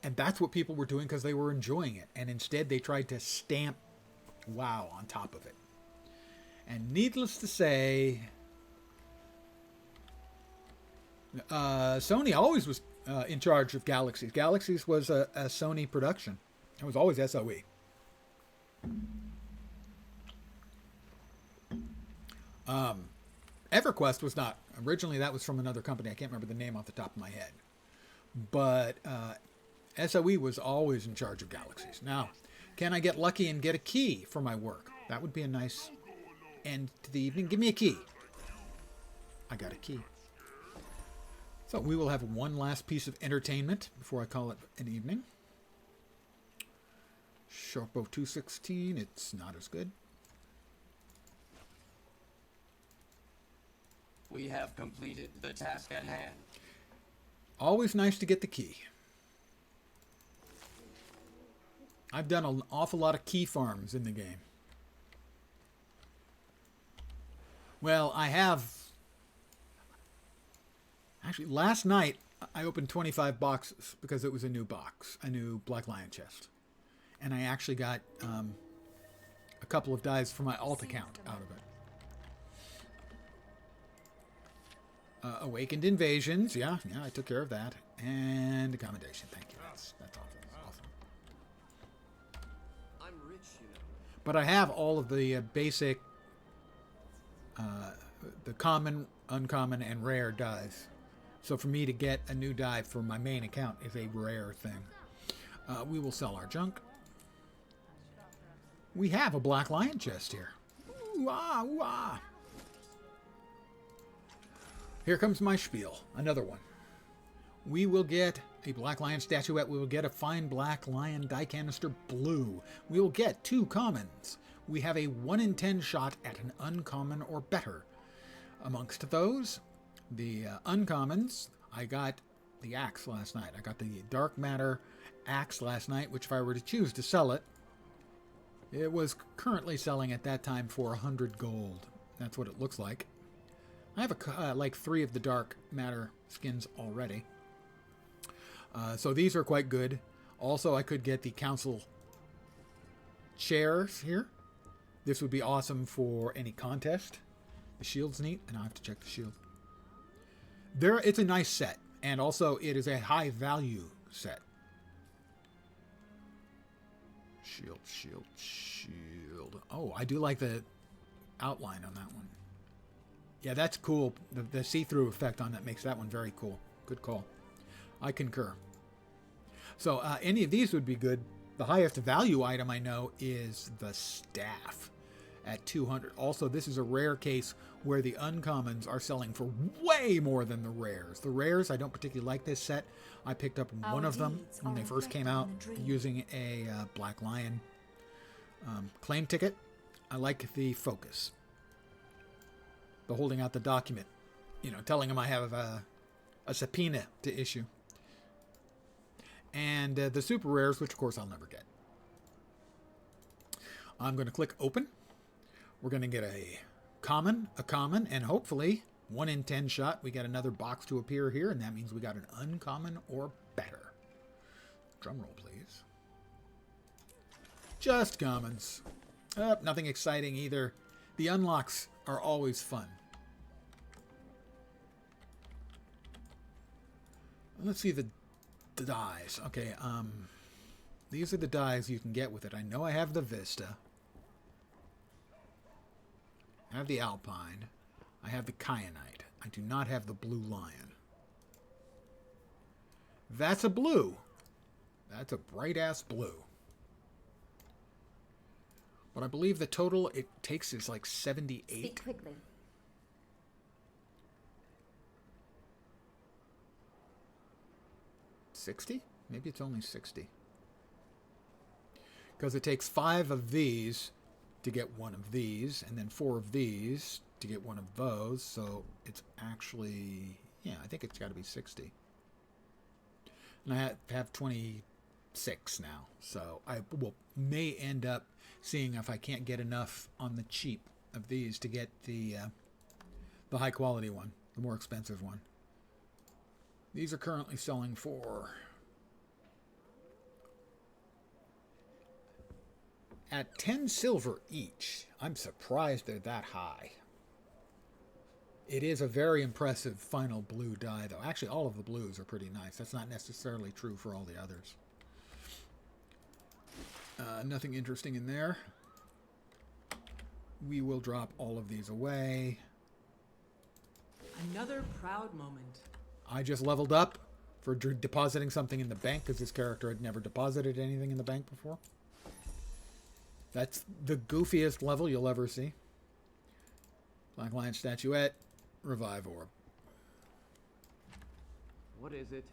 And that's what people were doing because they were enjoying it. And instead they tried to stamp WoW on top of it. And needless to say, Sony always was in charge of Galaxies. Galaxies was a Sony production. It was always SOE. EverQuest was not. Originally that was from another company. I can't remember the name off the top of my head. But SOE was always in charge of Galaxies. Now, Can I get lucky and get a key for my work? That would be a nice end to the evening. Give me a key. I got a key. So we will have one last piece of entertainment before I call it an evening. Sharpo 216, it's not as good. We have completed the task at hand. Always nice to get the key. I've done an awful lot of key farms in the game. Well, I have... Actually, last night I opened 25 boxes because it was a new box, a new Black Lion chest. And I actually got a couple of dies for my alt account out of it. Awakened Invasions, yeah, I took care of that. And Accommodation, thank you. That's awesome. I'm rich, you know. But I have all of the basic, the common, uncommon, and rare dies. So for me to get a new die for my main account is a rare thing. We will sell our junk. We have a Black Lion chest here. Ooh, ah, ooh, ah. Here comes my spiel. Another one. We will get a Black Lion statuette. We will get a fine Black Lion die canister blue. We will get 2 commons. We have a 1 in 10 shot at an uncommon or better. Amongst those, the uncommons, I got the axe last night. I got the Dark Matter axe last night, which if I were to choose to sell it, it was currently selling at that time for 100 gold. That's what it looks like. I have like 3 of the Dark Matter skins already. So these are quite good. Also, I could get the council chairs here. This would be awesome for any contest. The shield's neat, and I have to check the shield. It's a nice set, and also it is a high value set. Shield, shield, shield. Oh, I do like the outline on that one. Yeah, that's cool. The see-through effect on that makes that one very cool. Good call. I concur. So any of these would be good. The highest value item I know is the staff at 200. Also, this is a rare case where the uncommons are selling for way more than the rares. The rares, I don't particularly like this set. I picked up one of them when they first came out using a Black Lion claim ticket. I like the focus. The holding out the document. You know, telling them I have a subpoena to issue. And the super rares, which of course I'll never get. I'm going to click open. We're going to get a common, and hopefully 1 in 10 shot. We get another box to appear here, and that means we got an uncommon or better. Drum roll, please. Just commons. Nothing exciting either. The unlocks are always fun. Let's see the dies. Okay, these are the dies you can get with it. I know I have the Vista. I have the Alpine. I have the Kyanite. I do not have the Blue Lion. That's a blue. That's a bright-ass blue. But I believe the total it takes is like 78. Speak quickly. $60? Maybe it's only 60. Because it takes 5 of these to get 1 of these, and then 4 of these to get 1 of those. So it's actually, yeah, I think it's got to be 60. And I have 26 now, so I may end up seeing if I can't get enough on the cheap of these to get the high quality one, the more expensive one. These are currently selling for at 10 silver each. I'm surprised they're that high. It is a very impressive final blue die, though. Actually, all of the blues are pretty nice. That's not necessarily true for all the others. Nothing interesting in there. We will drop all of these away. Another proud moment. I just leveled up for depositing something in the bank because this character had never deposited anything in the bank before. That's the goofiest level you'll ever see. Black Lion Statuette, Revive Orb. What is it?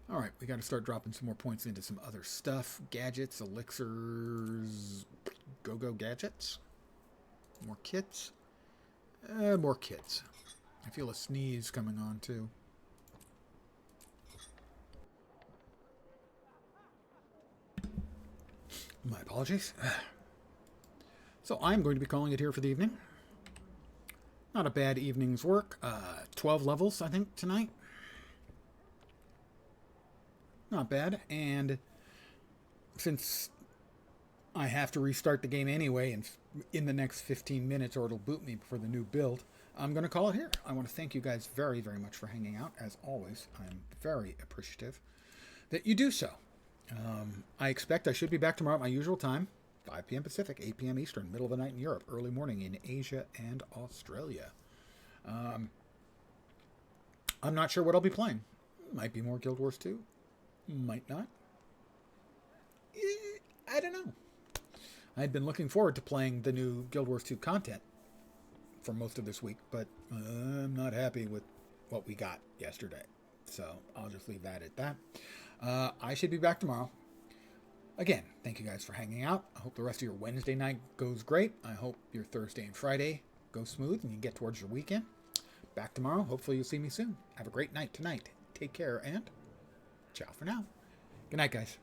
Alright, we got to start dropping some more points into some other stuff. Gadgets, elixirs, go-go gadgets. More kits. More kits. I feel a sneeze coming on, too. My apologies. So I'm going to be calling it here for the evening. Not a bad evening's work. 12 levels, I think, tonight. Not bad. And since I have to restart the game anyway in the next 15 minutes or it'll boot me for the new build, I'm going to call it here. I want to thank you guys very, very much for hanging out. As always, I'm very appreciative that you do so. I expect I should be back tomorrow at my usual time, 5 p.m. Pacific, 8 p.m. Eastern, middle of the night in Europe, early morning in Asia and Australia. I'm not sure what I'll be playing. Might be more Guild Wars 2. Might not. I don't know. I'd been looking forward to playing the new Guild Wars 2 content for most of this week, but I'm not happy with what we got yesterday. So I'll just leave that at that. I should be back tomorrow. Again, thank you guys for hanging out. I hope the rest of your Wednesday night goes great. I hope your Thursday and Friday go smooth and you get towards your weekend. Back tomorrow. Hopefully you'll see me soon. Have a great night tonight. Take care and ciao for now. Good night, guys.